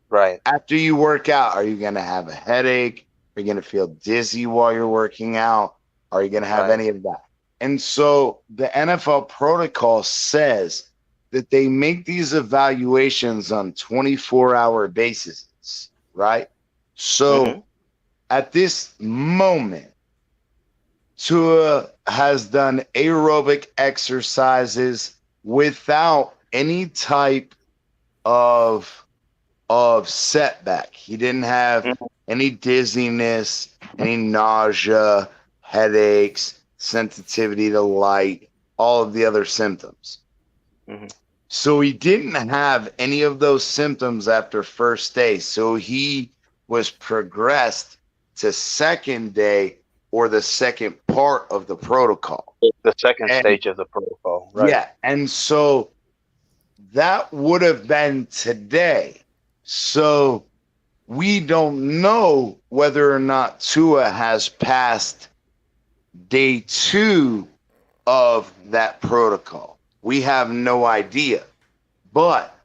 Right. After you work out, are you going to have a headache? Are you going to feel dizzy while you're working out? Are you going to have any of that? And so the NFL protocol says that they make these evaluations on 24-hour basis, right? So at this moment, Tua has done aerobic exercises without any type of setback. He didn't have any dizziness, any nausea, headaches, sensitivity to light, all of the other symptoms. So he didn't have any of those symptoms after first day. So he was progressed to second day, or the second part of the protocol. The second stage of the protocol, right? Yeah, and so that would have been today. So we don't know whether or not Tua has passed day 2 of that protocol. We have no idea. But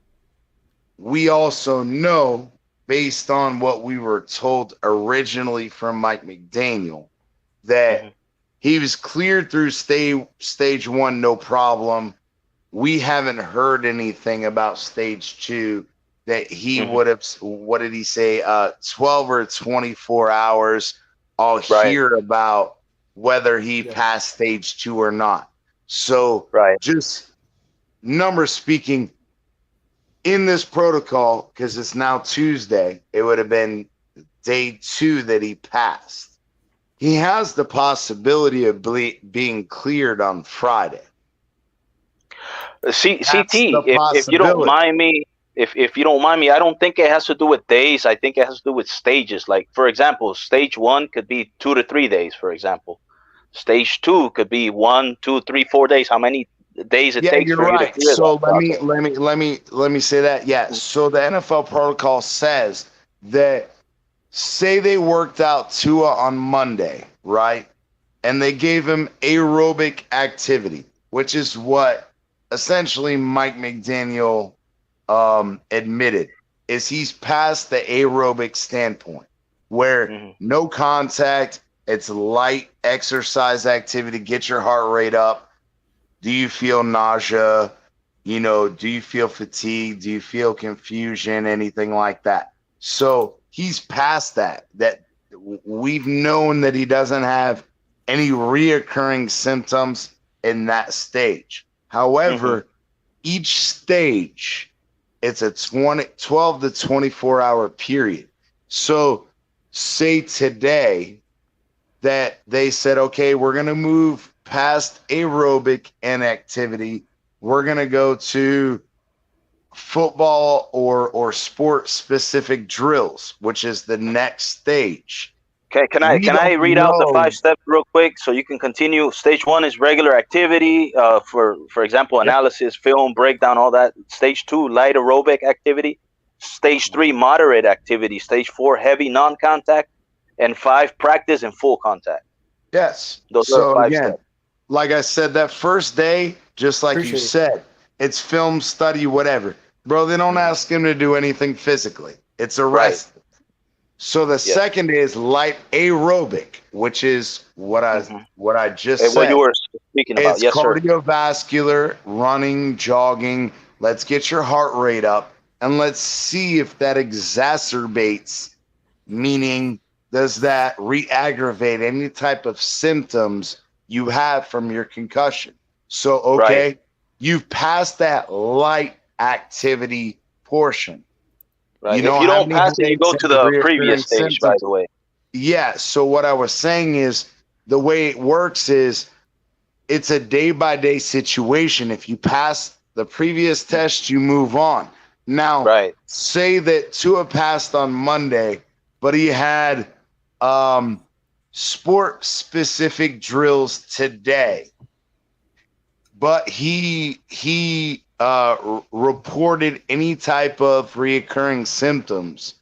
we also know, based on what we were told originally from Mike McDaniel, that he was cleared through stage 1, no problem. We haven't heard anything about stage 2 that he would have, what did he say, 12 or 24 hours. I'll hear about whether he passed stage 2 or not. So just number speaking, in this protocol, because it's now Tuesday, it would have been day 2 that he passed. He has the possibility of being cleared on Friday. CT, if you don't mind me, if you don't mind me, I don't think it has to do with days. I think it has to do with stages. Like, for example, stage 1 could be 2 to 3 days, for example. Stage 2 could be 1, 2, 3, 4 days. How many days it takes for you to clear So that? let me say that. Yeah. So the NFL protocol says that, say they worked out Tua on Monday, right? And they gave him aerobic activity, which is what essentially Mike McDaniel admitted, is he's past the aerobic standpoint where no contact, it's light exercise activity, get your heart rate up. Do you feel nausea? You know, do you feel fatigue? Do you feel confusion? Anything like that? So he's past that. That we've known that he doesn't have any reoccurring symptoms in that stage. However, each stage, it's a 12 to 24 hour period. So say today that they said, okay, we're going to move past aerobic inactivity. We're going to go to football or sport specific drills, which is the next stage. Okay, can I read out the 5 steps real quick so you can continue? Stage 1 is regular activity, for example, analysis, film, breakdown, all that. Stage 2, light aerobic activity. Stage 3, moderate activity. Stage 4, heavy non-contact. And 5, practice and full contact. Yes. Those so are 5 again, steps. like I said, that first day, just like you said, it's film, study, whatever. Bro, they don't ask him to do anything physically. It's a rest. So the second is light aerobic, which is what I just said. What you were speaking about. It's Yes, sir. cardiovascular, running, jogging. Let's get your heart rate up, and let's see if that exacerbates, meaning does that re-aggravate any type of symptoms you have from your concussion? So, okay, you've passed that light activity portion. Right. If you don't pass it, you go to the previous stage, by the way. Yeah. So what I was saying is the way it works is it's a day-by-day situation. If you pass the previous test, you move on. Now, say that Tua passed on Monday, but he had sport-specific drills today. But he reported any type of reoccurring symptoms.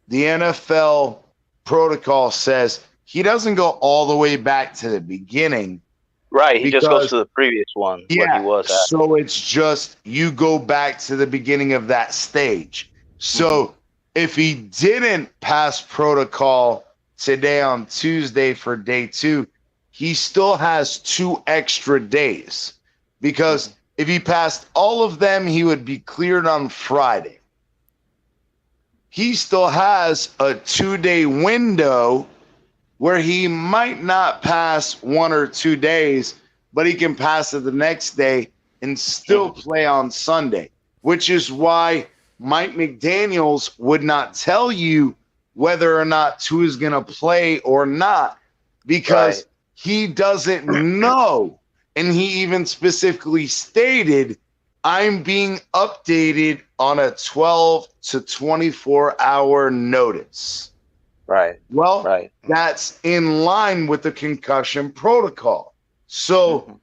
The NFL protocol says he doesn't go all the way back to the beginning. Right, he just goes to the previous one. Yeah, what he was at. So it's just you go back to the beginning of that stage. So if he didn't pass protocol today on Tuesday for day 2, he still has 2 extra days. Because if he passed all of them, he would be cleared on Friday. He still has a 2-day window where he might not pass 1 or 2 days, but he can pass it the next day and still play on Sunday, which is why Mike McDaniels would not tell you whether or not Tua is going to play or not, because he doesn't know. And he even specifically stated, I'm being updated on a 12 to 24 hour notice. Right. Well, that's in line with the concussion protocol. So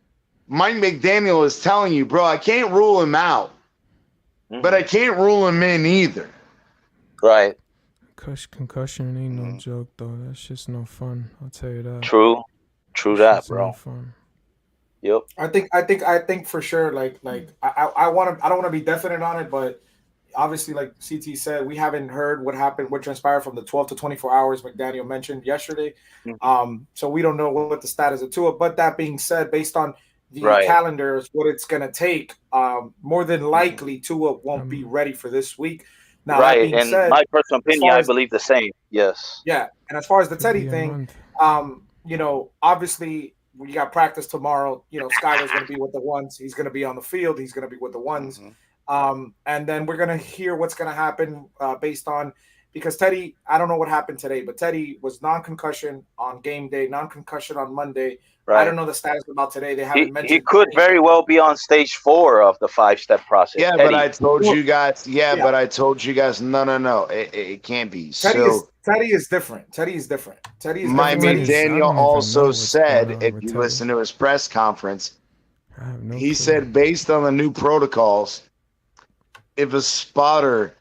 Mike McDaniel is telling you, bro, I can't rule him out, but I can't rule him in either. Right. Concussion ain't no joke, though. That's just no fun. I'll tell you that. True that, bro. No fun. Yep. I think for sure. Like I don't want to be definite on it, but obviously, like CT said, we haven't heard what transpired from the 12 to 24 hours McDaniel mentioned yesterday. So we don't know what the status of Tua. But that being said, based on the calendars, what it's going to take, more than likely Tua won't be ready for this week. Now, that being said, my personal opinion, I believe the same. Yes. Yeah, and as far as the Teddy thing, obviously we got practice tomorrow. Skyler's going to be with the ones. He's going to be on the field. He's going to be with the ones. And then we're going to hear what's going to happen based on because Teddy, I don't know what happened today, but Teddy was non-concussion on game day, non-concussion on Monday. Right. I don't know the status about today. They haven't mentioned. He could very well be on stage 4 of the 5-step process. Yeah, Teddy. but I told you guys. But I told you guys. No. It can't be. Teddy is different. Teddy is different. Mike McDaniel also said, if you listen to his press conference, he said based on the new protocols, if a spotter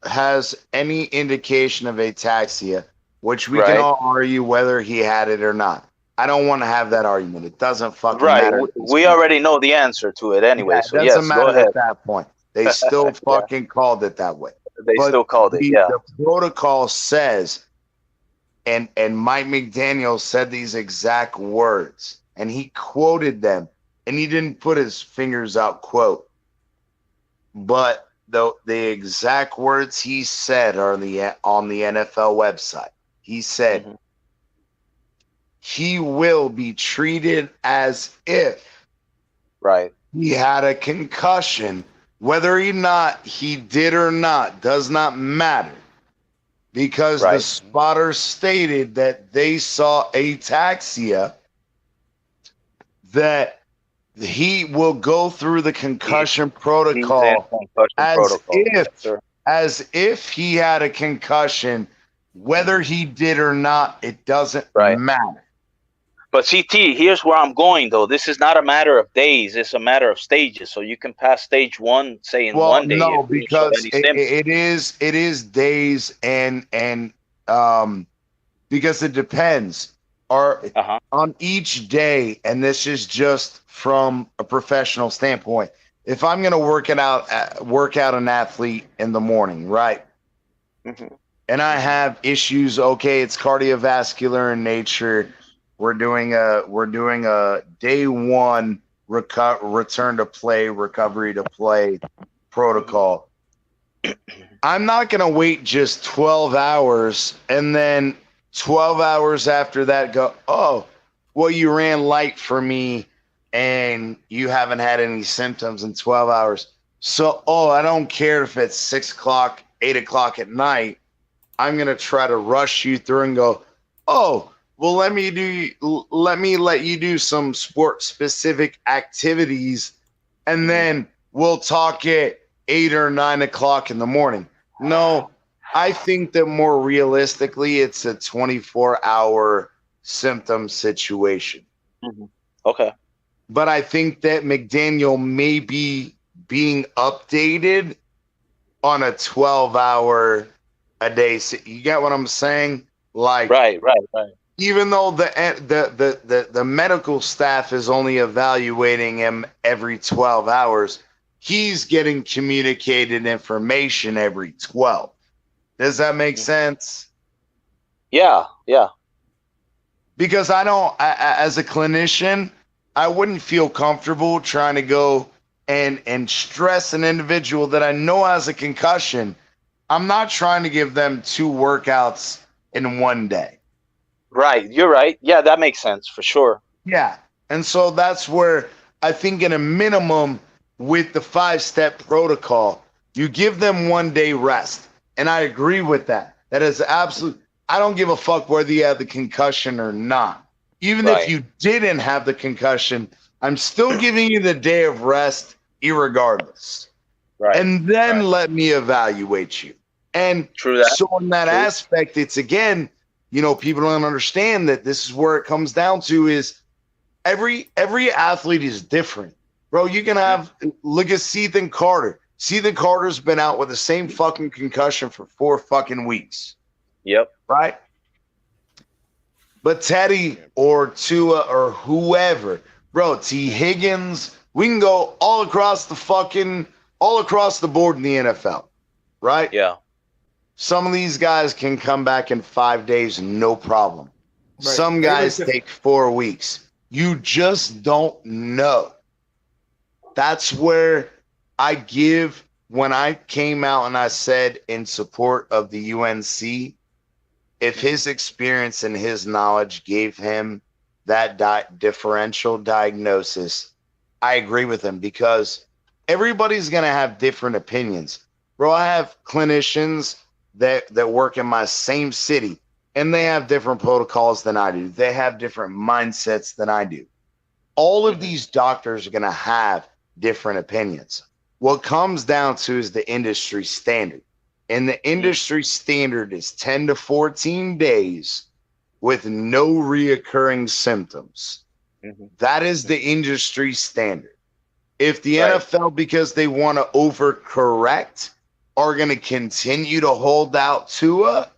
has any indication of ataxia, which we can all argue whether he had it or not. I don't want to have that argument. It doesn't fucking matter. We already know the answer to it anyway. So it doesn't matter at that point. They still fucking called it that way. They still called it, The protocol says, and Mike McDaniel said these exact words, and he quoted them, and he didn't put his fingers out, quote. But the exact words he said are on the NFL website. He said, he will be treated as if he had a concussion. Whether or not he did or not does not matter. Because the spotter stated that they saw ataxia, that he will go through the concussion protocol as if he had a concussion. Whether he did or not, it doesn't matter. But CT, here's where I'm going though. This is not a matter of days; it's a matter of stages. So you can pass stage 1, say in 1 day. No, because it is days and because it depends. On each day, and this is just from a professional standpoint. If I'm going to work out an athlete in the morning, right? And I have issues. Okay, it's cardiovascular in nature. We're doing a day 1 return to play, recovery to play protocol. I'm not going to wait just 12 hours and then 12 hours after that go, oh, well, you ran light for me and you haven't had any symptoms in 12 hours. So, I don't care if it's 6 o'clock, 8 o'clock at night. I'm going to try to rush you through and go, oh, well, let me let you do some sport-specific activities, and then we'll talk at 8 or 9 o'clock in the morning. No, I think that more realistically, it's a 24-hour symptom situation. Okay. But I think that McDaniel may be being updated on a 12-hour a day. You get what I'm saying? Like, right. Even though the medical staff is only evaluating him every 12 hours, he's getting communicated information every 12. Does that make sense? Yeah. Because as a clinician, I wouldn't feel comfortable trying to go and stress an individual that I know has a concussion. I'm not trying to give them 2 workouts in 1 day. Right, you're right. Yeah, that makes sense for sure. Yeah, and so that's where I think in a minimum with the 5-step protocol, you give them 1 day rest. And I agree with that. That is absolute. I don't give a fuck whether you have the concussion or not. Even if you didn't have the concussion, I'm still giving you the day of rest irregardless. Right. And then let me evaluate you. And so in that aspect, it's again, people don't understand that this is where it comes down to is every athlete is different. Bro, you can look at Ethan Carter. Ethan Carter's been out with the same fucking concussion for 4 fucking weeks. Yep. Right? But Teddy or Tua or whoever, Bro, T. Higgins, we can go all across the board in the NFL, right? Yeah. Some of these guys can come back in 5 days, no problem. Right. Some guys take 4 weeks. You just don't know. That's where when I came out and I said in support of the UNC, if his experience and his knowledge gave him that differential diagnosis, I agree with him, because everybody's going to have different opinions. Bro, I have clinicians that work in my same city, and they have different protocols than I do. They have different mindsets than I do. All of these doctors are going to have different opinions. What comes down to is the industry standard. And the industry standard is 10 to 14 days with no reoccurring symptoms. That is the industry standard. If the NFL, because they want to overcorrect, are going to continue to hold out Tua,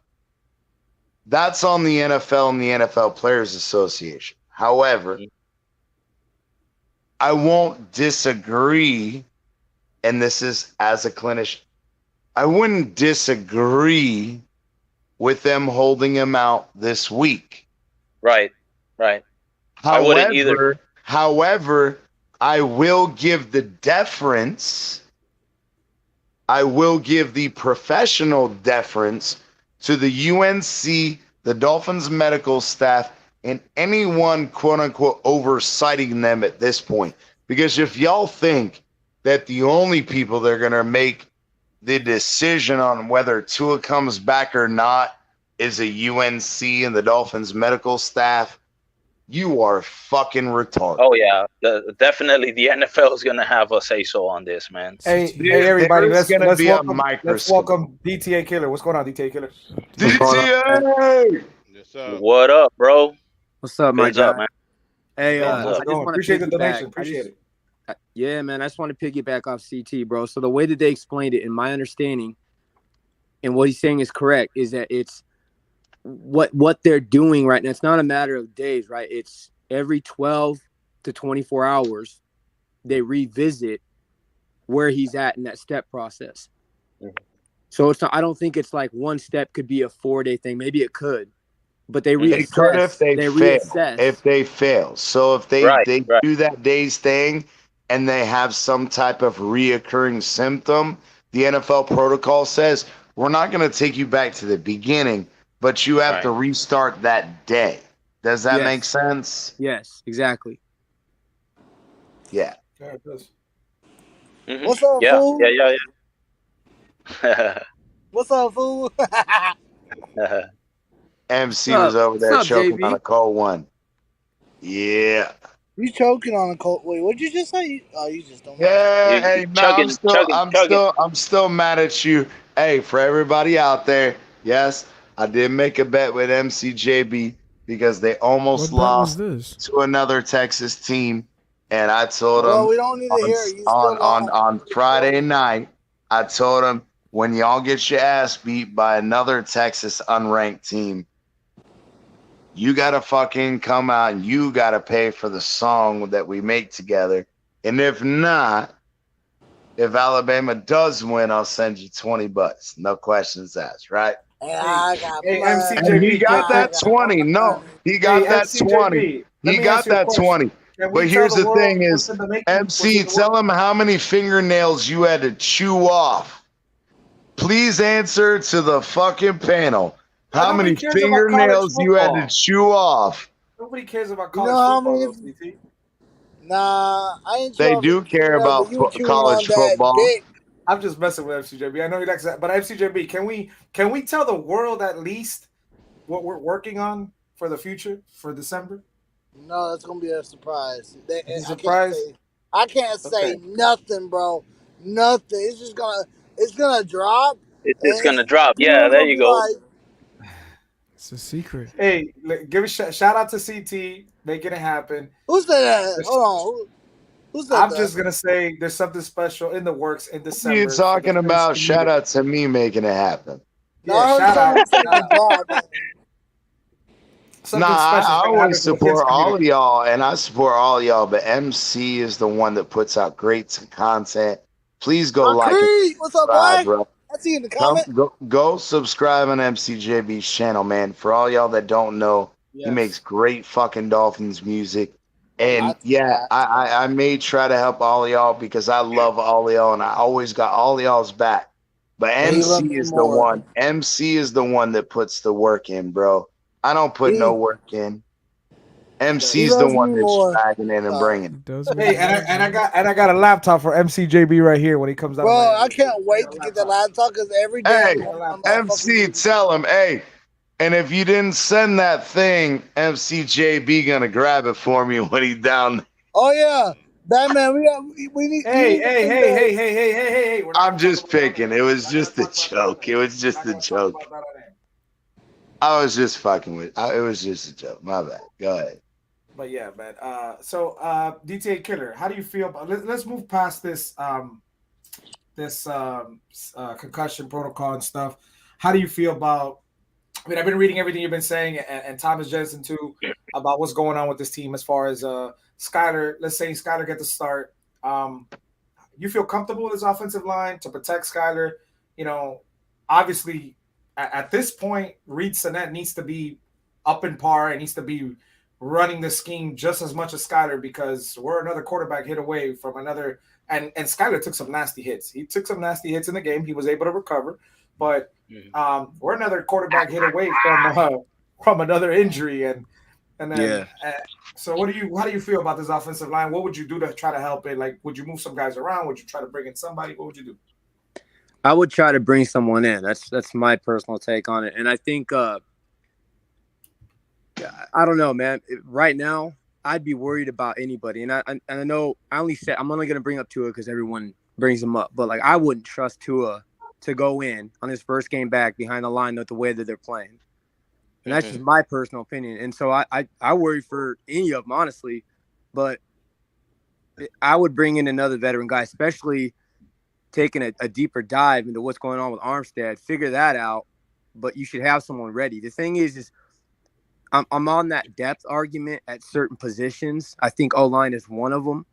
that's on the NFL and the NFL Players Association. However, I won't disagree, and this is as a clinician, I wouldn't disagree with them holding him out this week. Right. I wouldn't either. However, I will give the deference, I will give the professional deference to the UNC, the Dolphins medical staff, and anyone, quote unquote, oversighting them at this point. Because if y'all think that the only people that are going to make the decision on whether Tua comes back or not is a UNC and the Dolphins medical staff, you are fucking retarded. Oh yeah, definitely the NFL is gonna have a say so on this, man. Hey everybody, let's welcome DTA Killer. What's going on, DTA Killer? DTA! Yes, sir. What up, bro? What's up, my Phins guy? up, man. Hey, appreciate the donation. Appreciate it. Yeah, man. I just want to piggyback off CT, bro. So the way that they explained it, in my understanding, and what he's saying is correct, is that it's what they're doing right now. It's not a matter of days, right? It's every 12 to 24 hours they revisit where he's at in that step process. So it's not, I don't think it's like one step could be a 4-day thing. Maybe it could, but they reassess. It could if they fail. Reassess. If they fail. So if they do that day's thing and they have some type of reoccurring symptom, the NFL protocol says, we're not going to take you back to the beginning, but you have to restart that day. Does that make sense? Yes, exactly. Yeah. Yeah, it does. What's up, fool? Yeah. What's up, fool? MC was over there choking on a cold one. Yeah. You choking on a cold? Wait, what'd you just say? Oh, you just don't. Yeah. Hey, no, I'm still mad at you. Hey, for everybody out there, yes, I did make a bet with MCJB because they almost lost to another Texas team, and I told them we don't need to hear it. on Friday night. I told them, when y'all get your ass beat by another Texas unranked team, you got to fucking come out and you got to pay for the song that we make together. And if not, if Alabama does win, I'll send you $20. No questions asked, right? MCJB, he got that 20. No, he got that 20. He got that 20. But here's the thing is, MC, tell him how many fingernails you had to chew off. Please answer to the fucking panel. How many fingernails you had to chew off? Nobody cares about college football. Nah, I ain't. They do care about college football. I'm just messing with MCJB. I know you're not, but MCJB, can we tell the world at least what we're working on for the future for December? No, that's gonna be a surprise. Surprise? I can't say nothing, bro. Nothing. It's just gonna drop. It's gonna drop. Yeah, there you go. It's a secret. Hey, give a shout out to CT making it happen. Who's that? Hold on. Who's that? I'm just gonna say there's something special in the works in December. You're talking about shout out to me making it happen. Yeah, shout out. something special. I always support all of y'all, and I support all of y'all. But MC is the one that puts out great content. Please go like and What's up, subscribe, boy? bro. I see you in the comment. Go subscribe on MCJB's channel, man. For all y'all that don't know, he makes great fucking Dolphins music. And I may try to help all of y'all because I love all of y'all, and I always got all of y'all's back. But MC is the one. MC is the one that puts the work in, bro. I don't put no work in. MC's the one that's dragging in and bringing. Hey, and I got a laptop for MCJB right here when he comes out. Bro, I can't wait to get that laptop because every day. Hey, MC, tell him, hey. And if you didn't send that thing, MCJB gonna grab it for me when he's down. Oh yeah, Batman. We need. Hey. I'm just picking. It was just a joke. It was just a joke. I was just fucking with. It was just a joke. My bad. Go ahead. But yeah, man. So DTA Killer, how do you feel about? Let's move past this concussion protocol and stuff. How do you feel about? I mean, I've been reading everything you've been saying, and Thomas Jensen too, about what's going on with this team as far as Skyler. Let's say Skyler get the start. You feel comfortable with his offensive line to protect Skyler? You know, obviously, at this point, Reed Sinnett needs to be up in par and needs to be running the scheme just as much as Skyler because we're another quarterback hit away from another. And Skyler took some nasty hits. He took some nasty hits in the game. He was able to recover, but we're another quarterback hit away from another injury. And then so how do you feel about this offensive line? What would you do to try to help it? Like, would you move some guys around? Would you try to bring in somebody? What would you do? I would try to bring someone in. That's my personal take on it. And I think I don't know, man. Right now, I'd be worried about anybody. And I know I'm only going to bring up Tua because everyone brings him up. But like, I wouldn't trust Tua to go in on his first game back behind the line with the way that they're playing. And that's just my personal opinion. And so I worry for any of them, honestly. But I would bring in another veteran guy, especially taking a deeper dive into what's going on with Armstead. Figure that out. But you should have someone ready. The thing is I'm on that depth argument at certain positions. I think O-line is one of them.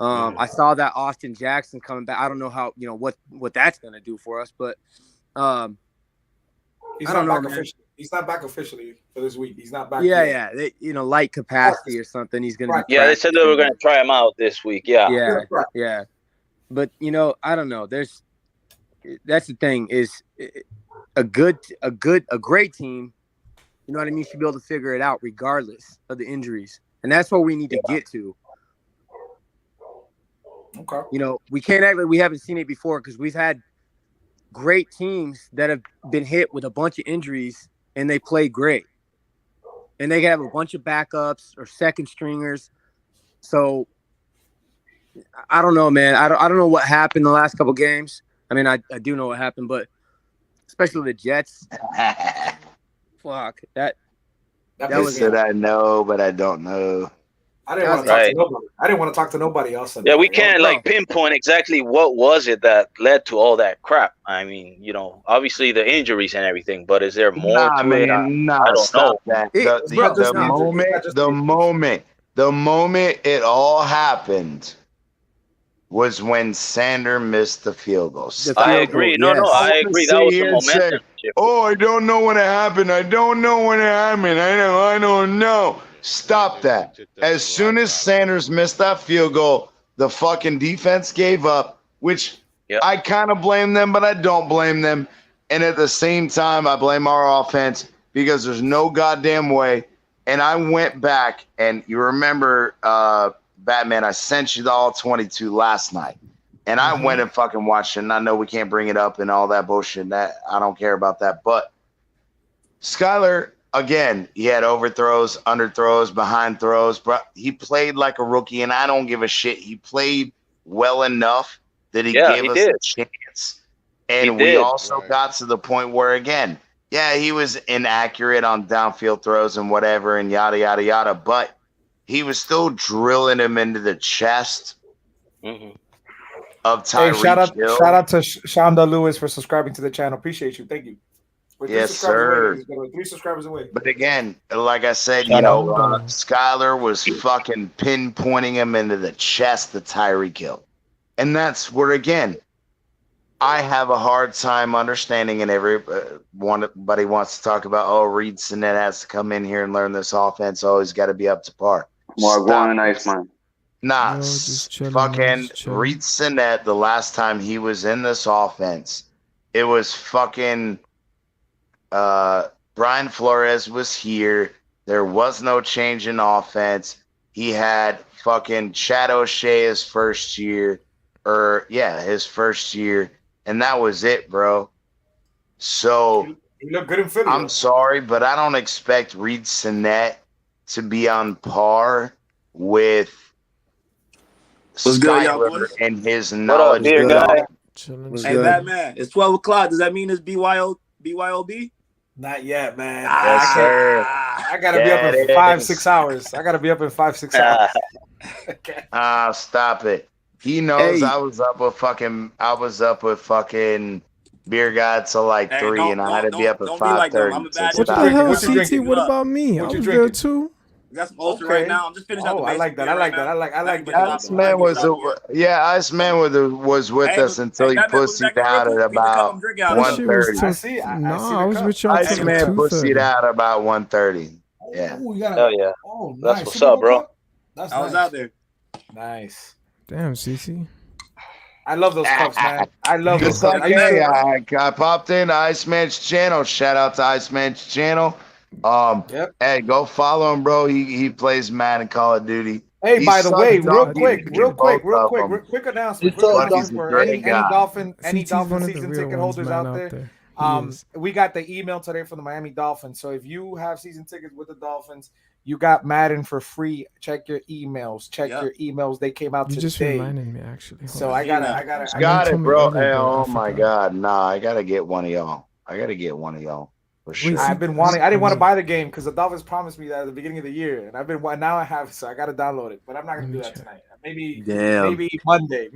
I saw that Austin Jackson coming back. I don't know how, what that's going to do for us, but I don't know, man. He's not back officially for this week. He's not back. Yeah. Light capacity or something. He's going to be. Yeah, they said they were going to try him out this week. Yeah. But I don't know. That's the thing is a great team. You know what I mean? Should be able to figure it out regardless of the injuries, and that's what we need to get to. Okay. We can't act like we haven't seen it before because we've had great teams that have been hit with a bunch of injuries and they play great. And they have a bunch of backups or second stringers. So I don't know, man. I don't know what happened the last couple games. I mean, I do know what happened, but especially the Jets. Fuck. That was said I know, but I don't know. I didn't want to talk to nobody. I didn't want to talk to nobody else. Yeah, we can't pinpoint exactly what was it that led to all that crap. I mean, obviously the injuries and everything, but is there more to it? I don't know. That. The moment it all happened was when Sander missed the field goal. I agree. I agree. That was the momentum. I don't know when it happened. I don't know. Stop that. As soon as Sanders missed that field goal, the fucking defense gave up, which I kind of blame them, but I don't blame them. And at the same time, I blame our offense because there's no goddamn way. And I went back, and you remember, Batman, I sent you the all 22 last night. And I went and fucking watched it. And I know we can't bring it up and all that bullshit. That I don't care about that. But Skyler, again, he had overthrows, underthrows, behind throws. But he played like a rookie, and I don't give a shit. He played well enough that he gave us a chance. And we also got to the point where, again, he was inaccurate on downfield throws and whatever and yada, yada, yada. But he was still drilling him into the chest of Tyreek Hey, shout out to Shonda Lewis for subscribing to the channel. Appreciate you. Thank you. We're Yes, sir. 3 subscribers away. But again, like I said, Shout out. Skyler was fucking pinpointing him into the chest, the Tyreek Hill. And that's where, again, I have a hard time understanding, and everybody wants to talk about, oh, Reed Sinnett has to come in here and learn this offense. Oh, he's got to be up to par. Well, go on, nice man. Nah, Yo, just chilling, fucking just chilling. Reed Sinnett, the last time he was in this offense, it was fucking Brian Flores was here. There was no change in offense. He had fucking Chad O'Shea his first year. His first year. And that was it, bro. So he looked good in Philly. I'm sorry, but I don't expect Reed Sinnett to be on par with Skyler and his knowledge. What up, dear guy? Hey, Batman, it's 12 o'clock. Does that mean it's BYOB? Not yet, man. Yes, sir. I gotta be up in 5-6 hours. I gotta be up in 5-6 hours. Stop it. He knows I was up with fucking beer guy till like 3, and I had to be up at 5:30. What the hell, CT? What about me? I was there too. We got some ulcer right now. I'm just finishing up the I like that. I like that. I like that. Iceman was with us until he pussied out at about 1:30. I was with y'all. Iceman pussied out about 1:30. Yeah. Hell yeah. That's what's up, bro. I was out there. Nice. Damn, CC. I love those cups, man. I love those Just cups. like I popped in Iceman's channel. Shout out to Iceman's channel. Hey, go follow him, bro. He plays Madden Call of Duty. Hey, by the way, real quick announcement. For any Dolphin season ticket holders out there. We got the email today from the Miami Dolphins. So if you have season tickets with the Dolphins, you got Madden for free. Check your emails. Your emails. They came out today. You just reminded me, actually. So I gotta. Got it, bro. Hey, oh my God, nah! I gotta get one of y'all. For sure. I didn't want to buy the game because the Dolphins promised me that at the beginning of the year, and now I have it, so I got to download it. But I'm not gonna do that tonight. Maybe Monday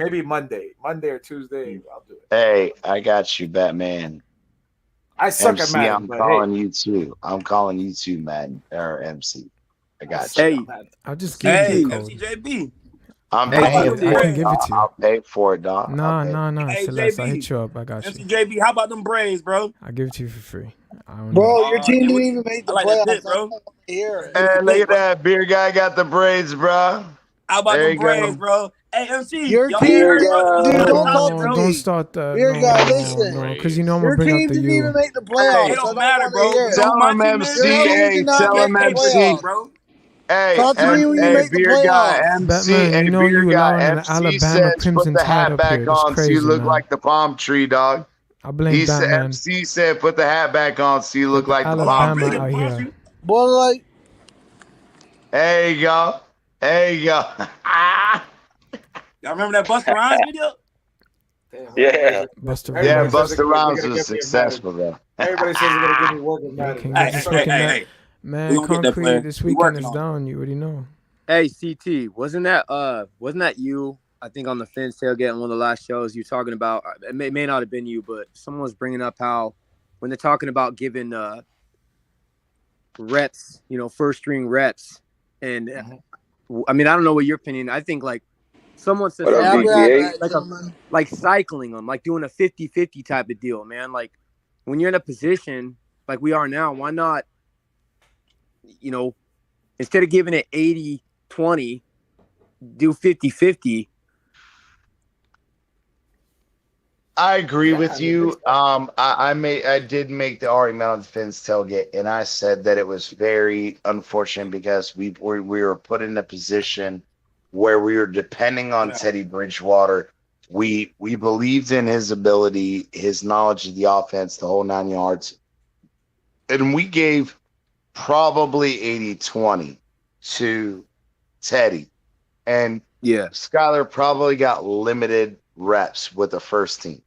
or Tuesday. I'll do it. Hey, I got you, Batman. I suck MC, at Madden. I'm calling you too. I'm calling you too, Madden or MC. I got you. Hey, I'll just give you the code. MCJB. I'm paying for I it. can give it to you. I'll pay for it, dog. Nah. Hey, Celeste, I'll JB. hit you up. I got you. MCJB, how about them Braves, bro? I'll give it to you for free. Bro, your team didn't even make the playoffs. That, bro. Hey, look at that. Beer guy got the braids, bro. How about them Braves, bro? Hey, MC. Your y'all team, heard, dude, don't talk to me. Don't start that. Your guy, listen. Because you know I'm Your gonna bring team up the didn't even U. make the playoffs. It don't matter, bro. Tell him MC. Hey, tell him MC. Bro. Hey, talk to me when you make the beer guy, playoffs. MC, Batman, you know beer you guy, allowing the MC Alabama says Crimson put the Tide hat up back here. That's on so crazy, you look man. like the palm tree, dog. I blame Batman. MC said put the hat back on so you look like the palm Alabama tree. out here. Boy, like, There you go. Y'all remember that Busta Rhymes video? Yeah. Busta Rhymes was successful, though. Everybody says they're gonna give me work with Madden. Hey. Man, Concrete this weekend is down. You already know. Hey, CT, wasn't that you? I think on the Phins tailgate on one of the last shows, you talking about. It may not have been you, but someone was bringing up how when they're talking about giving reps, first string reps, and I mean, I don't know what your opinion. I think like someone said like cycling them, like doing a 50-50 type of deal, man. Like when you're in a position like we are now, why not? Instead of giving it 80-20, do 50-50. I agree with you. I did make the argument on the Phins tailgate, and I said that it was very unfortunate because we were put in a position where we were depending on Teddy Bridgewater. We believed in his ability, his knowledge of the offense, the whole 9 yards, and we gave probably 80-20 to Teddy. And Skyler probably got limited reps with the first team.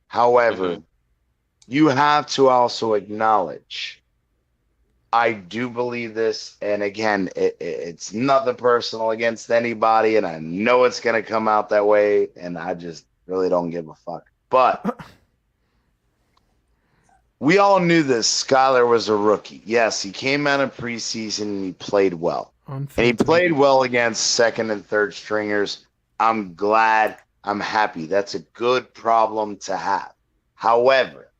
However, you have to also acknowledge, I do believe this, and again, it's nothing personal against anybody, and I know it's going to come out that way, and I just really don't give a fuck. But we all knew this. Skylar was a rookie. Yes, he came out of preseason and he played well. And he played well against second and third stringers. I'm glad. I'm happy. That's a good problem to have. However,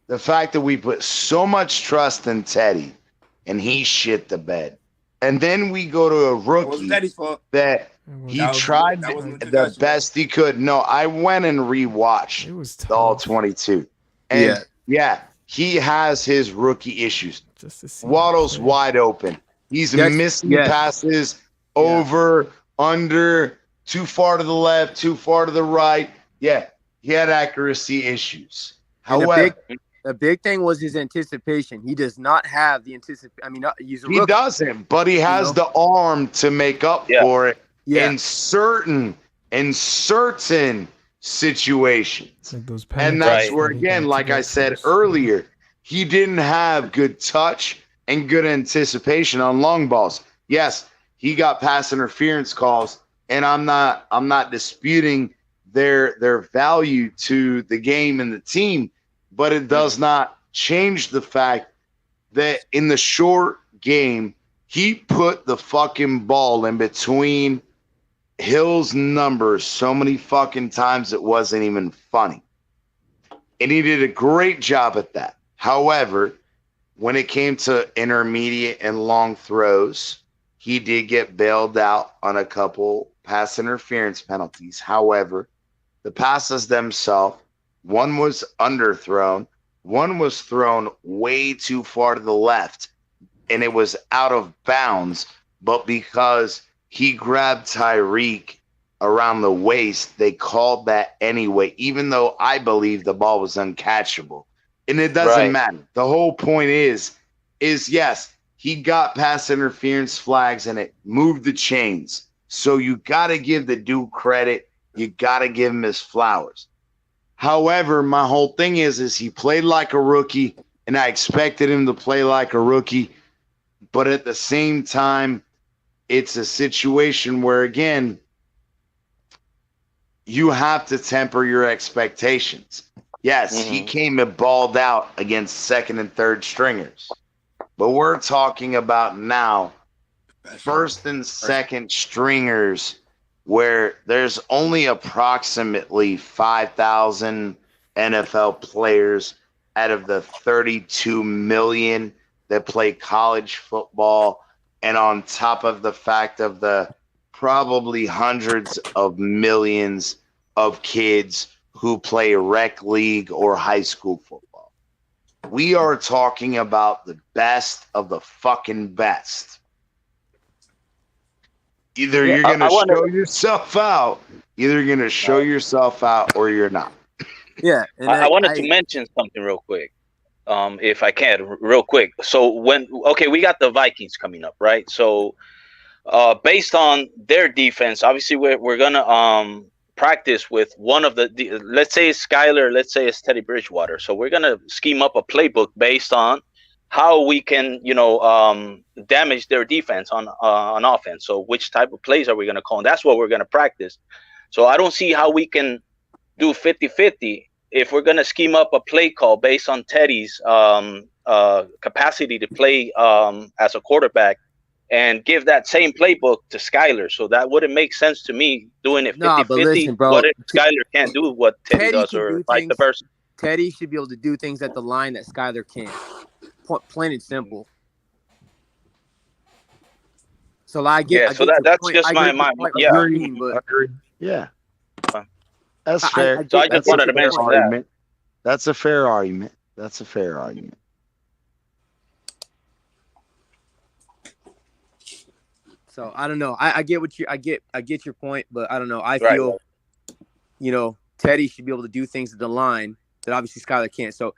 the fact that we put so much trust in Teddy and he shit the bed. And then we go to a rookie that he tried the best he could. No, I went and rewatched the All-22. And yeah, he has his rookie issues. Waddle's wide open. He's missing passes over, under, too far to the left, too far to the right. Yeah, he had accuracy issues. However, the big thing was his anticipation. He does not have the anticipation. I mean, he's a rookie. He doesn't, but he has the arm to make up for it in certain situations. And that's where, again, like I said earlier, he didn't have good touch and good anticipation on long balls. Yes, he got pass interference calls, and I'm not disputing their value to the game and the team, but it does not change the fact that in the short game, he put the fucking ball in between Hill's numbers so many fucking times it wasn't even funny. And he did a great job at that. However, when it came to intermediate and long throws, he did get bailed out on a couple pass interference penalties. However, the passes themselves, one was underthrown, one was thrown way too far to the left, and it was out of bounds. But because he grabbed Tyreek around the waist, they called that anyway, even though I believe the ball was uncatchable. And it doesn't matter. The whole point is yes, he got pass interference flags and it moved the chains. So you got to give the dude credit. You got to give him his flowers. However, my whole thing is he played like a rookie, and I expected him to play like a rookie. But at the same time, it's a situation where, again, you have to temper your expectations. Yes, he came and balled out against second and third stringers. But we're talking about now first and second stringers, where there's only approximately 5,000 NFL players out of the 32 million that play college football, and on top of the fact of the probably hundreds of millions of kids who play rec league or high school football. We are talking about the best of the fucking best. Either you're going to show yourself out, or you're not. Yeah. And I wanted to mention something real quick, if I can, real quick. So we got the Vikings coming up, right? So based on their defense, obviously we're going to practice with one of the, let's say it's Skyler, let's say it's Teddy Bridgewater. So we're going to scheme up a playbook based on how we can, damage their defense on offense. So which type of plays are we going to call? And that's what we're going to practice. So I don't see how we can do 50-50 if we're going to scheme up a play call based on Teddy's capacity to play as a quarterback and give that same playbook to Skyler. So that wouldn't make sense to me doing it 50-50. But listen, bro, what if Skyler can't do what Teddy does, or vice versa? Teddy should be able to do things at the line that Skyler can't. Plain and simple. So I get. So that's just my Agreed. Yeah. That's fair. So I just wanted to mention that. That's a fair argument. That's a fair argument. So I don't know. I get what I get your point, but I don't know. I feel, Teddy should be able to do things at the line that obviously Skyler can't. So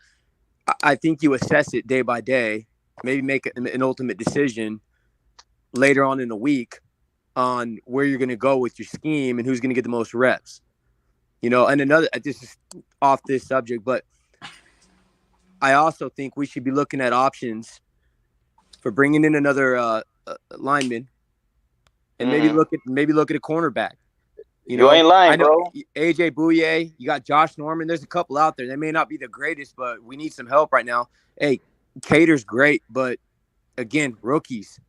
I think you assess it day by day, maybe make an ultimate decision later on in the week on where you're going to go with your scheme and who's going to get the most reps. And another, this is off this subject, but I also think we should be looking at options for bringing in another lineman, and maybe look at a cornerback. You ain't lying, bro. AJ Bouye, you got Josh Norman. There's a couple out there. They may not be the greatest, but we need some help right now. Hey, Cater's great, but again, rookies.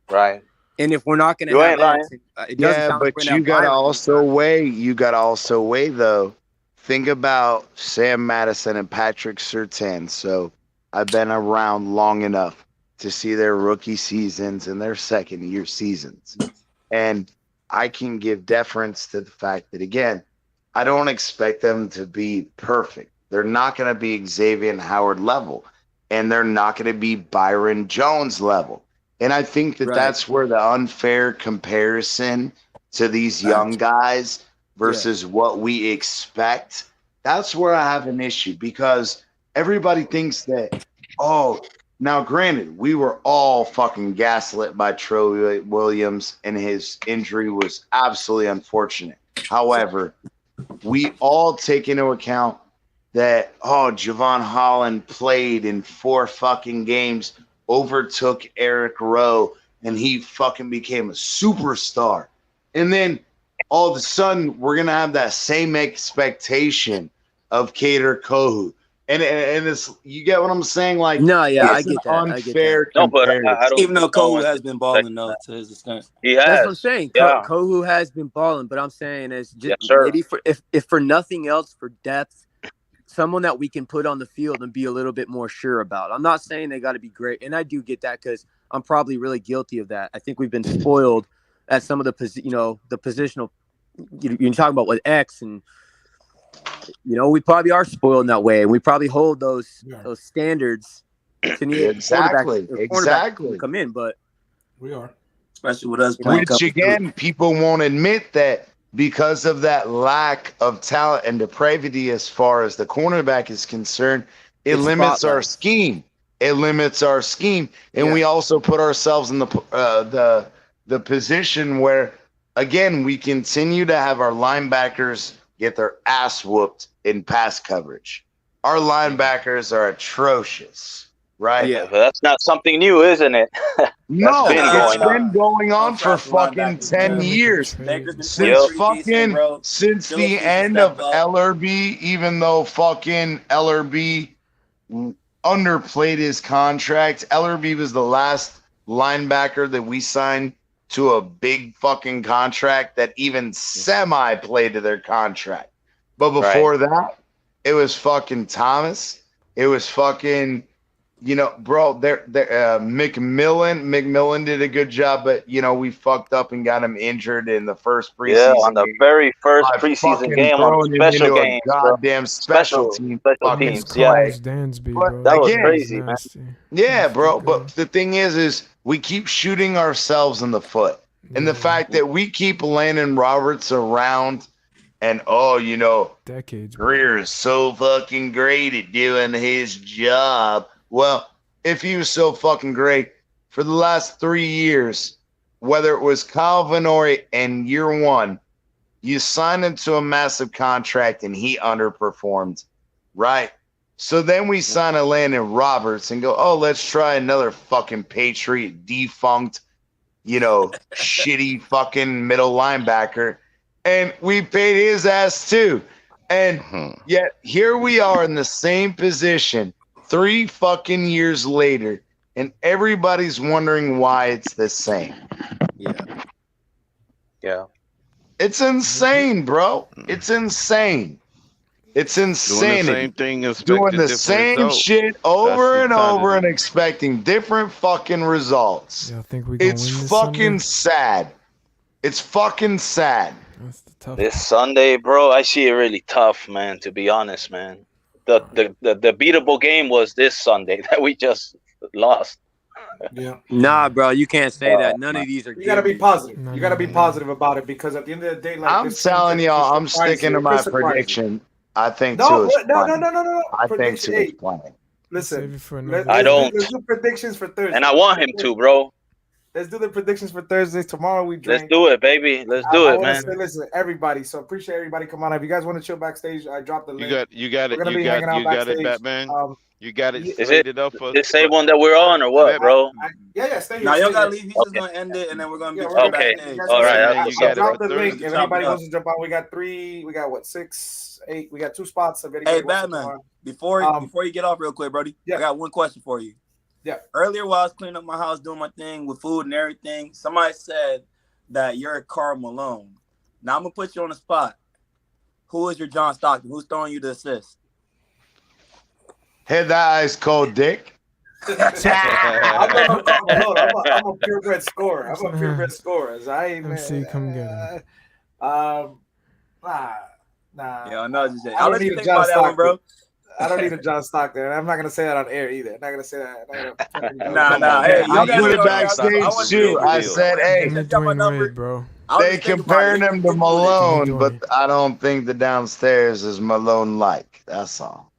Right. And if we're not going to You have ain't lying. it doesn't Yeah, sound like but we're gonna you have gotta Byron also weigh. You gotta also weigh though. Think about Sam Madison and Patrick Surtain. So I've been around long enough to see their rookie seasons and their second year seasons, and I can give deference to the fact that again, I don't expect them to be perfect. They're not going to be Xavier Howard level, and they're not going to be Byron Jones level. And I think that that's where the unfair comparison to these young guys versus what we expect, that's where I have an issue because everybody thinks that, oh, now granted, we were all fucking gaslit by Troy Williams and his injury was absolutely unfortunate. However, we all take into account that, oh, Javon Holland played in 4 fucking games, overtook Eric Rowe, and he fucking became a superstar. And then all of a sudden, we're going to have that same expectation of Kader Kohu. And it's, you get what I'm saying? Like, no, yeah, it's I get an that. unfair No, but comparison. I don't. Even though Kohu has been balling though to his extent. He has. That's what I'm saying. Yeah. Kohu has been balling, but I'm saying is just Yes, sir. maybe for if for nothing else, for depth, someone that we can put on the field and be a little bit more sure about. I'm not saying they got to be great, and I do get that because I'm probably really guilty of that. I think we've been spoiled at some of the the positional. You're talking about with X, and we probably are spoiled in that way, and we probably hold those standards to need Exactly. quarterback to come in, but we are, especially with us playing. Which again, people won't admit that because of that lack of talent and depravity as far as the cornerback is concerned, it limits our scheme. It limits our scheme, and we also put ourselves in the position where, again, we continue to have our linebackers get their ass whooped in pass coverage. Our linebackers are atrocious, right? Yeah, but that's not something new, isn't it? No, That's it's been going on for fucking 10 years. Since the end of LRB, even though fucking LRB underplayed his contract, LRB was the last linebacker that we signed to a big fucking contract that even semi played to their contract. But before that, it was fucking Thomas. It was fucking, bro, McMillan did a good job, but we fucked up and got him injured in the first preseason. Yeah, on the very first preseason game on special game. Goddamn special teams. Yeah. That was crazy, man. Yeah, bro. But the thing is we keep shooting ourselves in the foot. And the fact that we keep Landon Roberts around and, decades. Greer is so fucking great at doing his job. Well, if he was so fucking great for the last 3 years, whether it was Kyle Vannori in year 1, you signed him to a massive contract and he underperformed, right? So then we sign a Landon Roberts and go, oh, let's try another fucking Patriot defunct, shitty fucking middle linebacker. And we paid his ass too. And yet here we are in the same position 3 fucking years later, and everybody's wondering why it's the same. Yeah. It's insane, bro. It's insane. It's insane. Doing the same thing, doing the same shit over and over and expecting different fucking results. Yeah, I think we it's fucking sad. It's fucking sad. This Sunday, bro, I see it really tough, man, to be honest, man. The beatable game was this Sunday that we just lost. Yeah. Nah, bro, you can't say that. None of these are. You gotta be positive. You gotta be positive about it because at the end of the day, like I'm telling y'all, I'm sticking to my prediction. I think no. I think Tua is playing. Listen, I don't. Let's do predictions for Thursday. And I want him to, bro. Let's do the predictions for Thursday. Tomorrow we drink. Let's do it, baby. Let's do it, man. Listen, everybody. So appreciate everybody. Come on. If you guys want to chill backstage, I dropped the link. You got it. We're gonna be hanging out backstage. It, Batman. You got it. Is it the same one that we're on, or what, bro? Yeah. Stay here. Now y'all gotta leave. He's just gonna end it, and then we're gonna be okay. backstage. All right. You got drop the link. If anybody wants to jump on, we got 6, 8. We got 2 spots. Hey, Batman. Before you get off real quick, Brody. I got one question for you. Yeah. Earlier, while I was cleaning up my house, doing my thing with food and everything, somebody said that you're Karl Malone. Now I'm gonna put you on the spot. Who is your John Stockton? Who's throwing you the assist? Hit that ice cold dick. I'm a purebred scorer. I'm a purebred scorer. MC, come get him. Nah. Yeah, no, just I don't need a John Stockton, bro. I don't need a John Stockton. I'm not gonna say that on air either. I'm not gonna say that. Nah. Hey, I put it backstage too. I said, hey, Wade, bro. they comparing him to Malone, but I don't think the downstairs is Malone-like. That's all.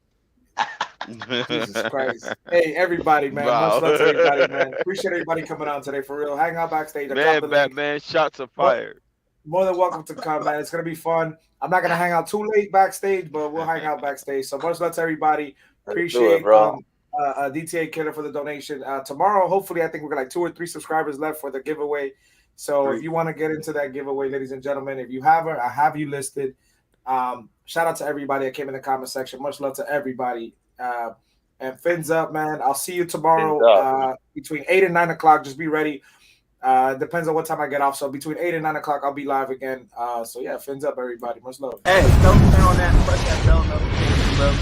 Jesus Christ. Hey, everybody, man. Much love to everybody, man. Appreciate everybody coming on today, for real. Hang out backstage. Man, shots are fired. More than welcome to come, man. It's going to be fun. I'm not going to hang out too late backstage, but we'll hang out backstage. So much love to everybody. Appreciate DTA Killer for the donation. Tomorrow, hopefully, I think we're got like 2 or 3 subscribers left for the giveaway. So if you want to get into that giveaway, ladies and gentlemen, if you haven't, I have you listed. Shout out to everybody that came in the comment section. Much love to everybody. And Fins up, man. I'll see you tomorrow between 8 and 9 o'clock. Just be ready. Depends on what time I get off. So between 8 and 9 o'clock, I'll be live again. So yeah, Fins up, everybody. Much love. Hey, don't turn on that. Press that bell notification, bro.